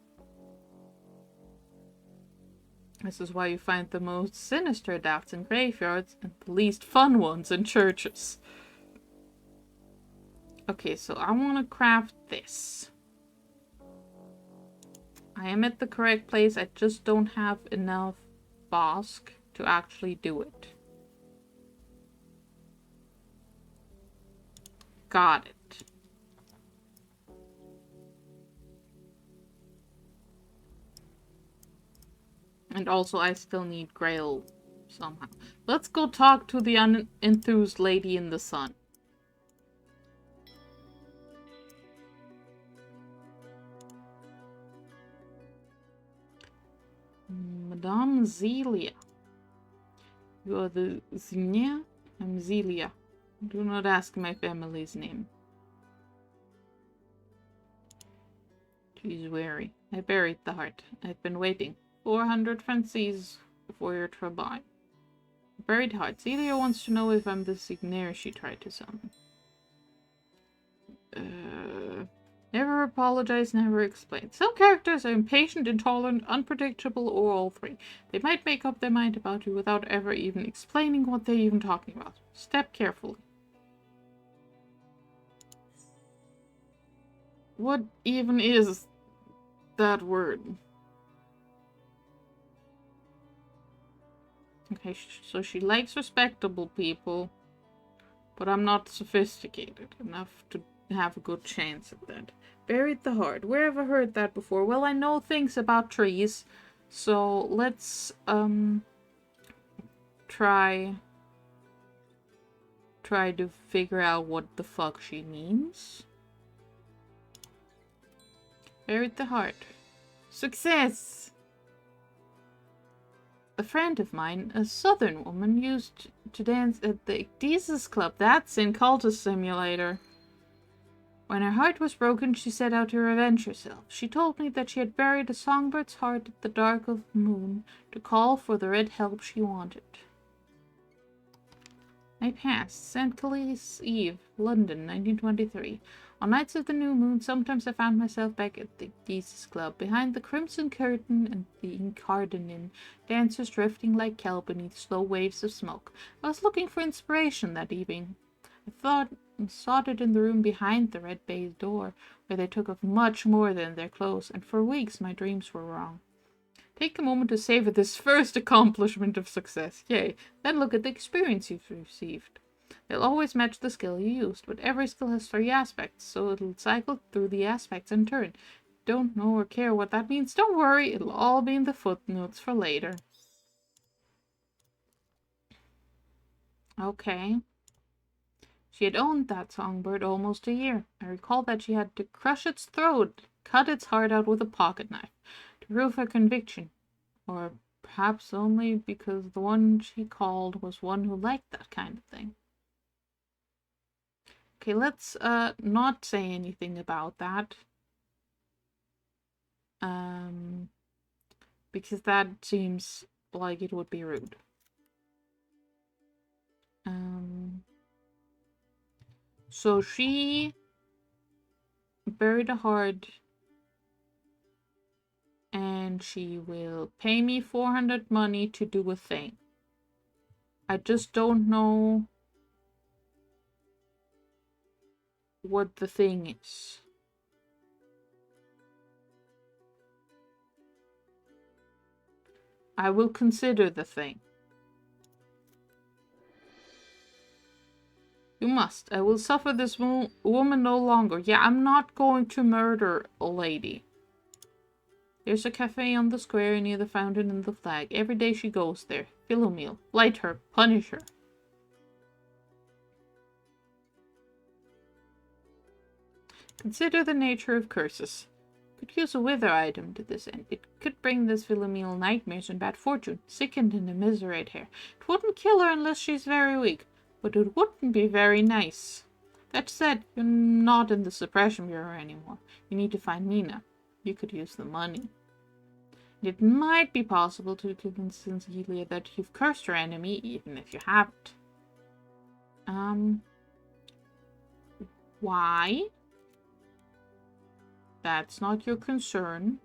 This is why you find the most sinister doubts in graveyards and the least fun ones in churches. Okay, so I want to craft this. I am at the correct place, I just don't have enough Basque to actually do it. Got it. And also I still need Grail somehow. Let's go talk to the unenthused lady in the sun. Madame Zelia. You are the Zinnia? I'm Zelia. Do not ask my family's name. She's weary. I buried the heart. I've been waiting 400 francs for your trouble. Buried heart. Zelia wants to know if I'm the Signer she tried to summon. Never apologize, never explain. Some characters are impatient, intolerant, unpredictable, or all three. They might make up their mind about you without ever even explaining what they're even talking about. Step carefully. What even is that word? Okay, so she likes respectable people, but I'm not sophisticated enough to have a good chance at that. Buried the heart. Where have I heard that before? Well, I know things about trees, so let's try to figure out what the fuck she means. Buried the heart. Success! A friend of mine, a southern woman, used to dance at the Ecdysis Club. That's in Cultist Simulator. When her heart was broken, she set out to revenge herself. She told me that she had buried a songbird's heart at the dark of the moon to call for the red help she wanted. I passed. St. Calais Eve, London, 1923. On nights of the new moon, sometimes I found myself back at the Ecdysis Club, behind the crimson curtain and the incarnadine, dancers drifting like kelp beneath slow waves of smoke. I was looking for inspiration that evening. I sought it in the room behind the red baize door, where they took of much more than their clothes, and for weeks my dreams were wrong. Take a moment to savor this first accomplishment of success. Yay. Then look at the experience you've received. They'll always match the skill you used, but every skill has 3 aspects, so it'll cycle through the aspects in turn. Don't know or care what that means? Don't worry, it'll all be in the footnotes for later. Okay. She had owned that songbird almost a year. I recall that she had to crush its throat, cut its heart out with a pocket knife, to prove her conviction. Or perhaps only because the one she called was one who liked that kind of thing. Okay, let's not say anything about that. Because that seems like it would be rude. So she buried a heart and she will pay me 400 money to do a thing. I just don't know what the thing is. I will consider the thing. You must. I will suffer this woman no longer. Yeah, I'm not going to murder a lady. There's a cafe on the square near the fountain and the flag. Every day she goes there. Philomel. Light her. Punish her. Consider the nature of curses. Could use a wither item to this end. It could bring this Philomel nightmares and bad fortune, sickened and immiserate her. It wouldn't kill her unless she's very weak, but it wouldn't be very nice. That said, you're not in the suppression bureau anymore. You need to find Nina. You could use the money. It might be possible to convince Cecilia that you've cursed her enemy, even if you haven't. Why? That's not your concern.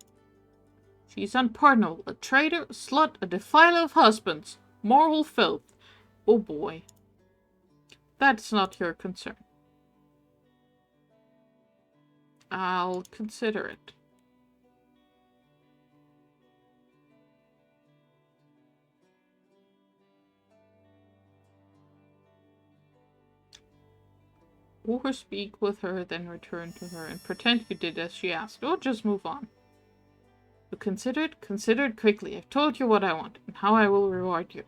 She's unpardonable, a traitor, a slut, a defiler of husbands, moral filth. Oh boy. That's not your concern. I'll consider it. Or speak with her, then return to her and pretend you did as she asked, or just move on. You consider it quickly. I've told you what I want and how I will reward you.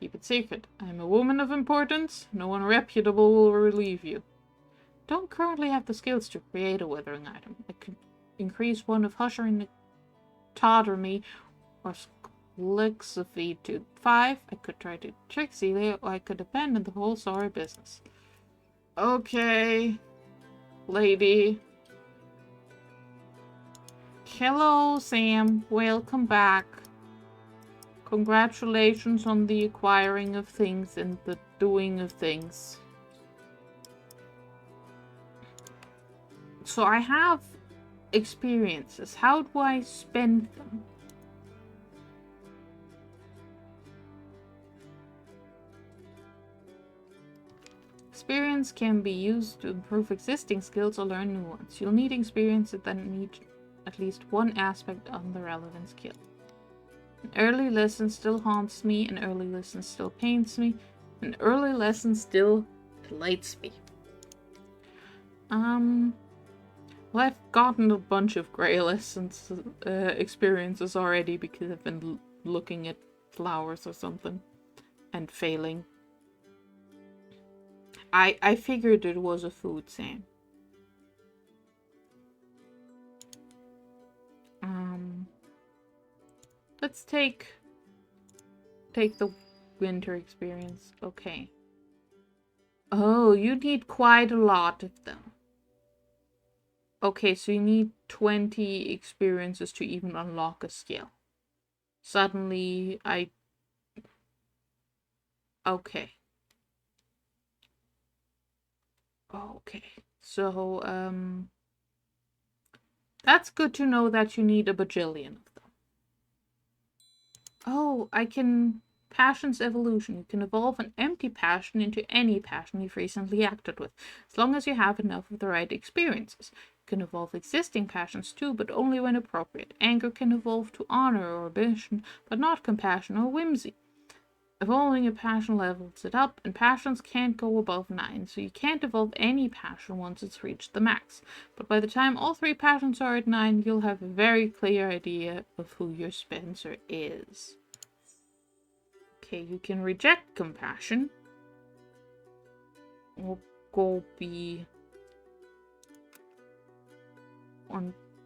Keep it secret. I am a woman of importance. No one reputable will relieve you. Don't currently have the skills to create a withering item. I could increase one of Hushering Tottermy or Slicksophy to 5. I could try to trick Celia, or I could abandon the whole sorry business. Okay, lady. Hello, Sam. Welcome back. Congratulations on the acquiring of things and the doing of things. So I have experiences. How do I spend them? Experience can be used to improve existing skills or learn new ones. You'll need experience that need at least one aspect of the relevant skill. An early lesson still haunts me, an early lesson still pains me, an early lesson still delights me. Well, I've gotten a bunch of grey lessons experiences already because I've been looking at flowers or something and failing. I figured it was a food, Sam. Let's take the winter experience. Okay. Oh, you need quite a lot of them. Okay, so you need 20 experiences to even unlock a skill. Suddenly, okay. Okay, so, that's good to know that you need a bajillion of them. Oh, I can... Passion's evolution. You can evolve an empty passion into any passion you've recently acted with, as long as you have enough of the right experiences. You can evolve existing passions too, but only when appropriate. Anger can evolve to honor or ambition, but not compassion or whimsy. Evolving a passion levels it up, and passions can't go above 9, so you can't evolve any passion once it's reached the max. But by the time all 3 passions are at 9, you'll have a very clear idea of who your Spencer is. Okay, you can reject compassion. Or go be...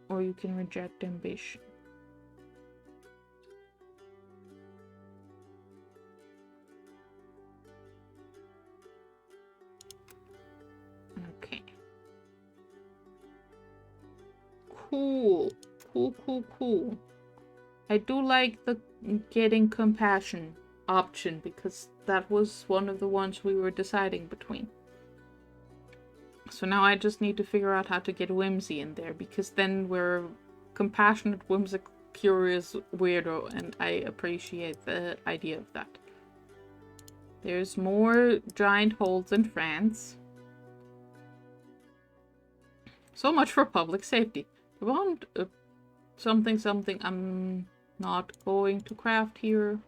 Or you can reject ambition. Okay. Cool. Cool. I do like the getting compassion option, because that was one of the ones we were deciding between. So now I just need to figure out how to get whimsy in there, because then we're compassionate, whimsical, curious weirdo, and I appreciate the idea of that. There's more giant holes in France. So much for public safety. I want something. Not going to craft here.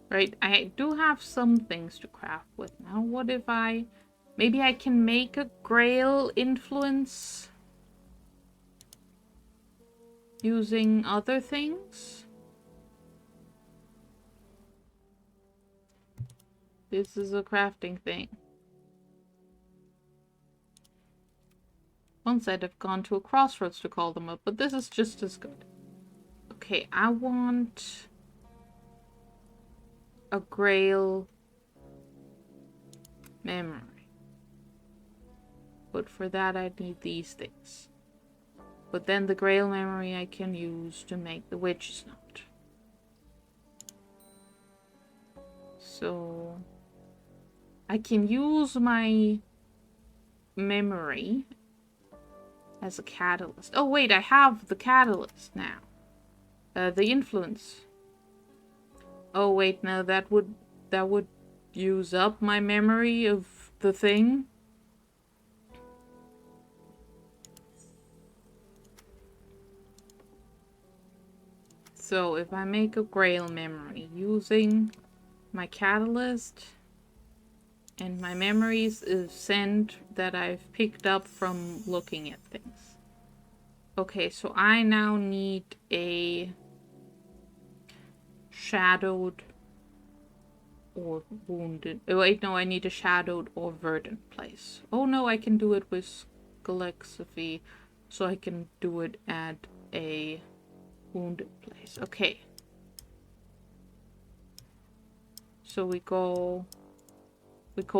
Right, I do have some things to craft with now. What if I... Maybe I can make a Grail influence using other things? This is a crafting thing. Once I'd have gone to a crossroads to call them up, but this is just as good. Okay, I want a Grail memory. But for that I need these things. But then the Grail memory I can use to make the witch's note. So I can use my memory as a catalyst. Oh wait, I have the catalyst now. The influence. Oh wait, no, that would use up my memory of the thing. So if I make a Grail memory using my catalyst and my memories of scent that I've picked up from looking at things. Okay, so I now need a shadowed or wounded. Oh, wait, no, I need a shadowed or verdant place. Oh no, I can do it with Galexophy, so I can do it at a wounded place. Okay. So we go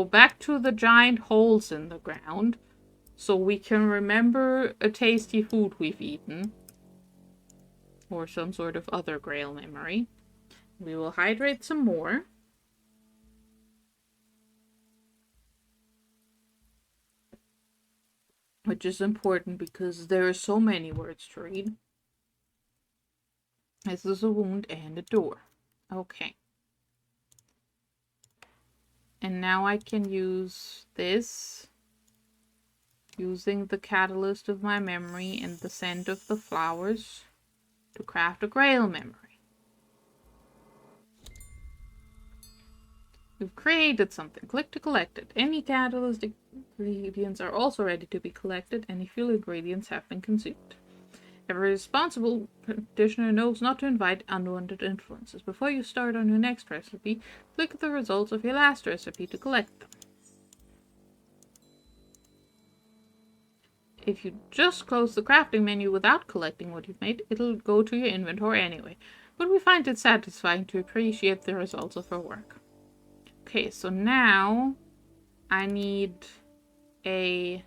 back to the giant holes in the ground so we can remember a tasty food we've eaten or some sort of other Grail memory. We will hydrate some more. Which is important because there are so many words to read. This is a wound and a door. Okay. And now I can use this using the catalyst of my memory and the scent of the flowers to craft a Grail memory. You've created something. Click to collect it. Any catalyst ingredients are also ready to be collected. Any fuel ingredients have been consumed. Every responsible practitioner knows not to invite unwanted influences. Before you start on your next recipe, click the results of your last recipe to collect them. If you just close the crafting menu without collecting what you've made, it'll go to your inventory anyway. But we find it satisfying to appreciate the results of our work. Okay, so now I need a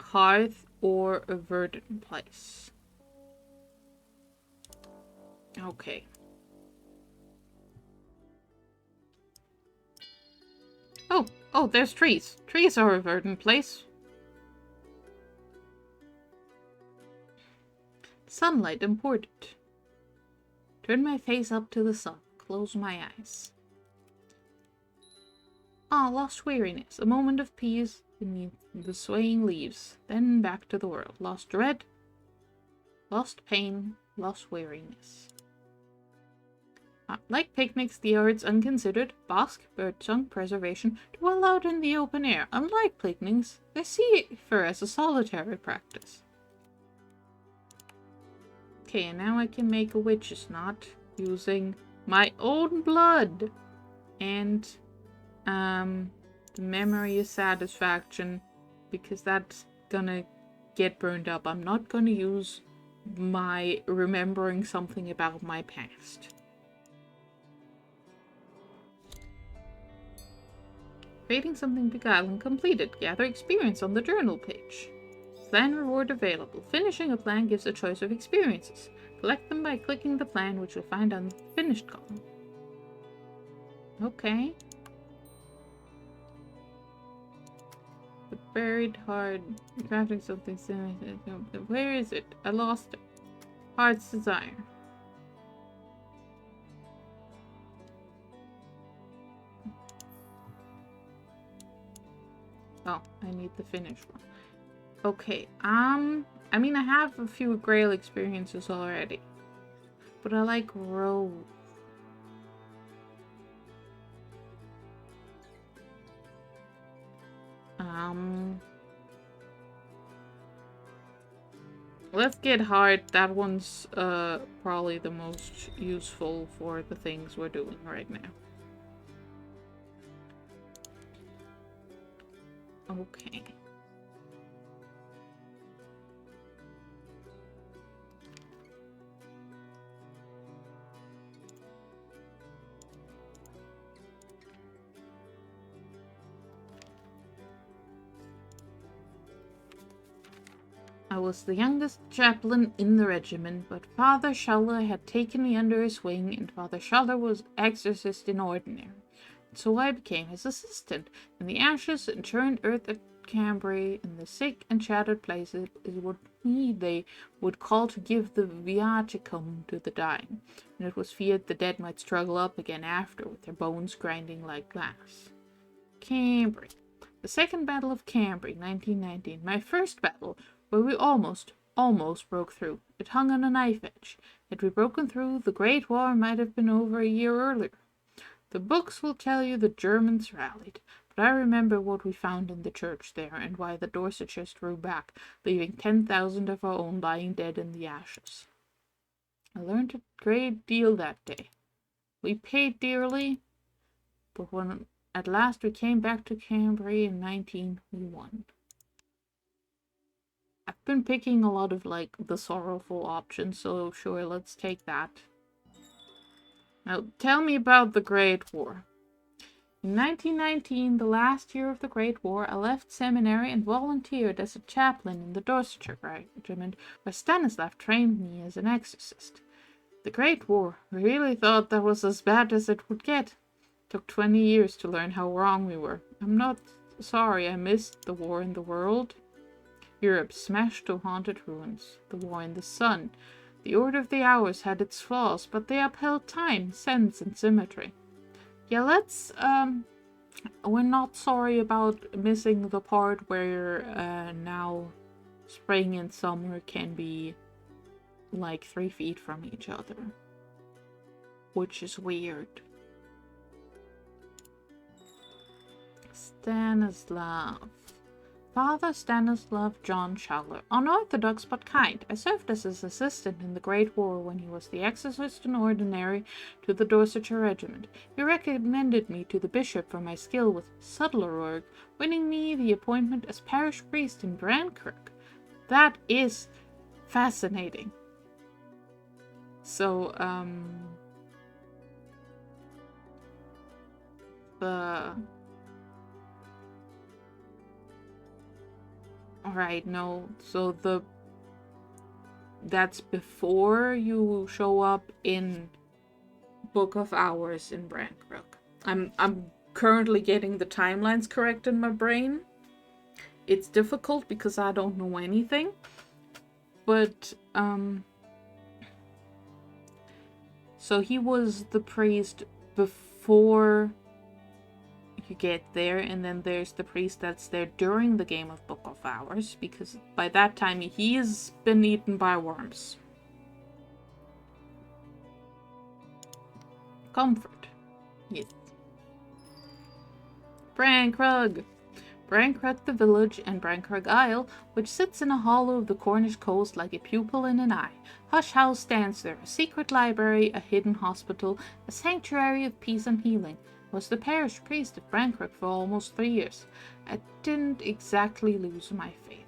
hearth or a verdant place. Okay. Oh, there's trees. Trees are a verdant place. Sunlight important. Turn my face up to the sun. Close my eyes. Ah, lost weariness. A moment of peace beneath the swaying leaves. Then back to the world. Lost dread. Lost pain. Lost weariness. Like picnics, the yards unconsidered. Bosque, birdsong, preservation. Dwell out in the open air. Unlike picnics, they see fur as a solitary practice. Okay, and now I can make a witch's knot using my own blood. And the memory of satisfaction, because that's gonna get burned up. I'm not gonna use my remembering something about my past. Creating something beguiling completed. Gather experience on the journal page. Plan reward available. Finishing a plan gives a choice of experiences. Collect them by clicking the plan, which you'll find on the finished column. Okay. The buried heart. Crafting something similar. Where is it? I lost it. Heart's Desire. Oh, I need the finished one. Okay, I mean, I have a few Grail experiences already. But I like Rose. Let's get hard. That one's probably the most useful for the things we're doing right now. Okay. I was the youngest chaplain in the regiment, but Father Schuller had taken me under his wing, and Father Schuller was exorcist in ordinary. So I became his assistant, and the ashes and churned earth at Cambrai, and the sick and shattered places is what they would call to give the viaticum to the dying, and it was feared the dead might struggle up again after, with their bones grinding like glass. Cambrai. The Second Battle of Cambrai, 1919. My first battle, where we almost broke through. It hung on a knife edge. Had we broken through, the Great War might have been over a year earlier. The books will tell you the Germans rallied, but I remember what we found in the church there, and why the Dorsetshires drew back, leaving 10,000 of our own lying dead in the ashes. I learned a great deal that day. We paid dearly, but when at last we came back to Cambrai in 19 we won. I've been picking a lot of, like, the sorrowful options, so sure, let's take that. Now, tell me about the Great War. In 1919, the last year of the Great War, I left seminary and volunteered as a chaplain in the Dorsetshire Regiment, where Stanislav trained me as an exorcist. The Great War, we really thought that was as bad as it would get. It took 20 years to learn how wrong we were. I'm not sorry I missed the war in the world. Europe smashed to haunted ruins. The war in the sun. The Order of the Hours had its flaws, but they upheld time, sense, and symmetry. Yeah, let's, we're not sorry about missing the part where, now spring and summer can be, like, 3 feet from each other. Which is weird. Stanislav. Father Stanislav John Schuller, unorthodox but kind. I served as his assistant in the Great War when he was the exorcist in ordinary to the Dorsetshire Regiment. He recommended me to the bishop for my skill with subtler work, winning me the appointment as parish priest in Brankirk. That is fascinating. So, Alright, no, so that's before you show up in Book of Hours in Brankirk. I'm currently getting the timelines correct in my brain. It's difficult because I don't know anything. But, so he was the priest before you get there, and then there's the priest that's there during the game of Book of Hours, because by that time he's been eaten by worms. Comfort. Yes. Brankrug. Brankrug the village and Brankrug Isle, which sits in a hollow of the Cornish coast like a pupil in an eye. Hush House stands there, a secret library, a hidden hospital, a sanctuary of peace and healing. Was the parish priest of Brankirk for almost 3 years. I didn't exactly lose my faith.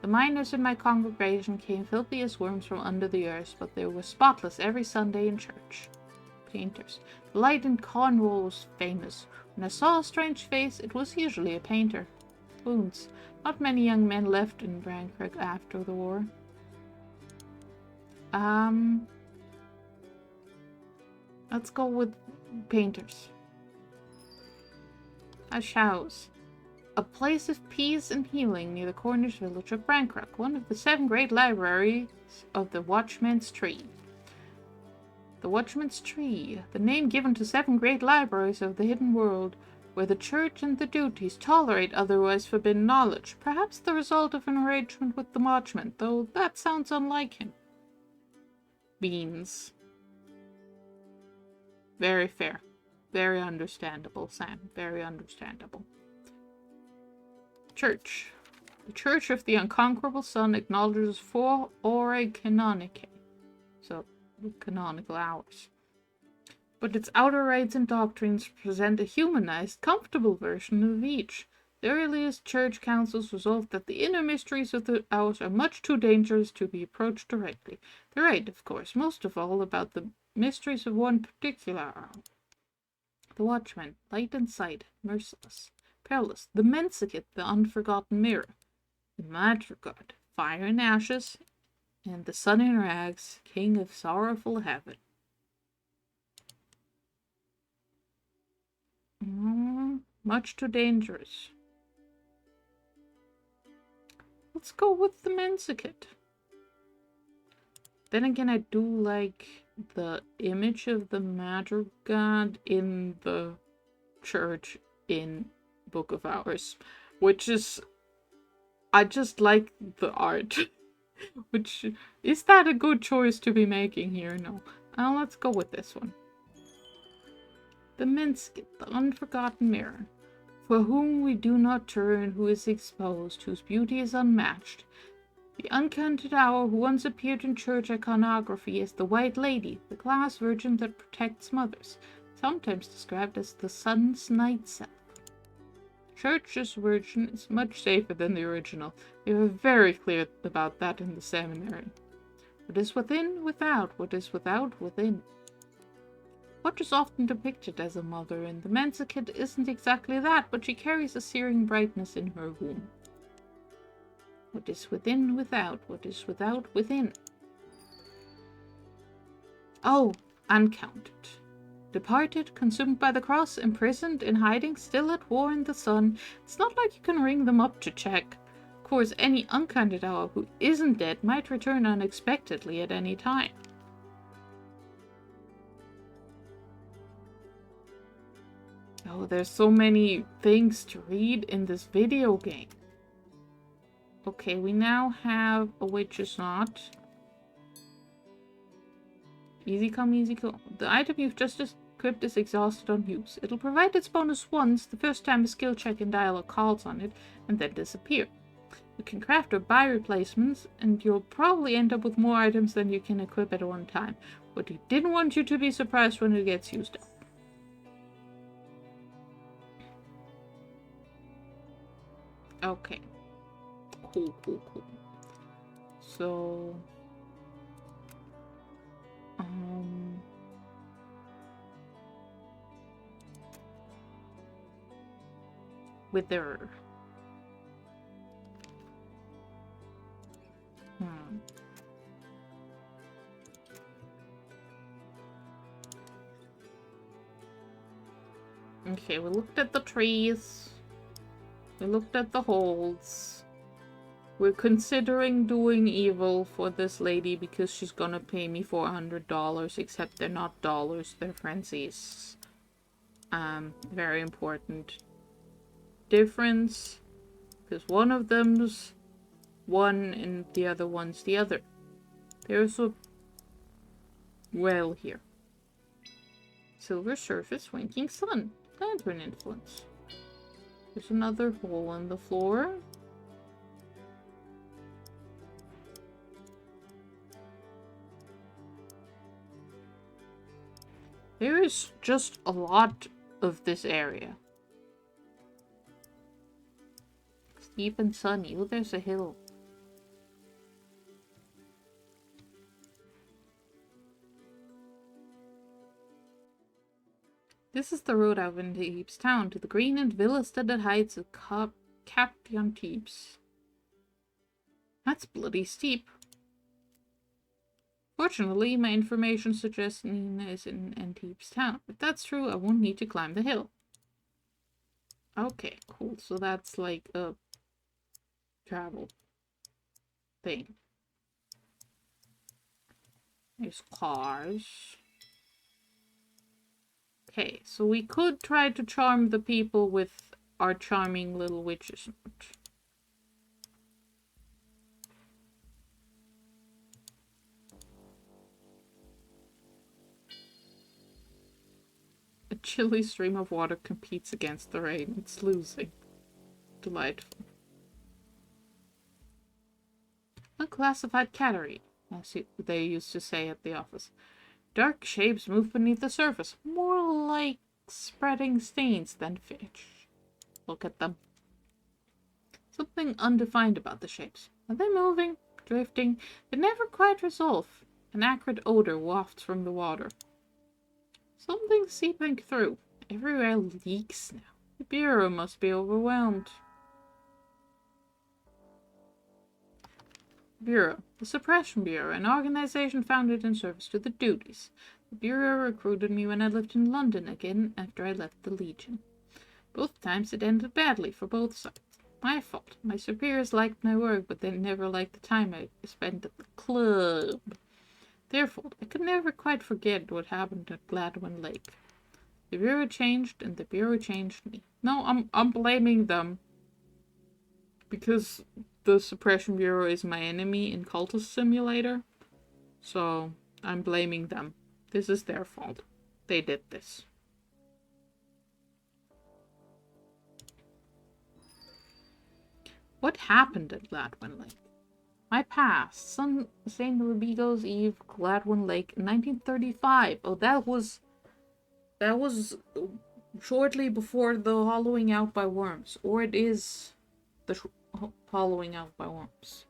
The miners in my congregation came filthy as worms from under the earth, but they were spotless every Sunday in church. Painters. The light in Cornwall was famous. When I saw a strange face, it was usually a painter. Wounds. Not many young men left in Brankirk after the war. Let's go with painters. Hush House. A place of peace and healing near the Cornish village of Brankrock, one of the 7 great libraries of the Watchman's Tree. The Watchman's Tree, the name given to 7 great libraries of the hidden world, where the church and the duties tolerate otherwise forbidden knowledge, perhaps the result of an arrangement with the Watchman, though that sounds unlike him. Beans. Very fair. Very understandable, Sam. Very understandable. Church. The Church of the Unconquerable Sun acknowledges 4 ore canonicae, so canonical hours. But its outer rites and doctrines present a humanized, comfortable version of each. The earliest church councils resolved that the inner mysteries of the hours are much too dangerous to be approached directly. They write, of course, most of all about the mysteries of one particular hour. The Watchman, light and sight, merciless. Perilous, the Mensicate, the unforgotten mirror, the Madrigard, fire and ashes, and the sun in rags, king of sorrowful heaven. Much too dangerous. Let's go with the Mensicate. Then again, I do like the image of the Madrigard in the church in Book of Hours, which is, I just like the art. Which, is that a good choice to be making here? No. Let's go with this one. The Mensicate, the unforgotten mirror, for whom we do not turn, who is exposed, whose beauty is unmatched. The uncounted hour who once appeared in church iconography as the White Lady, the glass virgin that protects mothers, sometimes described as the sun's night self. Church's version is much safer than the original. They were very clear about that in the seminary. What is within, without. What is without, within. What is often depicted as a mother in the Mensicate isn't exactly that, but she carries a searing brightness in her womb. What is within, without. What is without, within. Oh, uncounted. Departed, consumed by the cross, imprisoned, in hiding, still at war in the sun. It's not like you can ring them up to check. Of course, any uncounted hour who isn't dead might return unexpectedly at any time. Oh, there's so many things to read in this video game. Okay, we now have a witch's knot. Easy come, easy go. The item you've just equipped is exhausted on use. It'll provide its bonus once, the first time a skill check in dialogue calls on it, and then disappear. You can craft or buy replacements, and you'll probably end up with more items than you can equip at one time. But we didn't want you to be surprised when it gets used up. Okay. Cool. So... Wither. Okay, we looked at the trees. We looked at the holes. We're considering doing evil for this lady because she's gonna pay me $400, except they're not dollars, they're frenzies. Very important difference, because one of them's one and the other one's the other. There's a well here. Silver surface, winking sun, lantern influence. There's another hole in the floor. There is just a lot of this area. Steep and sunny. Oh, there's a hill. This is the road out into Thebes town, to the green and villa-studded heights of Caption Thebes. That's bloody steep. Fortunately, my information suggests Nina is in Antibes town. If that's true, I won't need to climb the hill. Okay, cool. So that's like a travel thing. There's cars. Okay, so we could try to charm the people with our charming little witch's note. A chilly stream of water competes against the rain. It's losing. Delightful. Unclassified cattery, as they used to say at the office. Dark shapes move beneath the surface, more like spreading stains than fish. Look at them. Something undefined about the shapes. Are they moving? Drifting? They never quite resolve. An acrid odor wafts from the water. Something seeping through. Everywhere leaks now. The bureau must be overwhelmed. Bureau. The Suppression Bureau, an organization founded in service to the duties. The Bureau recruited me when I lived in London again after I left the Legion. Both times it ended badly for both sides. My fault. My superiors liked my work, but they never liked the time I spent at the club. Their fault. I could never quite forget what happened at Gladwin Lake. The Bureau changed, and the Bureau changed me. No, I'm blaming them. Because the Suppression Bureau is my enemy in Cultist Simulator. So, I'm blaming them. This is their fault. They did this. What happened at Gladwin Lake? My past. St. Rubigo's Eve, Gladwin Lake, 1935. Oh, that was shortly before the hollowing out by worms. Or it is the hollowing out by worms.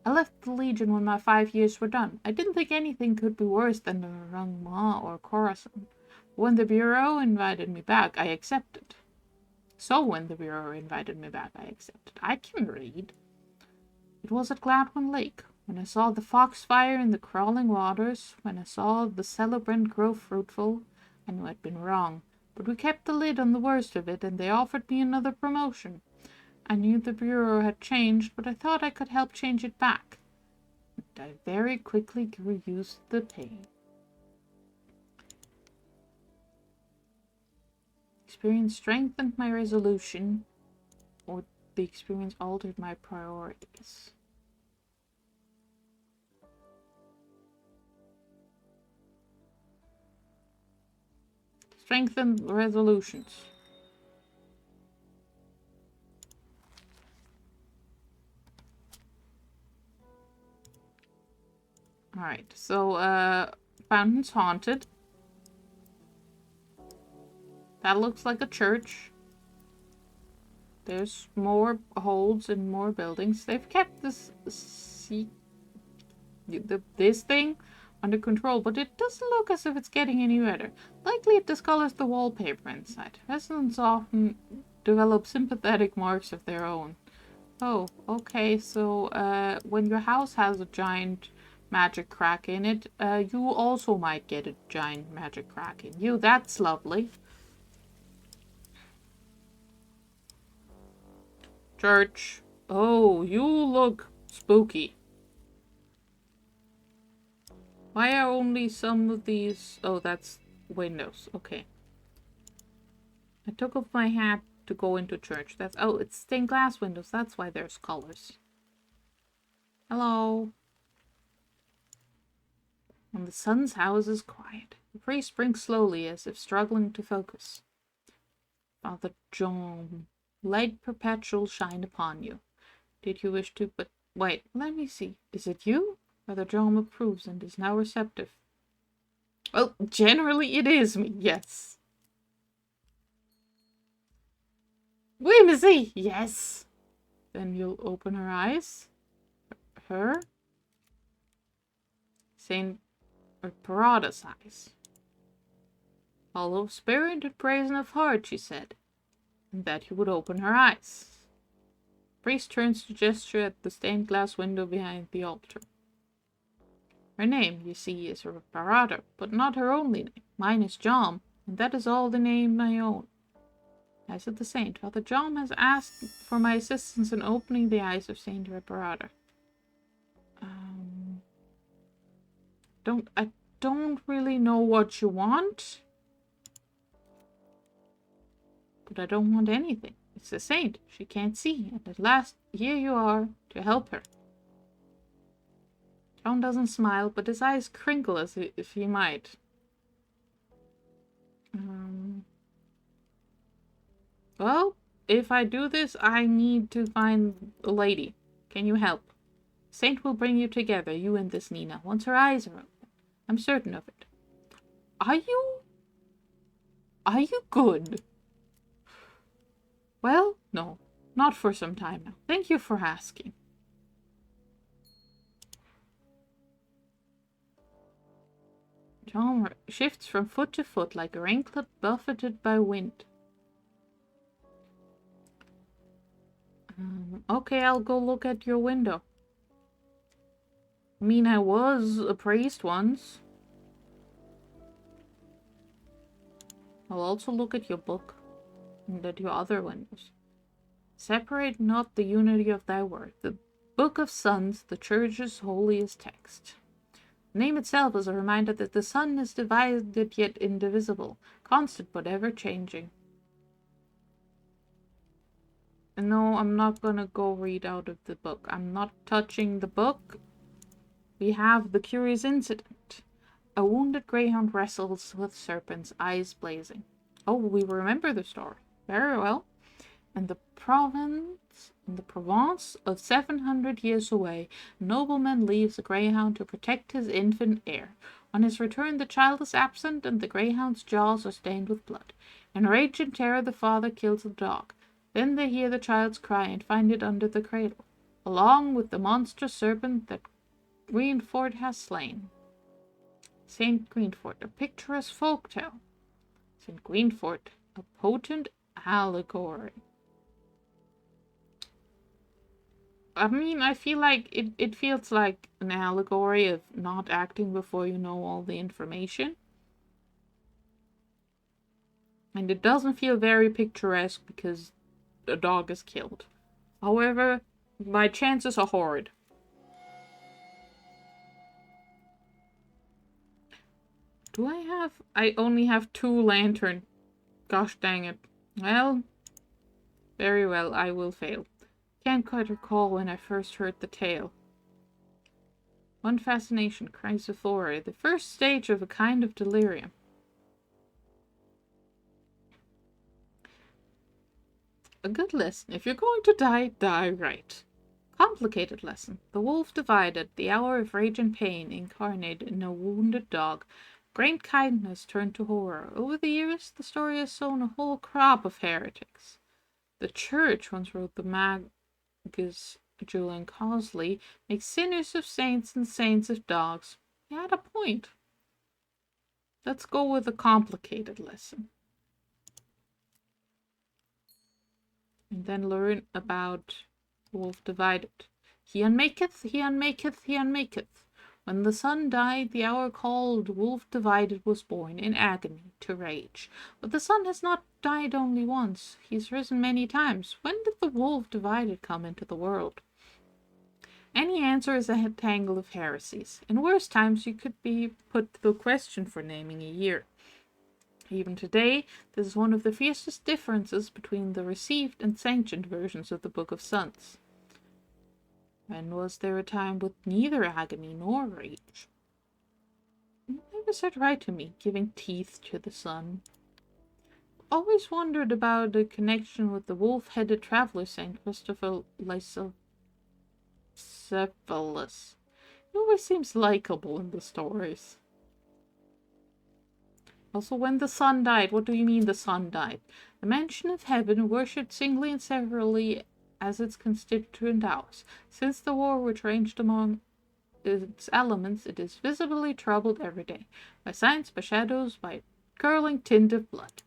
I left the Legion when my 5 years were done. I didn't think anything could be worse than the Rangma or Khorasan. When the Bureau invited me back, I accepted. When the Bureau invited me back, I accepted. I can read. It was at Gladwin Lake, when I saw the foxfire in the crawling waters, when I saw the celebrant grow fruitful. I knew I'd been wrong, but we kept the lid on the worst of it, and they offered me another promotion. I knew the Bureau had changed, but I thought I could help change it back. And I very quickly grew used to the pain. Experience strengthened my resolution, or the experience altered my priorities. Strengthened resolutions. Alright, so, fountain's haunted. That looks like a church. There's more holds and more buildings. They've kept this thing under control, but it doesn't look as if it's getting any better. Likely it discolors the wallpaper inside. Residents often develop sympathetic marks of their own. Oh, okay, so when your house has a giant magic crack in it, you also might get a giant magic crack in you. That's lovely. Church. Oh, you look spooky. Why are only some of these... Oh, that's windows. Okay. I took off my hat to go into church. That's... Oh, it's stained glass windows. That's why there's colors. Hello. And the son's house is quiet. The priest blinks slowly as if struggling to focus. Father John, light perpetual shine upon you. Did you wish to... But wait, let me see. Is it you? Father John approves and is now receptive. Well, generally it is me, yes. Oui, monsieur, yes. Then you'll open her eyes. Her? Saint Parada's eyes. All of spirit and brazen of heart, she said, and that he would open her eyes. Priest turns to gesture at the stained glass window behind the altar. Her name, you see, is Parada, but not her only name. Mine is John, and that is all the name I own. I said the saint. Father John has asked for my assistance in opening the eyes of Saint Reparata. I don't really know what you want. But I don't want anything. It's a saint. She can't see. And at last, here you are to help her. John doesn't smile, but his eyes crinkle as if he might. Well, if I do this, I need to find a lady. Can you help? Saint will bring you together, you and this Nina, once her eyes are open. I'm certain of it. Are you good? Well, no. Not for some time now. Thank you for asking. John shifts from foot to foot like a anklet buffeted by wind. Okay, I'll go look at your window. I mean, I was a priest once. I'll also look at your book and at your other windows. Separate not the unity of thy word. The Book of Sons, the Church's holiest text. The name itself is a reminder that the sun is divided yet indivisible, constant but ever-changing. And no, I'm not gonna go read out of the book. I'm not touching the book. We have the curious incident. A wounded greyhound wrestles with serpents, eyes blazing. Oh, we remember the story. Very well. In the Provence of 700 years away, a nobleman leaves a greyhound to protect his infant heir. On his return, the child is absent, and the greyhound's jaws are stained with blood. In rage and terror, the father kills the dog. Then they hear the child's cry and find it under the cradle, along with the monstrous serpent that Greenford has slain. Saint Greenford, a picturesque folk tale. Saint Greenford, a potent allegory. I mean, I feel like it feels like an allegory of not acting before you know all the information. And it doesn't feel very picturesque because a dog is killed. However, my chances are horrid. Do I have... I only have 2 lanterns. Gosh dang it. Well, very well, I will fail. Can't quite recall when I first heard the tale. One fascination, chrysophoria, the first stage of a kind of delirium. A good lesson. If you're going to die, die right. Complicated lesson. The wolf divided, the hour of rage and pain incarnated in a wounded dog. Great kindness turned to horror. Over the years, the story has sown a whole crop of heretics. The church once wrote the Magus Julian Cosley, makes sinners of saints and saints of dogs. He had a point. Let's go with a complicated lesson. And then learn about wolf divided. He unmaketh, he unmaketh, he unmaketh. When the sun died, the hour called wolf divided was born in agony to rage. But the sun has not died only once. He's risen many times. When did the wolf divided come into the world? Any answer is a tangle of heresies. In worse times, you could be put to the question for naming a year. Even today, this is one of the fiercest differences between the received and sanctioned versions of the Book of Sons. When was there a time with neither agony nor rage? It never sat right to me, giving teeth to the sun. Always wondered about the connection with the wolf-headed traveler Saint Christopher Lysocephalus. He always seems likable in the stories. Also, when the sun died, what do you mean the sun died? The mansion of heaven, worshipped singly and severally as its constituent house. Since the war which ranged among its elements, it is visibly troubled every day, by signs, by shadows, by curling tint of blood.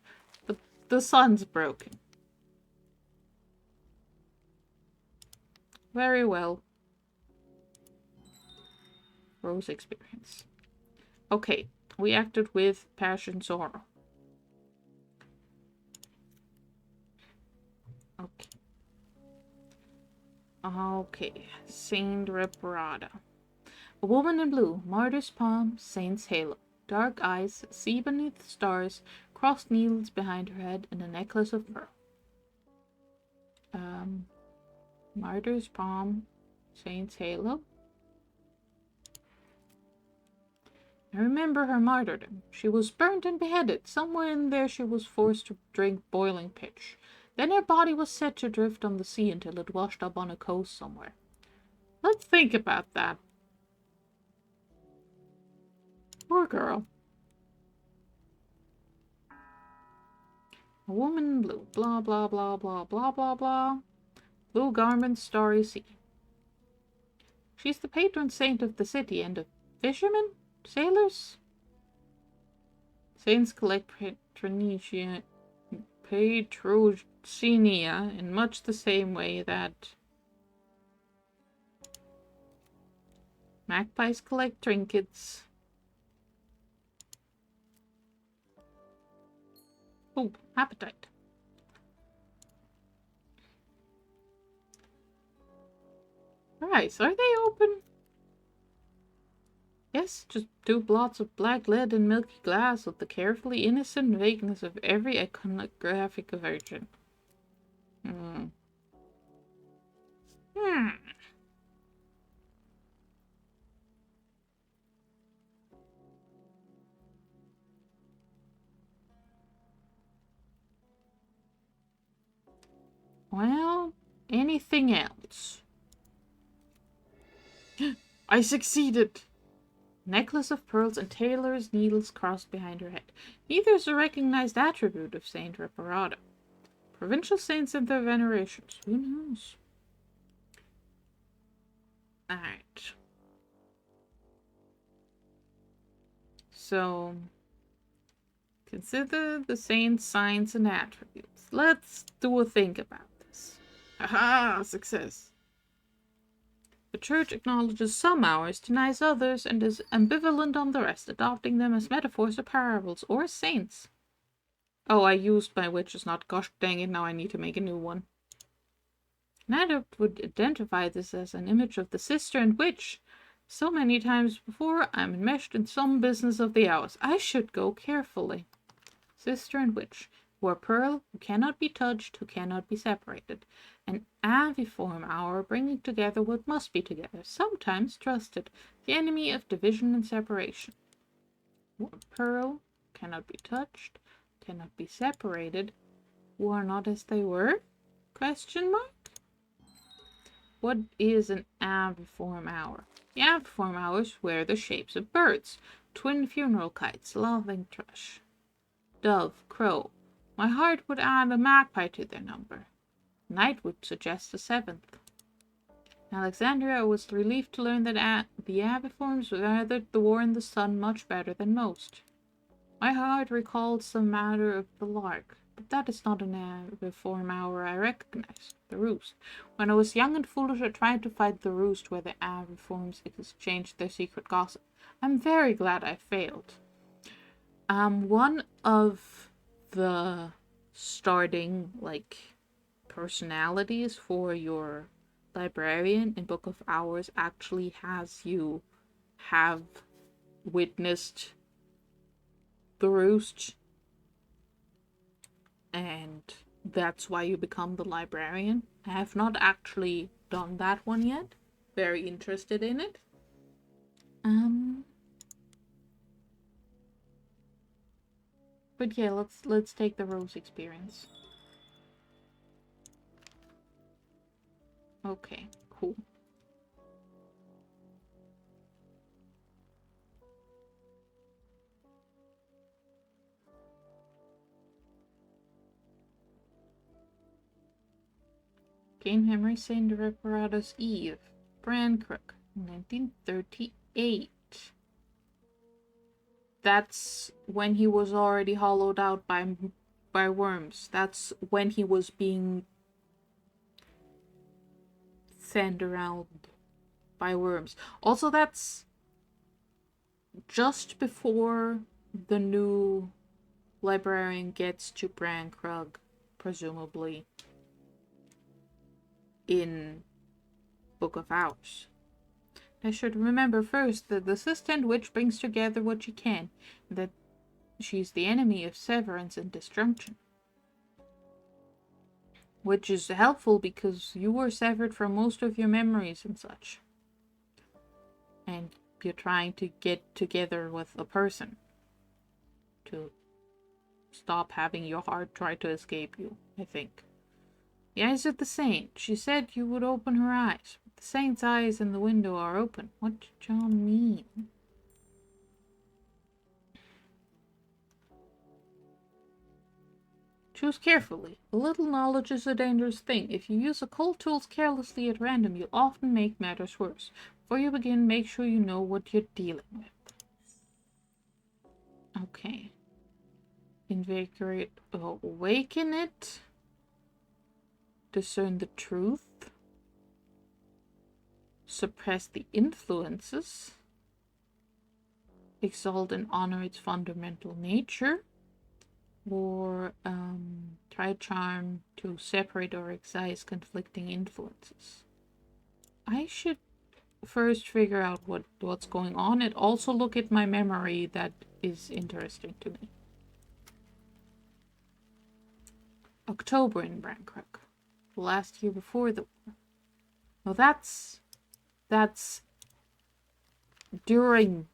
The sun's broken. Very well. Rose experience. Okay, we acted with passion sorrow. Okay, Saint Reparata. A woman in blue, martyr's palm, saint's halo, dark eyes, sea beneath stars, crossed needles behind her head, and a necklace of pearl. Martyr's palm, saint's halo. I remember her martyrdom. She was burnt and beheaded. Somewhere in there she was forced to drink boiling pitch. Then her body was set to drift on the sea until it washed up on a coast somewhere. Let's think about that. Poor girl. A woman in blue. Blah, blah, blah, blah, blah, blah, blah. Blue garments, starry sea. She's the patron saint of the city and of fishermen? Sailors? Saints collect patrocinia in much the same way that magpies collect trinkets. Oh, appetite. Right, so are they open? Yes, just 2 blots of black lead and milky glass with the carefully innocent vagueness of every iconographic version. Well, anything else? I succeeded! Necklace of pearls and tailor's needles crossed behind her head. Neither is a recognized attribute of Saint Reparata. Provincial saints and their venerations. Who knows? Alright. So, consider the saint's signs and attributes. Let's do a think about this. Aha! Success. The church acknowledges some hours, denies others, and is ambivalent on the rest, adopting them as metaphors or parables, or as saints. Oh, I used my witches not. Gosh dang it, now I need to make a new one. An adept would identify this as an image of the sister and witch. So many times before, I'm enmeshed in some business of the hours. I should go carefully. Sister and witch, who are pearl, who cannot be touched, who cannot be separated. An aviform hour, bringing together what must be together, sometimes trusted, the enemy of division and separation. Pearl, cannot be touched, cannot be separated, who are not as they were? Question mark? What is an aviform hour? The aviform hours wear the shapes of birds, twin funeral kites, laughing thrush, dove, crow. My heart would add a magpie to their number. Night would suggest a 7th. In Alexandria, I was relieved to learn that the aviforms weathered the war in the sun much better than most. My heart recalls the matter of the lark, but that is not an aviform hour I recognize. The roost. When I was young and foolish, I tried to find the roost where the aviforms exchanged their secret gossip. I'm very glad I failed. One of the starting, personalities for your librarian in Book of Hours actually has you have witnessed the roost, and that's why you become the librarian. I have not actually done that one yet. Very interested in it. But yeah, let's take the rose experience. Okay, cool. Gain memory, Saint Reparato's Eve. Brancrook, 1938. That's when he was already hollowed out by worms. That's when he was being sent around by worms. Also, that's just before the new librarian gets to Brancrook, presumably, in Book of Hours. I should remember first that the assistant witch brings together what she can, and that she's the enemy of severance and disjunction. Which is helpful because you were severed from most of your memories and such. And you're trying to get together with a person to stop having your heart try to escape you, I think. The eyes of the saint. She said you would open her eyes. The saint's eyes in the window are open. What did John mean? Choose carefully. A little knowledge is a dangerous thing. If you use occult tools carelessly at random, you'll often make matters worse. Before you begin, make sure you know what you're dealing with. Okay. Invigorate, awaken it. Discern the truth. Suppress the influences. Exalt and honor its fundamental nature. Or try charm to separate or excise conflicting influences. I should first figure out what's going on and also look at my memory. That is interesting to me. October in Brancrook. The last year before the war. Well, that's during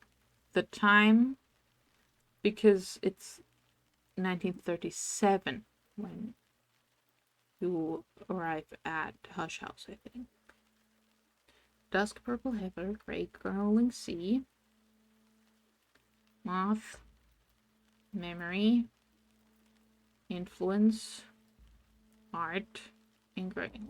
the time, because it's 1937 when you arrive at Hush House, I think. Dusk purple heather, gray growling sea, moth, memory, influence, art, ingrain.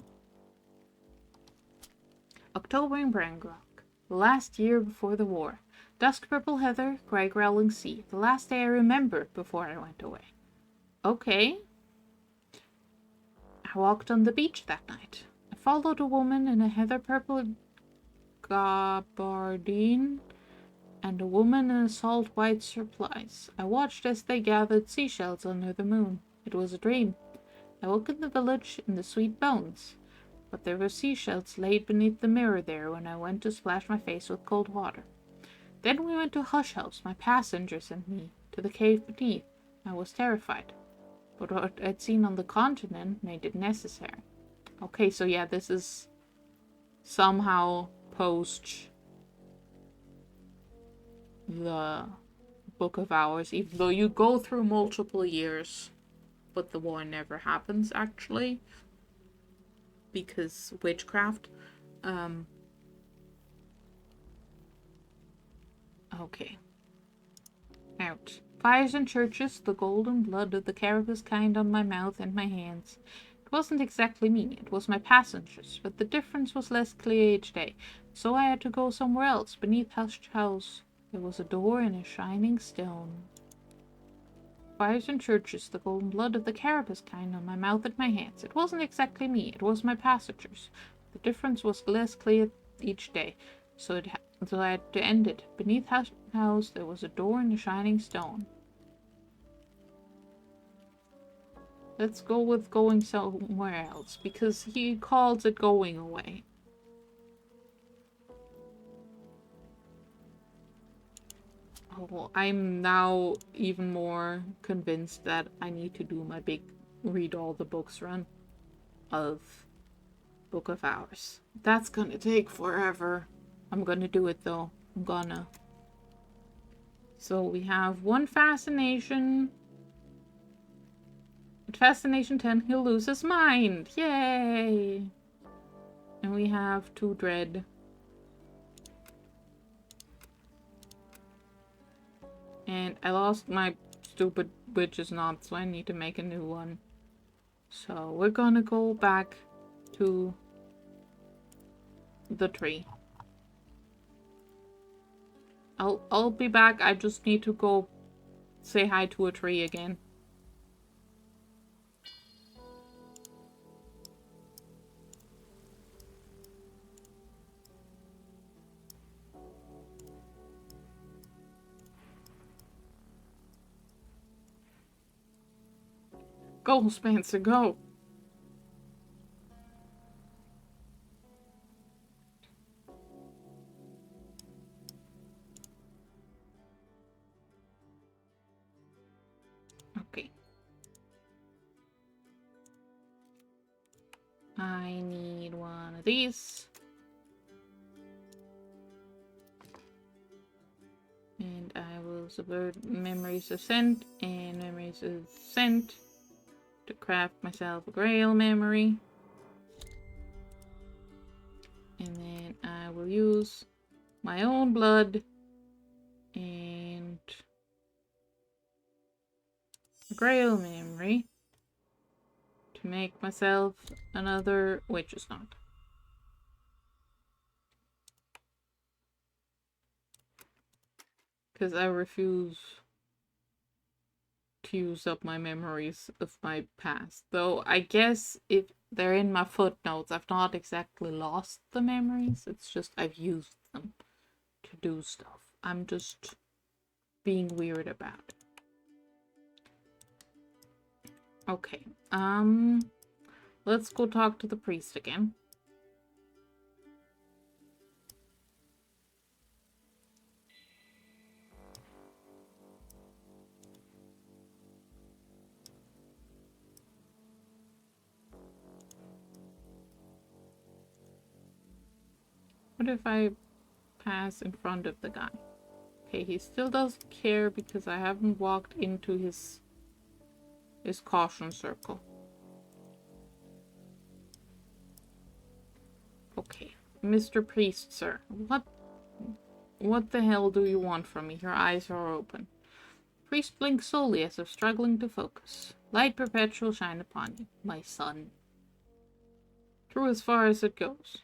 October in Brangrock, the last year before the war. Dusk purple heather, gray growling sea. The last day I remember before I went away. Okay. I walked on the beach that night. I followed a woman in a heather purple gabardine and a woman in a salt white surplice. I watched as they gathered seashells under the moon. It was a dream. I woke in the village in the sweet bones, but there were seashells laid beneath the mirror there when I went to splash my face with cold water. Then we went to Hush House, my passengers and me, to the cave beneath. I was terrified, but what I'd seen on the continent made it necessary. Okay, so yeah, this is somehow post the Book of Hours, even though you go through multiple years, but the war never happens, actually, because witchcraft. Okay. Out. Fires and churches, the golden blood of the carapace kind on my mouth and my hands. It wasn't exactly me, it was my passengers, but the difference was less clear each day, so I had to go somewhere else. Beneath Hush House, there was a door in a shining stone. Fires and churches, the golden blood of the carapace kind on my mouth and my hands. It wasn't exactly me, it was my passengers. The difference was less clear each day, so I had to end it. Beneath Hush House, there was a door in a shining stone. Let's go with going somewhere else, because he calls it going away. Oh, I'm now even more convinced that I need to do my big read all the books run of Book of Hours. That's gonna take forever. I'm gonna do it though. I'm gonna. So we have one fascination. At fascination 10, he'll lose his mind. Yay! And we have 2 dread. And I lost my stupid witch's knot, so I need to make a new one. So we're gonna go back to the tree. I'll be back. I just need to go say hi to a tree again. Go, Spencer, go. of these. And I will subvert memories of scent and memories of scent to craft myself a grail memory. And then I will use my own blood and a grail memory to make myself another witch's knot. Because I refuse to use up my memories of my past. Though I guess if they're in my footnotes, I've not exactly lost the memories. It's just I've used them to do stuff. I'm just being weird about it. Okay. Let's go talk to the priest again. What if I pass in front of the guy? Okay, he still doesn't care because I haven't walked into his caution circle. Okay, Mr. Priest, sir, what the hell do you want from me? Your eyes are open. Priest blinks slowly as if struggling to focus. Light perpetual shine upon you, my son. True as far as it goes.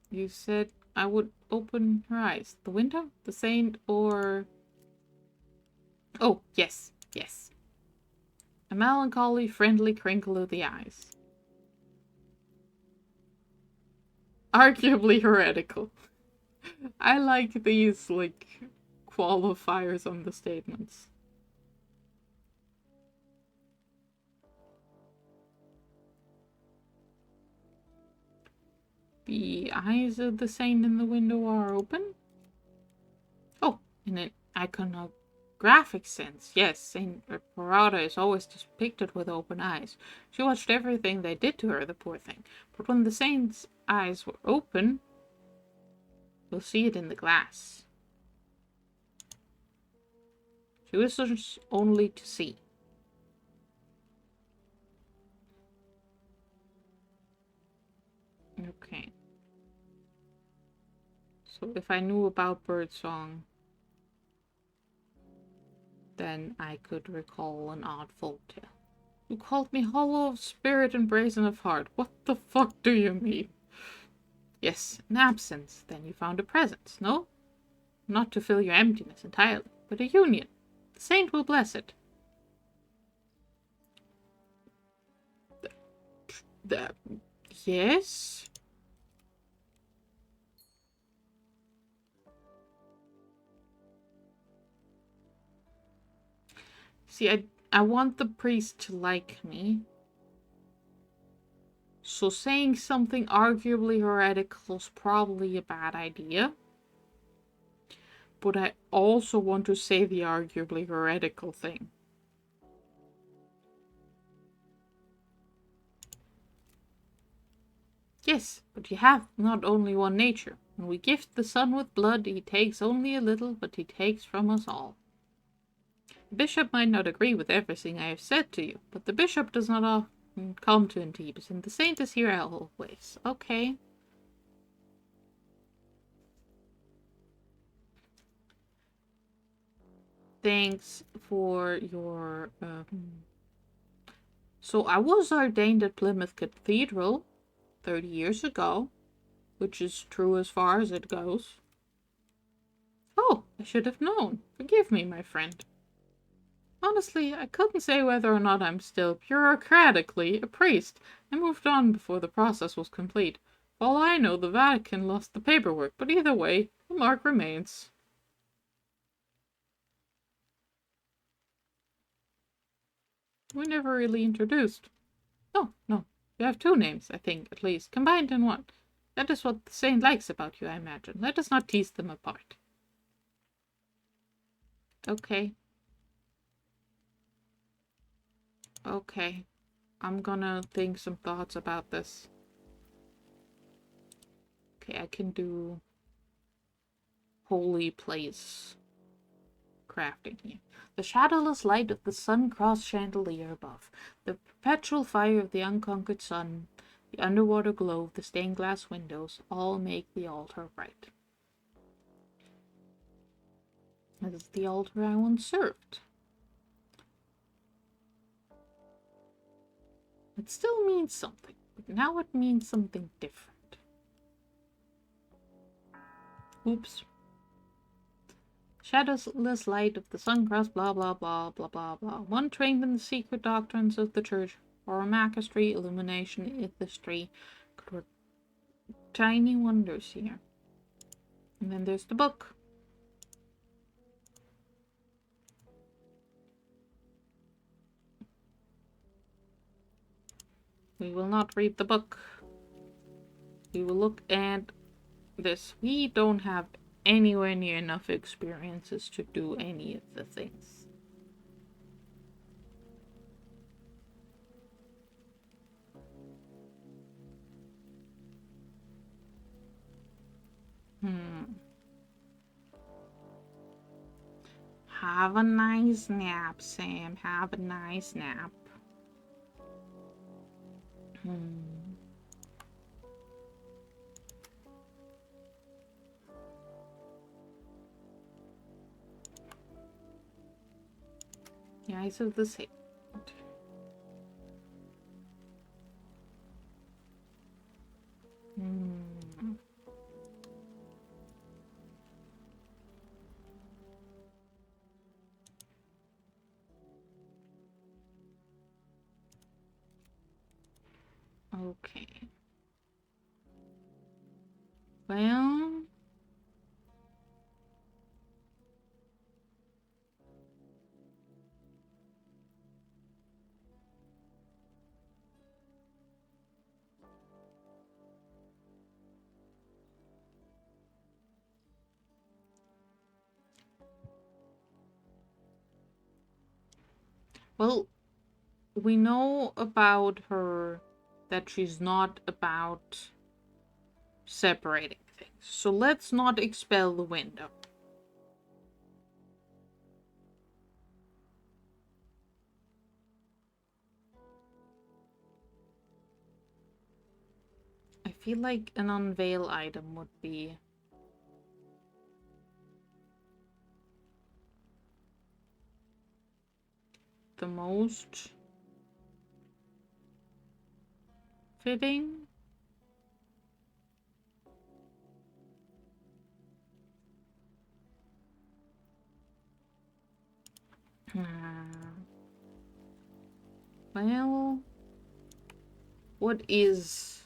You said I would open her eyes. The window? The saint or... Oh, yes, yes. A melancholy, friendly crinkle of the eyes. Arguably heretical. I like these, like, qualifiers on the statements. The eyes of the saint in the window are open? Oh, in an iconographic sense, yes, Saint Parada is always depicted with open eyes. She watched everything they did to her, the poor thing. But when the saint's eyes were open, you'll see it in the glass. She wishes only to see. Okay. So if I knew about birdsong, then I could recall an odd folktale. You called me hollow of spirit and brazen of heart. What the fuck do you mean? Yes, an absence. Then you found a presence, no? Not to fill your emptiness entirely, but a union. The saint will bless it. Yes? See, I want the priest to like me. So saying something arguably heretical is probably a bad idea. But I also want to say the arguably heretical thing. Yes, but you have not only one nature. When we gift the sun with blood, he takes only a little, but he takes from us all. The bishop might not agree with everything I have said to you, but the bishop does not often come to Antibes, and the saint is here always. Okay. Thanks for your... So I was ordained at Plymouth Cathedral 30 years ago, which is true as far as it goes. Oh, I should have known. Forgive me, my friend. Honestly, I couldn't say whether or not I'm still bureaucratically a priest. I moved on before the process was complete. For all I know, the Vatican lost the paperwork, but either way, the mark remains. We never really introduced. Oh, no. You have two names, I think, at least, combined in one. That is what the saint likes about you, I imagine. Let us not tease them apart. Okay. Okay. I'm gonna think some thoughts about this. Okay, I can do holy place crafting here. The shadowless light of the sun-crossed chandelier above, the perpetual fire of the unconquered sun, the underwater glow of the stained glass windows, all make the altar bright. This is the altar I once served. It still means something, but now it means something different. Oops. Shadowless light of the sun-crossed blah blah blah blah blah blah. One trained in the secret doctrines of the church, or a macastry, illumination, ethistry, could work tiny wonders here. And then there's the book. We will not read the book. We will look at this. We don't have anywhere near enough experiences to do any of the things. Have a nice nap, Sam. Have a nice nap. The eyes of the saint. Okay. Well, we know about her that she's not about separating things. So let's not expel the window. I feel like an unveil item would be the most fitting. Well, what is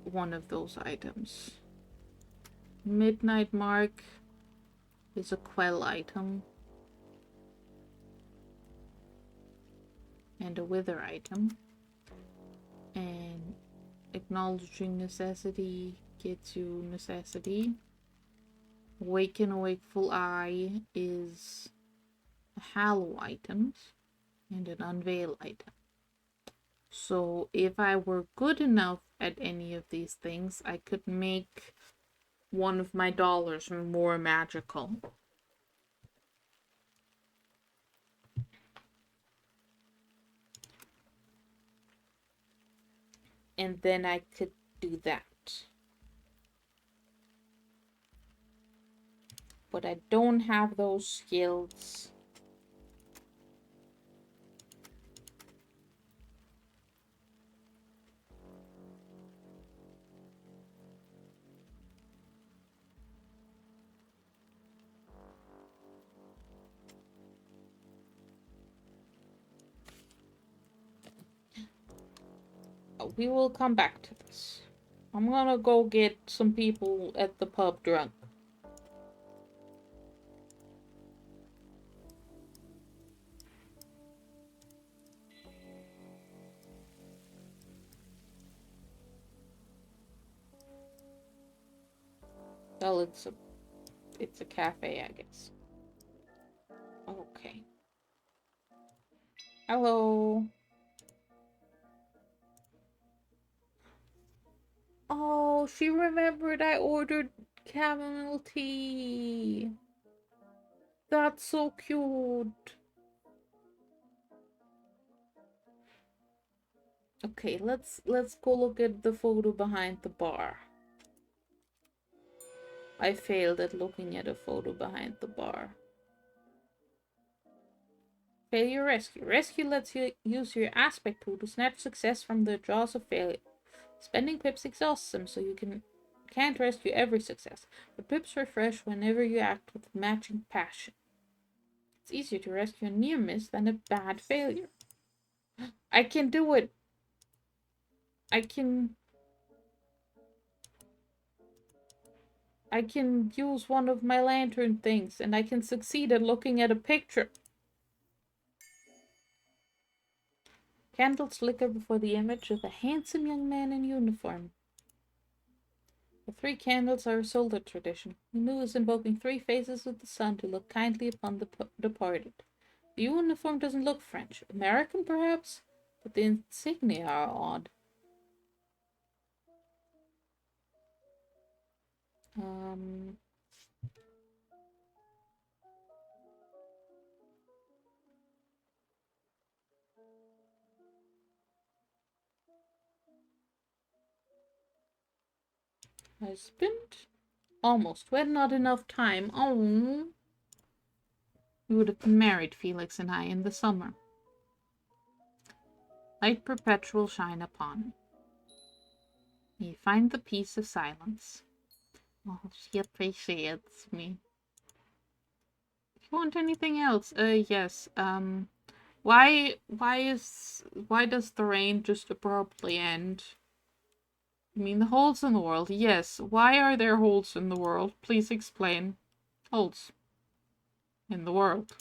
one of those items? Midnight Mark is a quell item. And a wither item. And acknowledging necessity gets you necessity. Awaken a wakeful eye is a hallow item and an unveil item. So if I were good enough at any of these things, I could make one of my dollars more magical. And then I could do that. But I don't have those skills. We will come back to this. I'm gonna go get some people at the pub drunk. Well, it's a cafe, I guess. Okay. Hello. Oh, she remembered I ordered chamomile tea. That's so cute. Okay, let's go look at the photo behind the bar. I failed at looking at a photo behind the bar. Failure rescue. Rescue lets you use your aspect pool to snatch success from the jaws of failure. Spending pips exhausts them, so you can't rescue every success, but pips refresh whenever you act with matching passion. It's easier to rescue a near miss than a bad failure. I can do it. I can use one of my lantern things, and I can succeed at looking at a picture. Candles flicker before the image of a handsome young man in uniform. The 3 candles are a solar tradition. Inu is invoking 3 phases of the sun to look kindly upon the departed. The uniform doesn't look French. American, perhaps? But the insignia are odd. Husband? Almost. We had not enough time. Oh. We would have been married, Felix and I, in the summer. Light perpetual shine upon. You find the peace of silence. Oh, she appreciates me. If you want anything else, yes. Why does the rain just abruptly end? I mean, the holes in the world. Yes. Why are there holes in the world? Please explain. Holes in the world.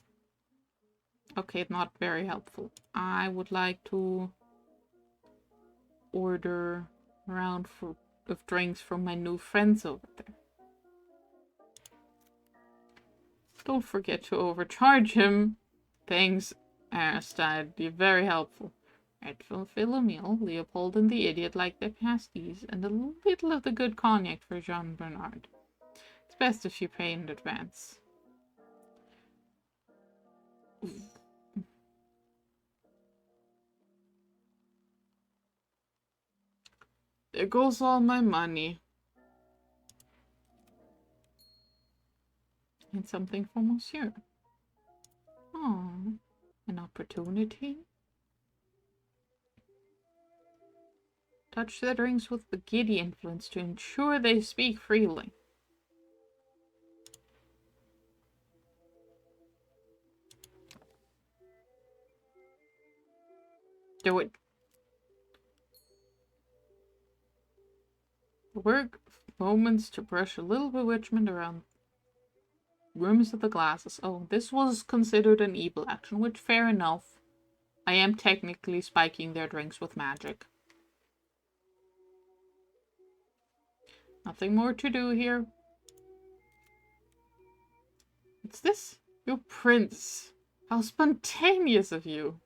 Okay, not very helpful. I would like to order a round of drinks from my new friends over there. Don't forget to overcharge him. Thanks, Aristide. You're very helpful. Edville Philomel, Leopold and the idiot like their pasties, and a little of the good cognac for Jean Bernard. It's best if you pay in advance. There goes all my money. And something for Monsieur. Oh, an opportunity? Touch their drinks with the giddy influence to ensure they speak freely. Do it. Work moments to brush a little bewitchment around rims of the glasses. Oh, this was considered an evil action, which fair enough. I am technically spiking their drinks with magic. Nothing more to do here. What's this? Your prince. How spontaneous of you.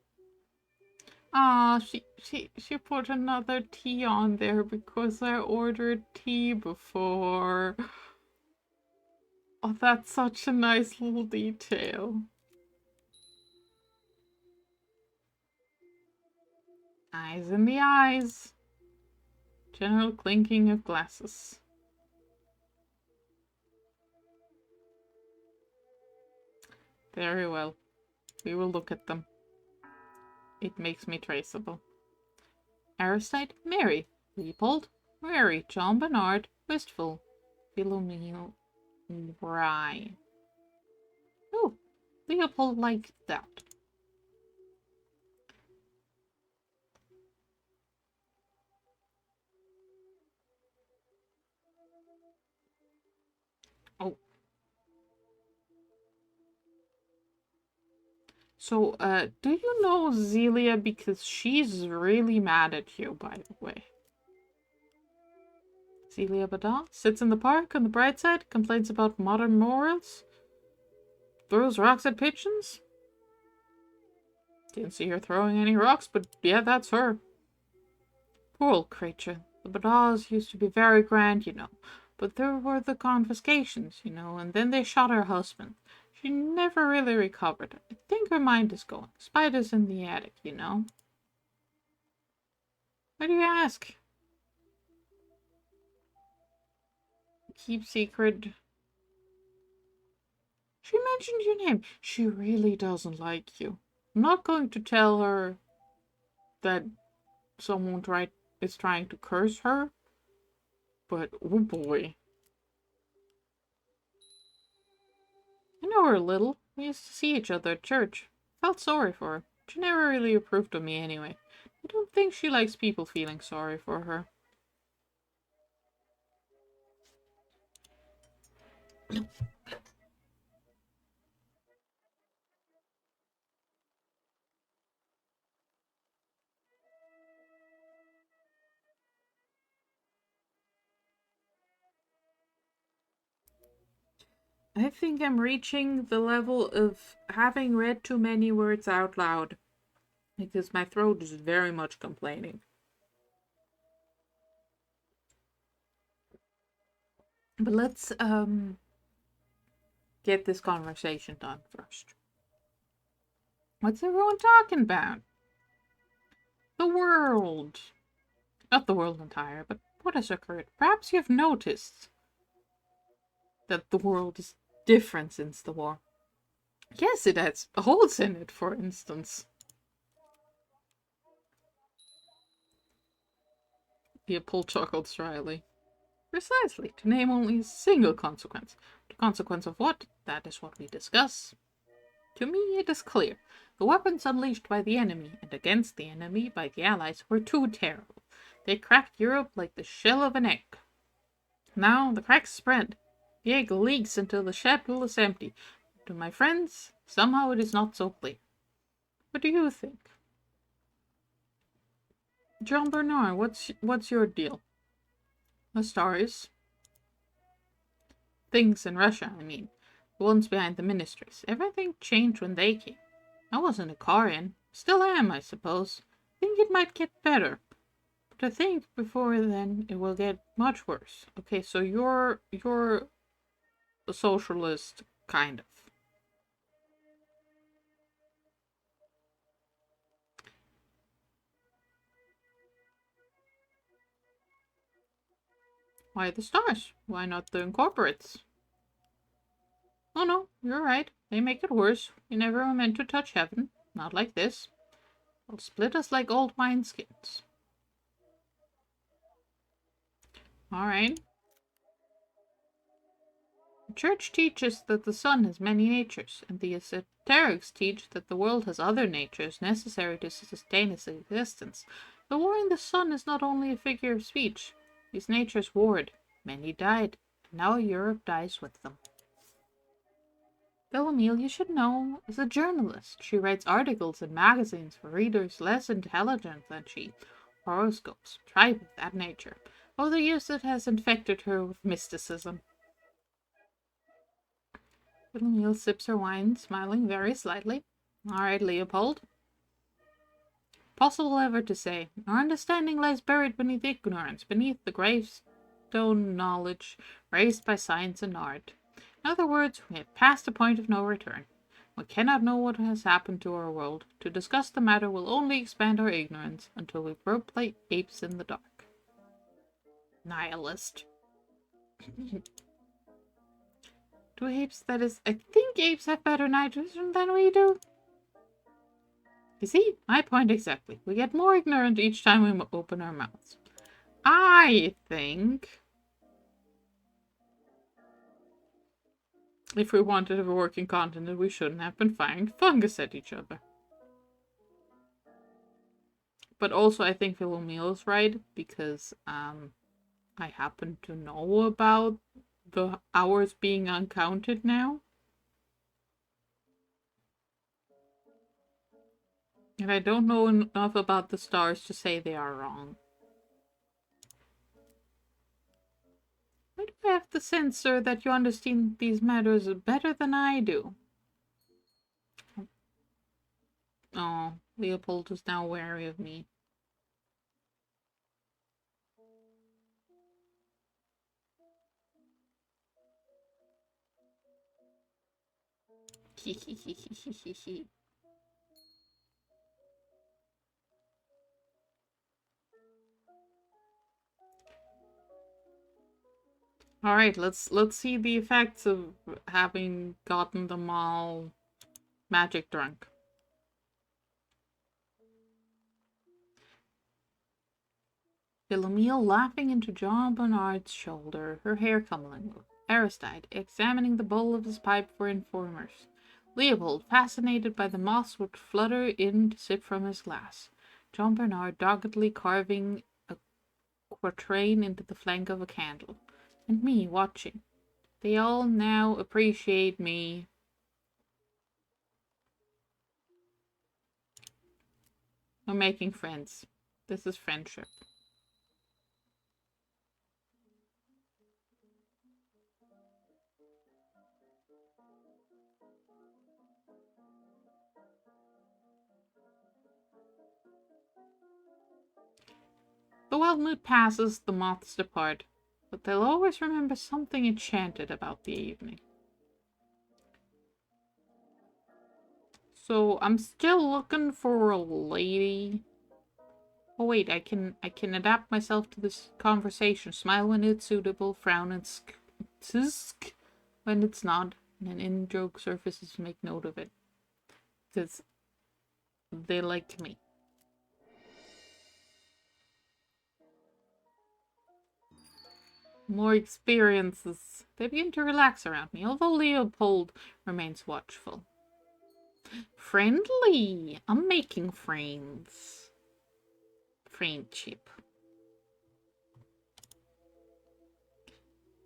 Ah, she put another tea on there because I ordered tea before. Oh, that's such a nice little detail. Eyes in the eyes. General clinking of glasses. Very well. We will look at them. It makes me traceable. Aristide, Mary. Leopold, Mary. John Bernard, wistful. Philomel, Bry. Oh, Leopold liked that. Oh. So, do you know Zelia? Because she's really mad at you, by the way. Zelia Badal sits in the park on the bright side, complains about modern morals, throws rocks at pigeons. Didn't see her throwing any rocks, but yeah, that's her. Poor old creature. The Badaws used to be very grand, you know. But there were the confiscations, you know, and then they shot her husband. She never really recovered. I think her mind is going. Spiders in the attic, you know. Why do you ask? Keep secret. She mentioned your name. She really doesn't like you. I'm not going to tell her that someone is trying to curse her. But, oh boy. I know her a little. We used to see each other at church. Felt sorry for her. She never really approved of me anyway. I don't think she likes people feeling sorry for her. I think I'm reaching the level of having read too many words out loud. Because my throat is very much complaining. But let's, get this conversation done first. What's everyone talking about? The world. Not the world entire, but what has occurred? Perhaps you've noticed that the world is different since the war. Yes, it has holes in it, for instance. Leopold chuckled slyly. Precisely, to name only a single consequence. The consequence of what? That is what we discuss. To me, it is clear. The weapons unleashed by the enemy and against the enemy by the Allies were too terrible. They cracked Europe like the shell of an egg. Now the cracks spread. The egg leaks until the shell is empty. To my friends, somehow it is not so clear. What do you think? Jean Bernard, what's your deal? The stars. Things in Russia, I mean. The ones behind the ministries. Everything changed when they came. I wasn't a car in. Still am, I suppose. Think it might get better. But I think before then it will get much worse. Okay, so you're a socialist, kind of. Why the stars? Why not the incorporates? Oh no, you're right. They make it worse. We never were meant to touch heaven. Not like this. They'll split us like old wineskins. Alright. The church teaches that the sun has many natures, and the esoterics teach that the world has other natures necessary to sustain its existence. The war in the sun is not only a figure of speech. These natures warred. Many died. And now Europe dies with them. Philomele, you should know, is a journalist. She writes articles in magazines for readers less intelligent than she. Horoscopes, tribe of that nature. Over the years it has infected her with mysticism. Philomele sips her wine, smiling very slightly. All right, Leopold. Possible ever to say. Our understanding lies buried beneath ignorance, beneath the gravestone knowledge raised by science and art. In other words, we have passed the point of no return. We cannot know what has happened to our world. To discuss the matter will only expand our ignorance until we grope like apes in the dark. Nihilist. Do apes, that is, I think apes have better night vision than we do. You see, my point exactly. We get more ignorant each time we open our mouths. I think if we wanted a working continent, we shouldn't have been firing fungus at each other. But also, I think Philomele's right, because I happen to know about the hours being uncounted now. And I don't know enough about the stars to say they are wrong. Why do I have the sense, sir, that you understand these matters better than I do? Oh, Leopold is now wary of me. Alright, let's see the effects of having gotten them all magic drunk. Philomele laughing into Jean Bernard's shoulder, her hair tumbling. Aristide examining the bowl of his pipe for informers. Leopold fascinated by the moths which flutter in to sip from his glass. Jean Bernard doggedly carving a quatrain into the flank of a candle. And me watching. They all now appreciate me. We're making friends. This is friendship. The wild mood passes, the moths depart, but they'll always remember something enchanted about the evening. So I'm still looking for a lady. Oh wait, I can adapt myself to this conversation. Smile when it's suitable, frown and sk when it's not, and then in-joke surfaces make note of it. Because they like me. More experiences. They begin to relax around me, although Leopold remains watchful. Friendly! I'm making friends. Friendship.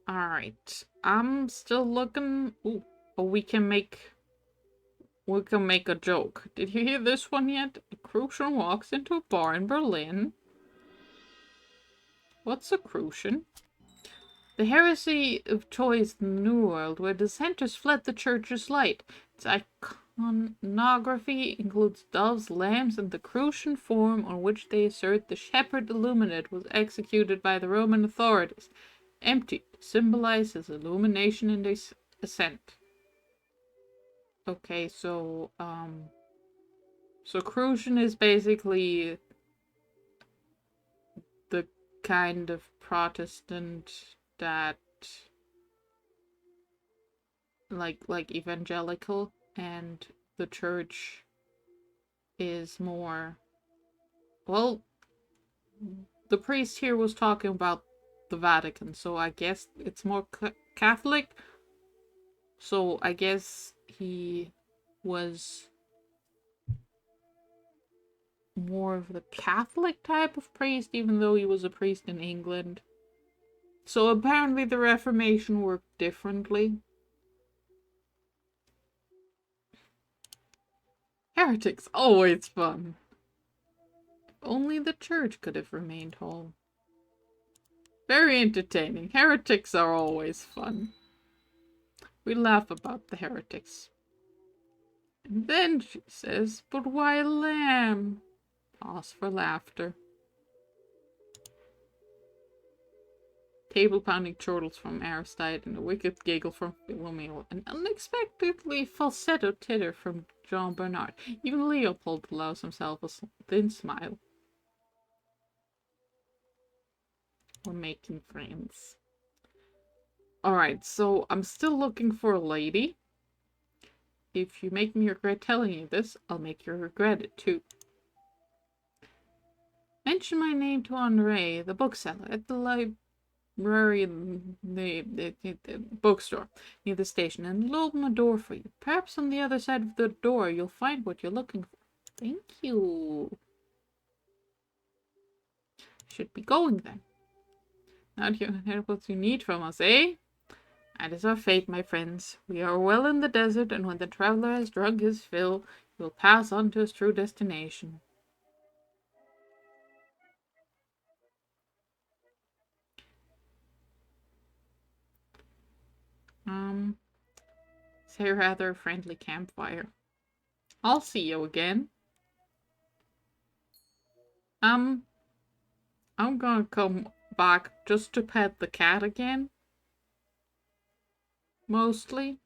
Alright. I'm still looking. Ooh. Oh, we can make a joke. Did you hear this one yet? A Crucian walks into a bar in Berlin. What's a Crucian? The heresy of choice in the New World, where dissenters fled the church's light. Its iconography includes doves, lambs, and the Crucian form on which they assert the shepherd illuminate was executed by the Roman authorities, empty to symbolize his illumination in his ascent. Okay, so Crucian is basically the kind of Protestant that like evangelical, and the church is more, well, the priest here was talking about the Vatican, so I guess it's more Catholic. So I guess he was more of the Catholic type of priest, even though he was a priest in England. So apparently the Reformation worked differently. Heretics, always fun. Only the church could have remained whole. Very entertaining. Heretics are always fun. We laugh about the heretics. And then she says, but why a lamb? Pause for laughter. Table-pounding chortles from Aristide and a wicked giggle from Philomele. An unexpectedly falsetto titter from Jean Bernard. Even Leopold allows himself a thin smile. We're making friends. Alright, so I'm still looking for a lady. If you make me regret telling you this, I'll make you regret it too. Mention my name to Andre, the bookseller, at the library, the bookstore near the station, and he'll open the door for you. Perhaps on the other side of the door you'll find what you're looking for. Thank you. Should be going then. Now do you have what you need from us, eh? That is our fate, my friends. We are well in the desert, and when the traveler has drunk his fill, he will pass on to his true destination. Say rather a friendly campfire. I'll see you again. I'm gonna come back just to pet the cat again. Mostly.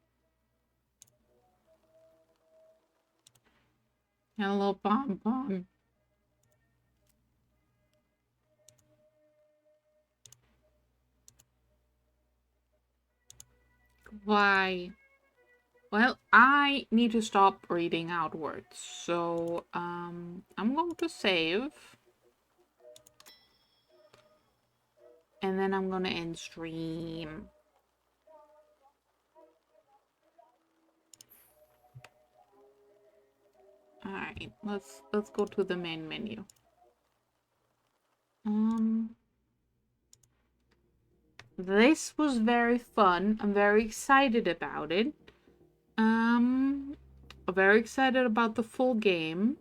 Hello, Bon Bon. Why? Well, I need to stop reading out words, so I'm going to save. And then I'm gonna end stream. Alright, let's go to the main menu. This was very fun. I'm very excited about it. I'm very excited about the full game.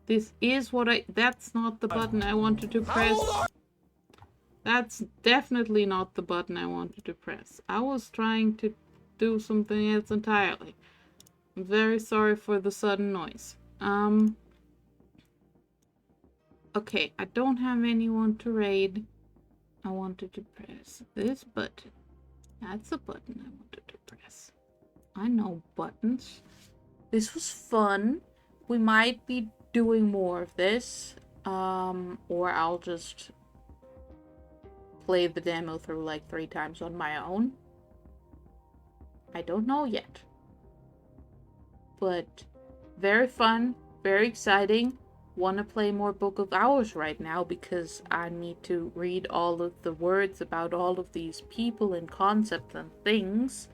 This is what that's not the button I wanted to press. That's definitely not the button I wanted to press. I was trying to do something else entirely. I'm very sorry for the sudden noise. Okay, I don't have anyone to raid. I wanted to press this button. That's the button I wanted to press. I know buttons. This was fun. We might be doing more of this. Or I'll just play the demo through like 3 times on my own. I don't know yet. But very fun, very exciting. Want to play more Book of Hours right now because I need to read all of the words about all of these people and concepts and things.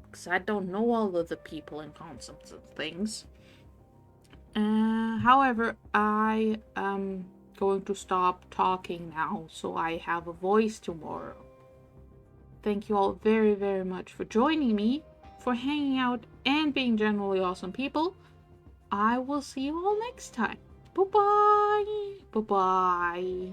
Because I don't know all of the people and concepts and things. However, I am going to stop talking now so I have a voice tomorrow. Thank you all very, very much for joining me, for hanging out and being generally awesome people. I will see you all next time. Bye-bye. Bye-bye.